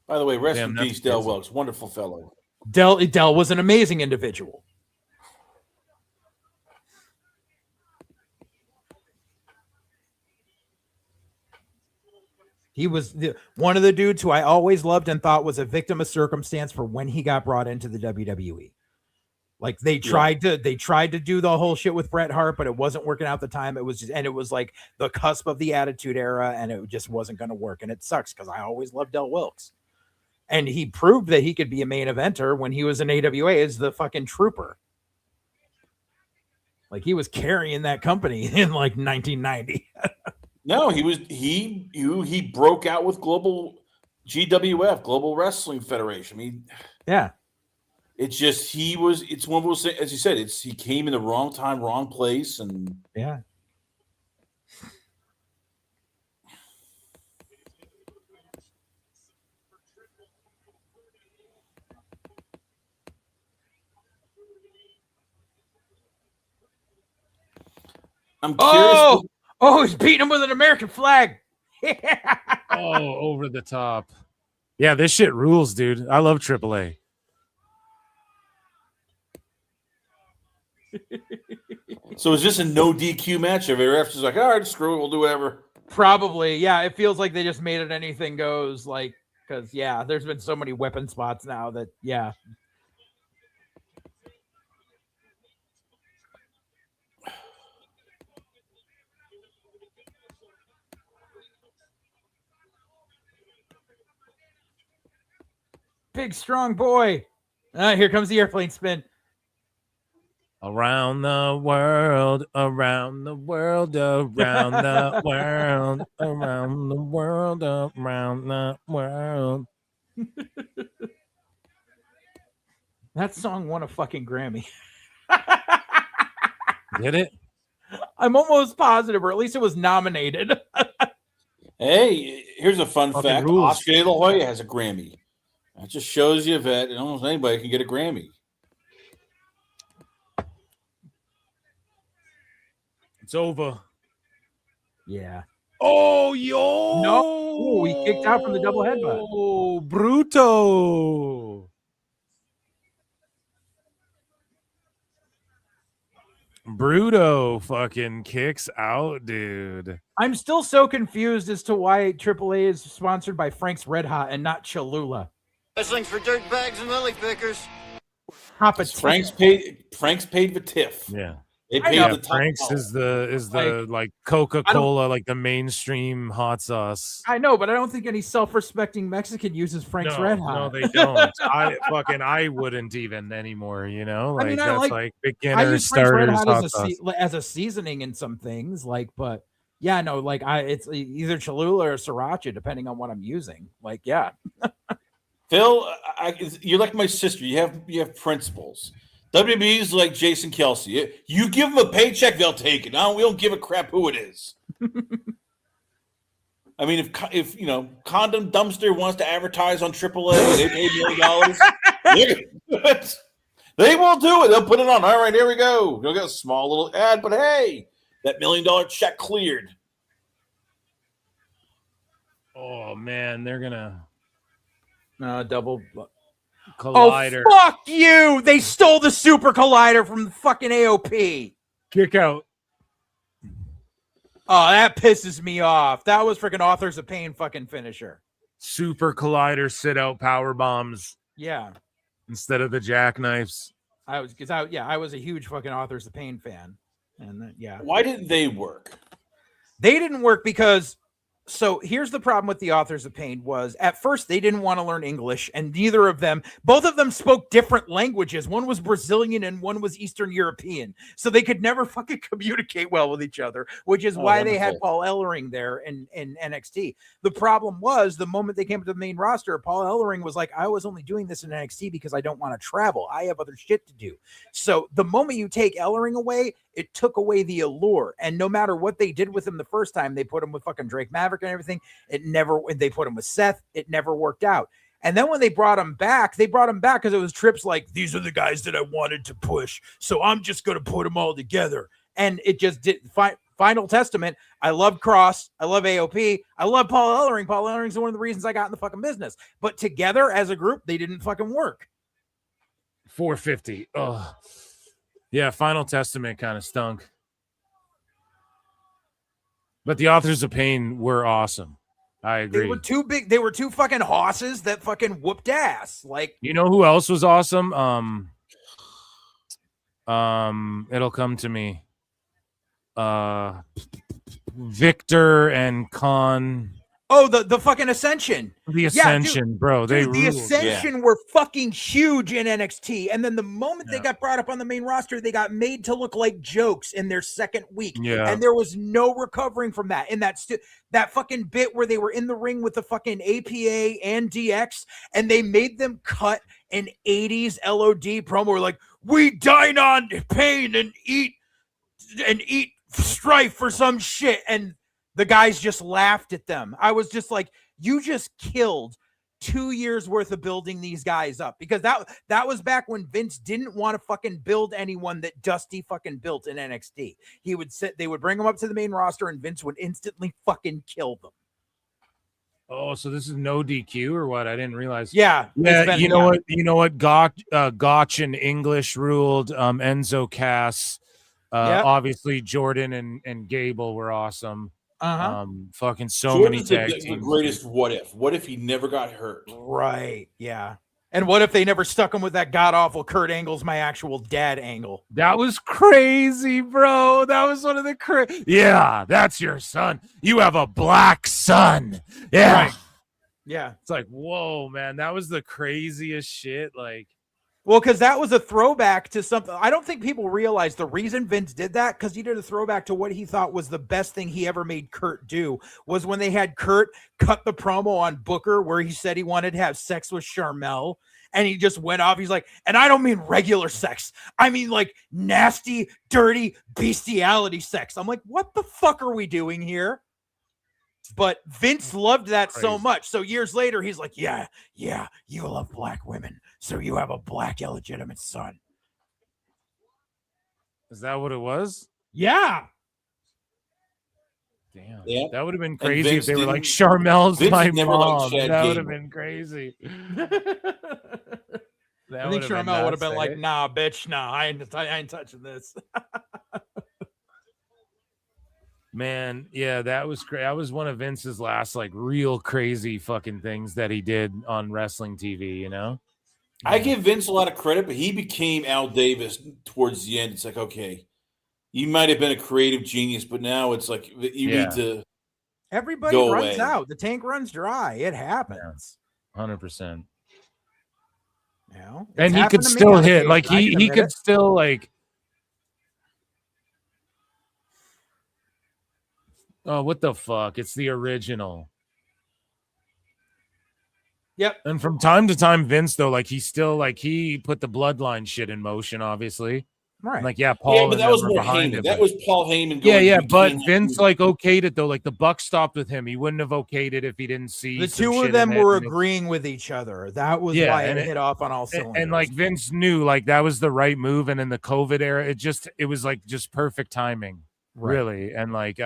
By the way, rest in peace, Del Wilkes. Wonderful fellow. Del was an amazing individual. He was one of the dudes who I always loved and thought was a victim of circumstance for when he got brought into the WWE. Like they tried to do the whole shit with Bret Hart, but it wasn't working out at the time. It was just, and it was like the cusp of the Attitude Era, and it just wasn't going to work. And it sucks because I always loved Del Wilkes. And he proved that he could be a main eventer when he was in AWA as the fucking Trooper. Like he was carrying that company in like 1990. No, he broke out with GWF, Global Wrestling Federation. I mean, yeah. It's just it's one of those, as you said, he came in the wrong time, wrong place, and yeah. I'm curious. Oh, he's beating him with an American flag. Oh, over the top. Yeah, this shit rules, dude. I love AAA. So is this a no DQ match? If the ref's just like, all right, screw it, we'll do whatever. Probably, yeah. It feels like they just made it anything goes, like, because yeah, there's been so many weapon spots now that yeah. Big strong boy. Here comes the airplane spin. Around the world, around the world, around the world, around the world, around the world. That song won a fucking Grammy. Did it? I'm almost positive, or at least it was nominated. Hey, here's a fun Fucking fact. rules. Oscar de la Hoya has a Grammy. That just shows you that almost anybody can get a Grammy. It's over. Yeah. Oh, yo. No. Ooh, he kicked out from the double headbutt. Oh, Bruto. Bruto fucking kicks out, dude. I'm still so confused as to why AAA is sponsored by Frank's Red Hot and not Cholula. Wrestling's for dirtbags and lily pickers. Frank's paid the tiff. Yeah. They paid the top Frank's dollar. is the like Coca-Cola, like the mainstream hot sauce. I know, but I don't think any self-respecting Mexican uses Frank's Red Hot. No, they don't. I wouldn't even anymore, you know? Like, I mean, that's like I beginner use Frank's Red starters Hot hot as sauce. as a seasoning in some things, like, but yeah, no, like it's either Cholula or Sriracha, depending on what I'm using. Like, yeah. Phil, you're like my sister. You have principles. WWE's like Jason Kelsey. You give them a paycheck, they'll take it. We don't give a crap who it is. I mean, if Condom Dumpster wants to advertise on AAA, they pay $1 million. They will do it. They'll put it on. All right, here we go. They'll get a small little ad, but hey, that $1 million check cleared. Oh man, they're gonna. Double Collider. Oh, fuck you! They stole the Super Collider from the fucking AOP. Kick out. Oh, that pisses me off. That was freaking Authors of Pain fucking finisher. Super Collider sit out power bombs. Yeah. Instead of the jackknifes. I was a huge fucking Authors of Pain fan. And yeah. Why didn't they work? They didn't work because so here's the problem with the Authors of Pain was at first they didn't want to learn English, and both of them spoke different languages. One was Brazilian and one was Eastern European. So they could never fucking communicate well with each other, which is why they had Paul Ellering there in NXT. The problem was the moment they came to the main roster, Paul Ellering was like, I was only doing this in NXT because I don't want to travel. I have other shit to do. So the moment you take Ellering away, it took away the allure. And no matter what they did with him the first time, they put him with fucking Drake Maverick and everything. They put him with Seth. It never worked out. And then when they brought him back because it was trips like, these are the guys that I wanted to push. So I'm just going to put them all together. And it just did. Final Testament. I love Cross. I love AOP. I love Paul Ellering. Paul Ellering's one of the reasons I got in the fucking business. But together as a group, they didn't fucking work. 450. Oh. Yeah, Final Testament kind of stunk. But the Authors of Pain were awesome. I agree. They were too big. They were two fucking hosses that fucking whooped ass. Like, you know who else was awesome? It'll come to me. Victor and Khan. Oh, the fucking Ascension. The Ascension, bro. The Ascension were fucking huge in NXT. And then the moment they got brought up on the main roster, they got made to look like jokes in their second week. Yeah. And there was no recovering from that. In that fucking bit where they were in the ring with the fucking APA and DX, and they made them cut an 80s LOD promo where like, we dine on pain and eat strife for some shit. And the guys just laughed at them. I was just like, you just killed 2 years worth of building these guys up, because that was back when Vince didn't want to fucking build anyone that Dusty fucking built in NXT. They would bring them up to the main roster and Vince would instantly fucking kill them. Oh, so this is no DQ or what? I didn't realize. Yeah. You know what? Gotch and English ruled. Enzo Cass. Obviously Jordan and Gable were awesome. Fucking so Jordan's many tag teams. The greatest what if. What if he never got hurt? Right. Yeah. And what if they never stuck him with that god awful Kurt Angle's my actual dad angle? That was crazy, bro. That was one of the Yeah, that's your son. You have a black son. Yeah. Right. Yeah. It's like, whoa, man. That was the craziest shit. Like, well, because that was a throwback to something. I don't think people realize the reason Vince did that, because he did a throwback to what he thought was the best thing he ever made Kurt do, was when they had Kurt cut the promo on Booker where he said he wanted to have sex with Charmel. And he just went off. He's like, and I don't mean regular sex. I mean like nasty, dirty bestiality sex. I'm like, what the fuck are we doing here? But Vince loved that so much. So years later, he's like, yeah, you love black women. So you have a black illegitimate son. Is that what it was? Yeah. Damn. Yeah. That would have been crazy if they were like, Charmel's my mom. That would have been crazy. I think Charmel would have been like, nah, bitch, nah, I ain't touching this. Man, yeah, that was great. That was one of Vince's last like real crazy fucking things that he did on wrestling TV, you know? I give Vince a lot of credit, but he became Al Davis towards the end. It's like, okay, you might have been a creative genius, but now it's like you need to. Everybody go runs away. out. The tank runs dry. It happens. 100%. You know? And It's he happened could to me still on hit. occasion. Like I can he admit could it. still like. Oh, what the fuck? It's the original. Yep. And from time to time, Vince, though, like he still like he put the bloodline shit in motion, obviously. Right. Like, yeah, Paul. Yeah, but and that them was were more behind Heyman. it, That but- was Paul Heyman. Yeah, Going, yeah, "You but can't Vince do like okayed it though. Like the buck stopped with him. He wouldn't have okayed it if he didn't see The some two shit of them in it, were and it- agreeing with each other. That was Yeah, why and it it- hit off on all cylinders. And like Vince knew like that was the right move. And in the COVID era, it was like just perfect timing, Right. really. And like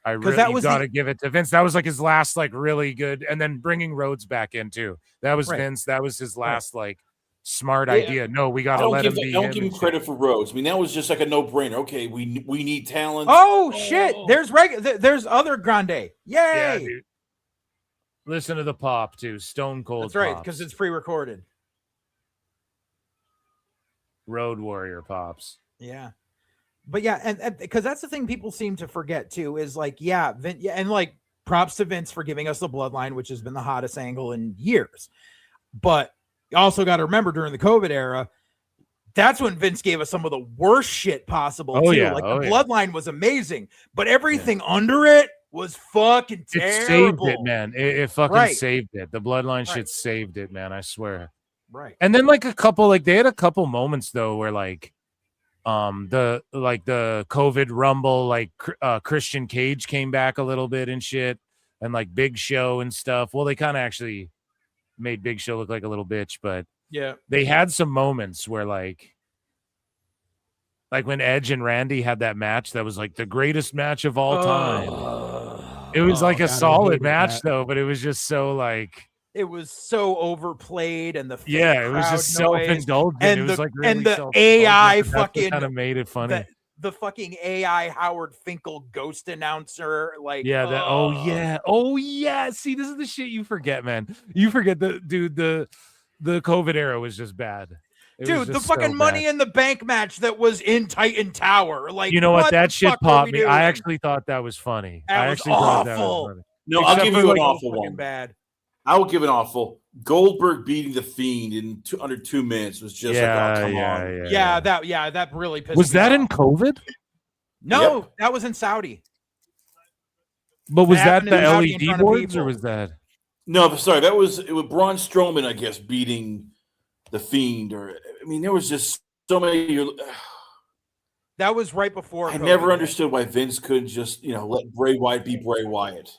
I because really got to give it to Vince. That was like his last like really good, and then bringing Rhodes back in too. That was Vince. That was his last like smart idea. No, we got to let him be. I don't give him credit for Rhodes. I mean, that was just like a no-brainer. Okay, we need talent. Oh shit! There's other Grande. Yay! Yeah, dude. Listen to the pop too. Stone Cold. That's right, because it's pre-recorded. Road Warrior pops. Yeah. But yeah, and because that's the thing people seem to forget too, is like, and like props to Vince for giving us the bloodline, which has been the hottest angle in years. But you also got to remember during the COVID era, that's when Vince gave us some of the worst shit possible too. Yeah. Like the bloodline was amazing, but everything under it was fucking terrible. It saved it, man. It fucking saved it. The bloodline shit saved it, man. I swear. Right. And then like they had a couple moments though where like the COVID Rumble, like Christian Cage came back a little bit and shit, and like Big Show and stuff. Well, they kind of actually made Big Show look like a little bitch, but yeah, they had some moments where like when Edge and Randy had that match that was like the greatest match of all time. It was like a solid match though, but it was just so like it was so overplayed, and it was just self-indulgent. And it was like really and the AI fucking kind of made it funny. The fucking AI Howard Finkel ghost announcer, like oh yeah. See, this is the shit you forget, man. You forget the COVID era was just bad. Dude, the fucking Money in the Bank match that was in Titan Tower, like you know what? That shit popped me. I actually thought that was funny. That was awful. No, I'll give you an awful one. Bad. I will give an awful. Goldberg beating the Fiend in under 2 minutes was just come on. That really pissed was me that off. in COVID? No, that was in Saudi. But was that the LED boards or was that? No, sorry, it was Braun Strowman, I guess, beating the Fiend. Or I mean, there was just so many. That was right before. I never understood why Vince couldn't just let Bray Wyatt be Bray Wyatt.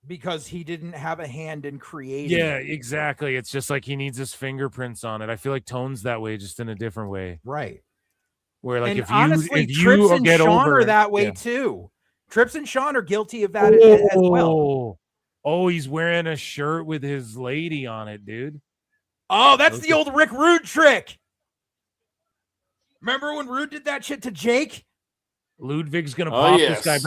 Because he didn't have a hand in creating. Yeah, exactly. It's just like he needs his fingerprints on it. I feel like Tone's that way, just in a different way. Right. Where like and if honestly, you Trips and get Sean over are that way too. Trips and Sean are guilty of that as well. Oh, he's wearing a shirt with his lady on it, dude. Oh, that's the old Rick Rude trick. Remember when Rude did that shit to Jake? Ludwig's gonna pop this guy,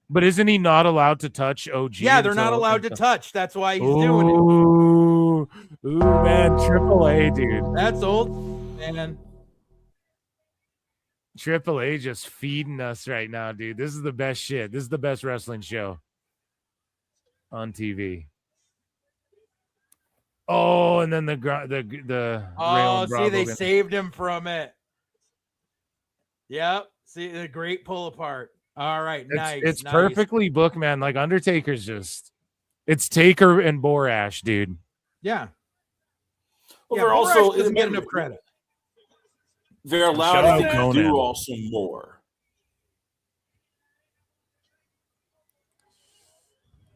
but isn't he not allowed to touch OG? Yeah, they're not allowed to touch. That's why he's doing it. Ooh, man, AAA, dude. That's old, man. AAA just feeding us right now, dude. This is the best shit. This is the best wrestling show on TV. Oh, and then they saved him from it. Yep. See the great pull apart. All right, nice. It's perfectly booked, man. Like Undertaker's it's Taker and Borash, dude. Yeah. Well, they're also doesn't get enough credit. They're allowed to do also more.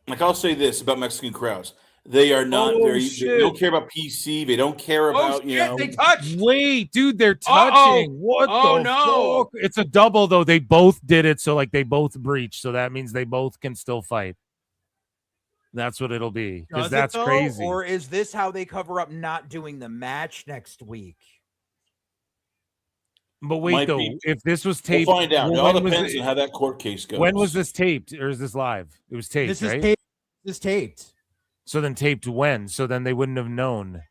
Like I'll say this about Mexican crowds. They are not they don't care about PC. They don't care about, they touched. Wait, dude, they're touching. What the fuck? It's a double, though. They both did it, so like they both breached. So that means they both can still fight. That's what it'll be. Because that's crazy. Or is this how they cover up not doing the match next week? But wait, if this was taped, we'll find out. It all depends on how that court case goes. When was this taped, or is this live? It was taped, right? This is taped. So then taped when? So then they wouldn't have known.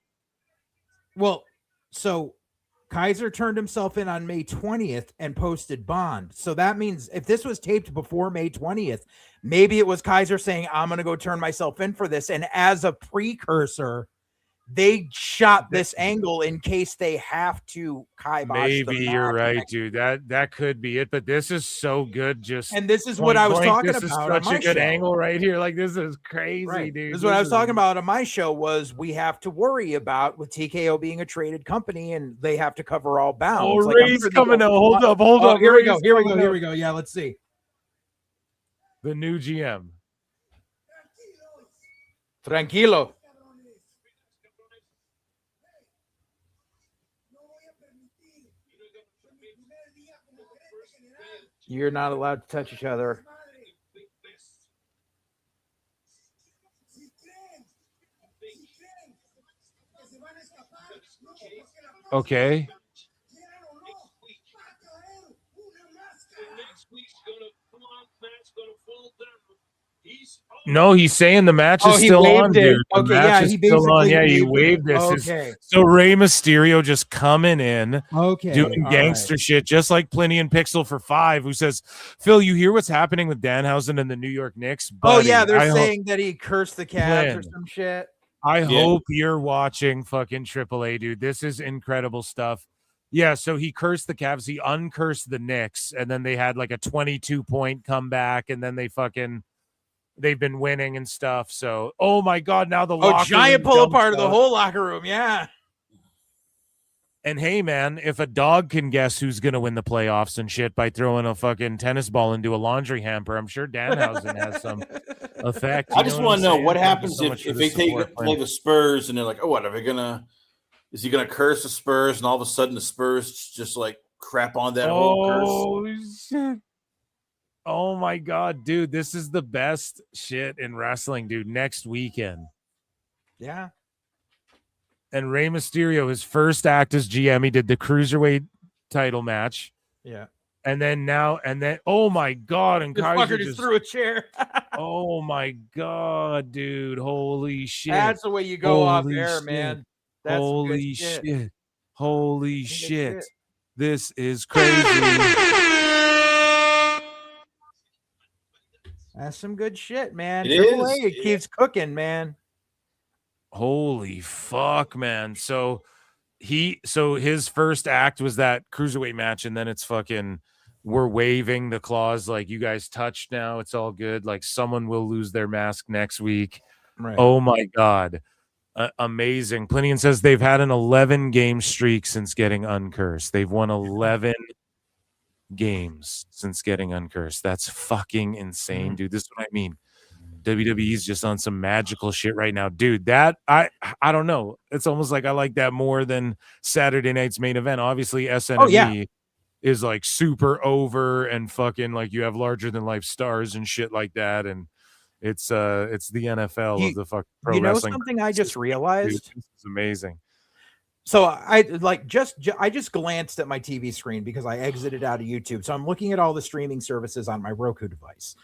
Well, so Kaiser turned himself in on May 20th and posted bond. So that means if this was taped before May 20th, maybe it was Kaiser saying, I'm going to go turn myself in for this. And as a precursor, they shot this angle in case they have to kibosh. Maybe you're right, dude. That could be it. But this is so good. And this is what I was talking about. This is such a good angle right here. Like this is crazy, dude. This is what I was talking about on my show. Was we have to worry about with TKO being a traded company and they have to cover all bounds. Oh, Ray's coming out. Hold up. Here we go. Yeah, let's see. The new GM. Tranquilo. You're not allowed to touch each other. Okay. No, he's saying the match is he still on, waved it. dude. The Okay, match yeah, is he still on. basically Yeah, he waved it. waved this. Okay. So Rey Mysterio just coming in, Okay, doing all gangster shit, just like Plenty and Pixel for 5, who says, Phil, you hear what's happening with Danhausen and the New York Knicks? Oh Buddy, yeah, they're I saying that he cursed the Cavs or Flynn. some shit. I hope you're watching fucking AAA, dude. This is incredible stuff. Yeah, so he cursed the Cavs, he uncursed the Knicks, and then they had like a 22-point comeback, and then they've been winning and stuff. So, oh my God, now the locker giant room pull jumps apart of the out. whole locker room. Yeah. And hey, man, if a dog can guess who's going to win the playoffs and shit by throwing a fucking tennis ball into a laundry hamper, I'm sure Danhausen has some effect. I just want to know what happens so much if for they the support, play Flynn. the Spurs and they're like, oh, what are they gonna? Is he gonna curse the Spurs and all of a sudden the Spurs just like crap on that whole curse? Shit. Oh my God, dude, this is the best shit in wrestling, dude. Next weekend. Yeah. And Rey Mysterio, his first act as GM, he did the Cruiserweight title match. Yeah. And then oh my God, and This Kaiser fucker just threw a chair. oh my God, dude. Holy shit. That's the way you go off Holy air, shit. man. That's some good Holy shit. shit. Holy Good shit. shit. This is crazy. That's some good shit, man. It AAA, is. it keeps cooking, man. Holy fuck, man. So his first act was that cruiserweight match, and then it's fucking we're waving the clause like you guys touched now. It's all good. Like someone will lose their mask next week. Right. Oh my God. Amazing. Plinian says they've had an 11 game streak since getting uncursed. They've won 11 games since getting uncursed. That's fucking insane, dude. This is what I mean. WWE's just on some magical shit right now, dude. That I don't know. It's almost like I like that more than Saturday night's main event. Obviously, SNME is like super over and fucking like you have larger than life stars and shit like that, and it's the NFL of the fuck pro wrestling. Something I just realized. Dude, this is amazing. So I just glanced at my TV screen because I exited out of YouTube. So I'm looking at all the streaming services on my Roku device.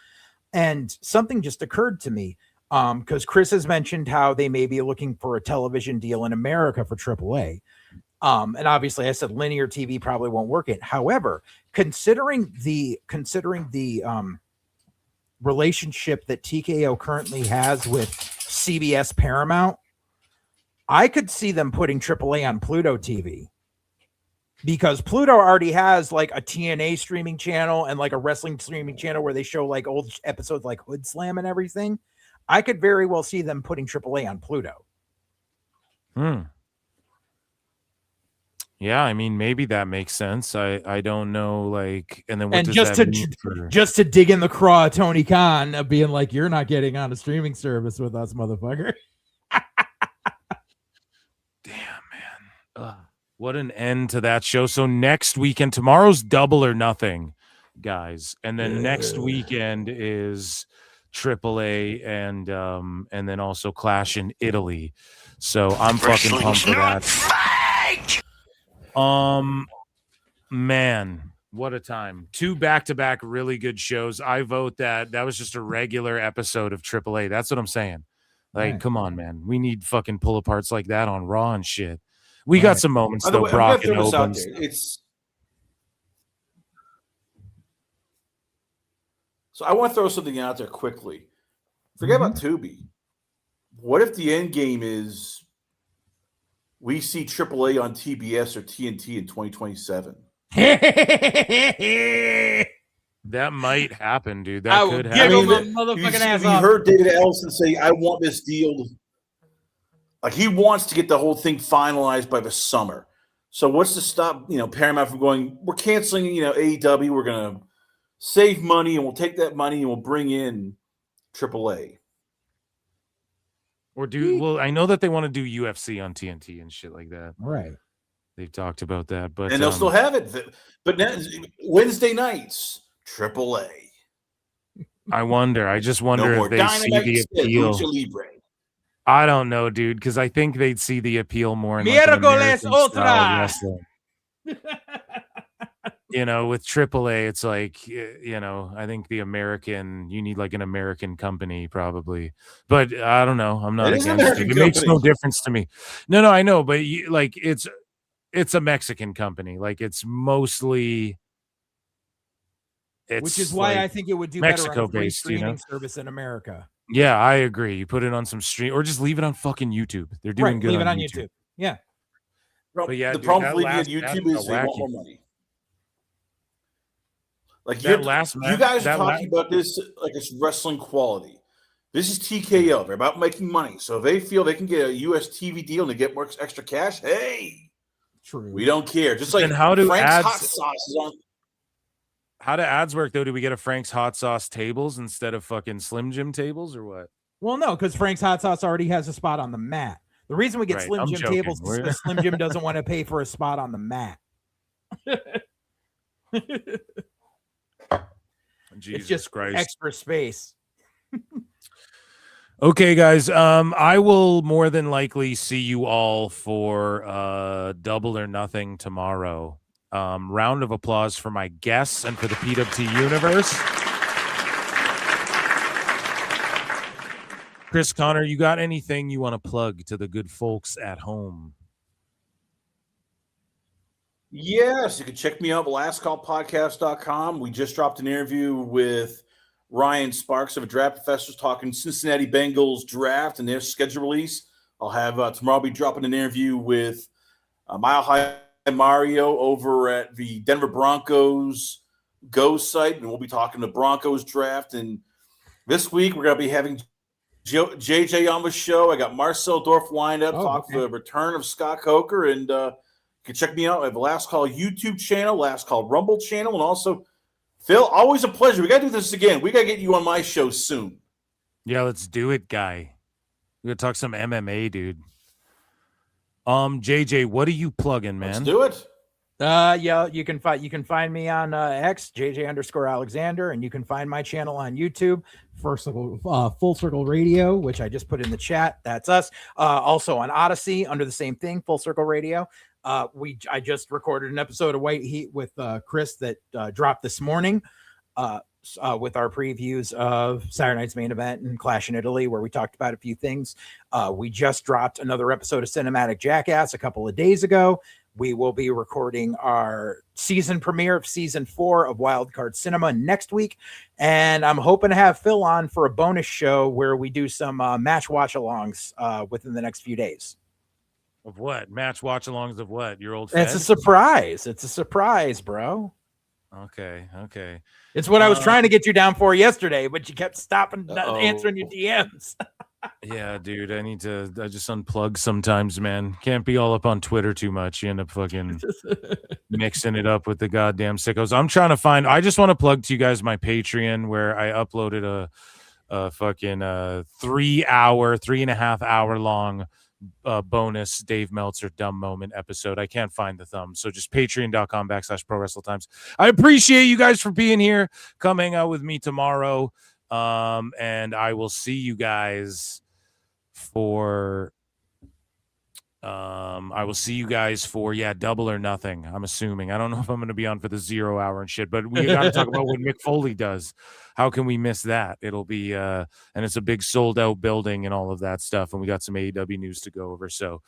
And something just occurred to me because Chris has mentioned how they may be looking for a television deal in America for AAA. And obviously I said linear TV probably won't work it. However, considering the relationship that TKO currently has with CBS Paramount, I could see them putting AAA on Pluto TV. Because Pluto already has like a TNA streaming channel and like a wrestling streaming channel where they show like old episodes like Hood Slam and everything. I could very well see them putting AAA on Pluto. Yeah, I mean, maybe that makes sense. I don't know, like, and then what And does just that to mean for... just to dig in the craw of Tony Khan of being like, you're not getting on a streaming service with us, motherfucker. What an end to that show. So next weekend, tomorrow's Double or Nothing, guys. And then next weekend is AAA and then also Clash in Italy. So I'm fucking pumped for that. Man, what a time. 2 back-to-back really good shows. I vote that was just a regular episode of AAA. That's what I'm saying. Like, come on, man. We need fucking pull-aparts like that on Raw and shit. We got some moments, though, Brock and Owens. So I want to throw something out there quickly. Forget about Tubi. What if the end game is we see AAA on TBS or TNT in 2027? That might happen, dude. That could happen. Have you heard David Ellison say, I want this deal? Like, he wants to get the whole thing finalized by the summer. So what's to stop, Paramount from going, we're canceling, AEW. We're going to save money, and we'll take that money and we'll bring in AAA. Or I know that they want to do UFC on TNT and shit like that. Right. They've talked about that, but and they'll still have it. But now, Wednesday nights, AAA. I just wonder if they see the appeal. Lucha Libre. I don't know, dude, because I think they'd see the appeal more in like an Miércoles American-style otra. wrestling. You know, with AAA, it's like, you know, I think you need like an American company probably. But I don't know. I'm not It is an against it. American It makes no company. difference to me. No, I know, but like it's a Mexican company. Like it's mostly. Which is why I think it would do better on a free Mexico-based, streaming service in America. Yeah, I agree. You put it on some stream or just leave it on fucking YouTube. They're doing good. Leave it on YouTube. Yeah. But yeah, the dude, problem that with leaving last it on match YouTube is was they want wacky. more money. Like That last you match- guys are that talking about this like it's wrestling quality. This is TKO. They're about making money. So if they feel they can get a US TV deal and they get more extra cash, hey, true. We don't care. Just like Then how do Frank's ads- hot sauce is on. How do ads work though? Do we get a Frank's hot sauce tables instead of fucking Slim Jim tables or what? Well, no, because Frank's Hot Sauce already has a spot on the mat. The reason we get Right, Slim I'm Jim joking. tables is because Slim Jim doesn't want to pay for a spot on the mat. Jesus it's just Christ. extra space. Okay, guys. I will more than likely see you all for Double or Nothing tomorrow. Round of applause for my guests and for the PWT universe. Chris Connor, you got anything you want to plug to the good folks at home? Yes, you can check me out at lastcallpodcast.com. We just dropped an interview with Ryan Sparks of Draft Professors talking Cincinnati Bengals draft and their schedule release. I'll have tomorrow I'll be dropping an interview with Mile High Mario over at the Denver Broncos Go site, and we'll be talking the Broncos draft. And this week we're going to be having JJ on the show. I got Marcel Dorff lined up, talk for the return of Scott Coker, and you can check me out at the Last Call YouTube channel, Last Call Rumble channel, and also, Phil, always a pleasure. We got to do this again. We got to get you on my show soon. Yeah, let's do it, guy. We got to talk some MMA, dude. JJ, what are you plugging, man? Let's do it. Yeah, you can find me on X, JJ_Alexander, and you can find my channel on YouTube, Full Circle Radio, which I just put in the chat. That's us. Also on Odyssey under the same thing, Full Circle Radio. I just recorded an episode of White Heat with Chris that dropped this morning with our previews of Saturday night's main event and Clash in Italy, where we talked about a few things. We just dropped another episode of Cinematic Jackass a couple of days ago. We will be recording our season premiere of season 4 of Wildcard Cinema next week. And I'm hoping to have Phil on for a bonus show where we do some match watch-alongs within the next few days. Of what? Match watch-alongs of what? Your old It's a Fed? surprise. It's a surprise, bro. Okay. It's what I was trying to get you down for yesterday, but you kept stopping, not answering your DMs. Yeah, dude, I just unplug sometimes, man. Can't be all up on Twitter too much. You end up fucking mixing it up with the goddamn sickos. I just want to plug to you guys my Patreon, where I uploaded a fucking 3.5 hour long bonus Dave Meltzer dumb moment episode. I can't find the thumb, so just patreon.com/ProWrestleTimes. I appreciate you guys for being here. Come hang out with me tomorrow. And I will see you guys for Double or Nothing. I'm assuming. I don't know if I'm going to be on for the 0 hour and shit, but we got to talk about what Mick Foley does. How can we miss that? It'll be and it's a big sold out building and all of that stuff, and we got some AEW news to go over. So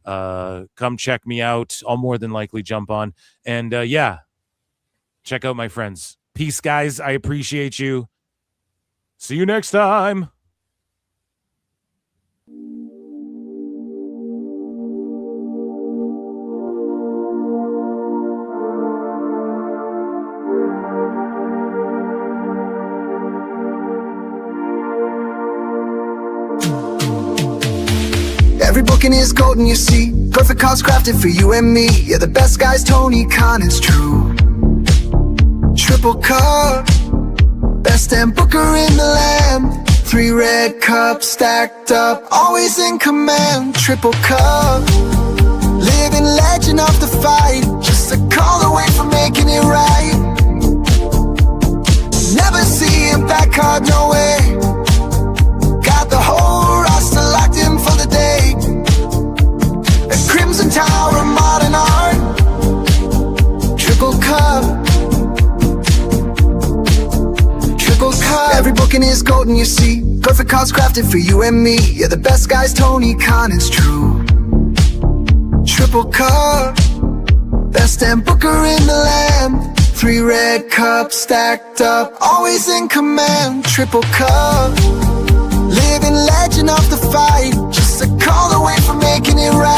come check me out. I'll more than likely jump on, and check out my friends. Peace, guys. I appreciate you. See you next time. Every booking is golden, you see. Perfect cards crafted for you and me. Yeah, the best guys, Tony Khan, it's true. Triple cup, best damn booker in the land. 3 red cups stacked up, always in command. Triple cup, living legend of the fight. Just a call away from making it right. Never see him back hard, no way. Got the whole roster locked in Booking is golden, you see. Perfect cards crafted for you and me. Yeah, the best guys, Tony Khan, it's true. Triple cup, best damn booker in the land. 3 red cups stacked up, always in command. Triple cup, living legend of the fight. Just a call away from making it right.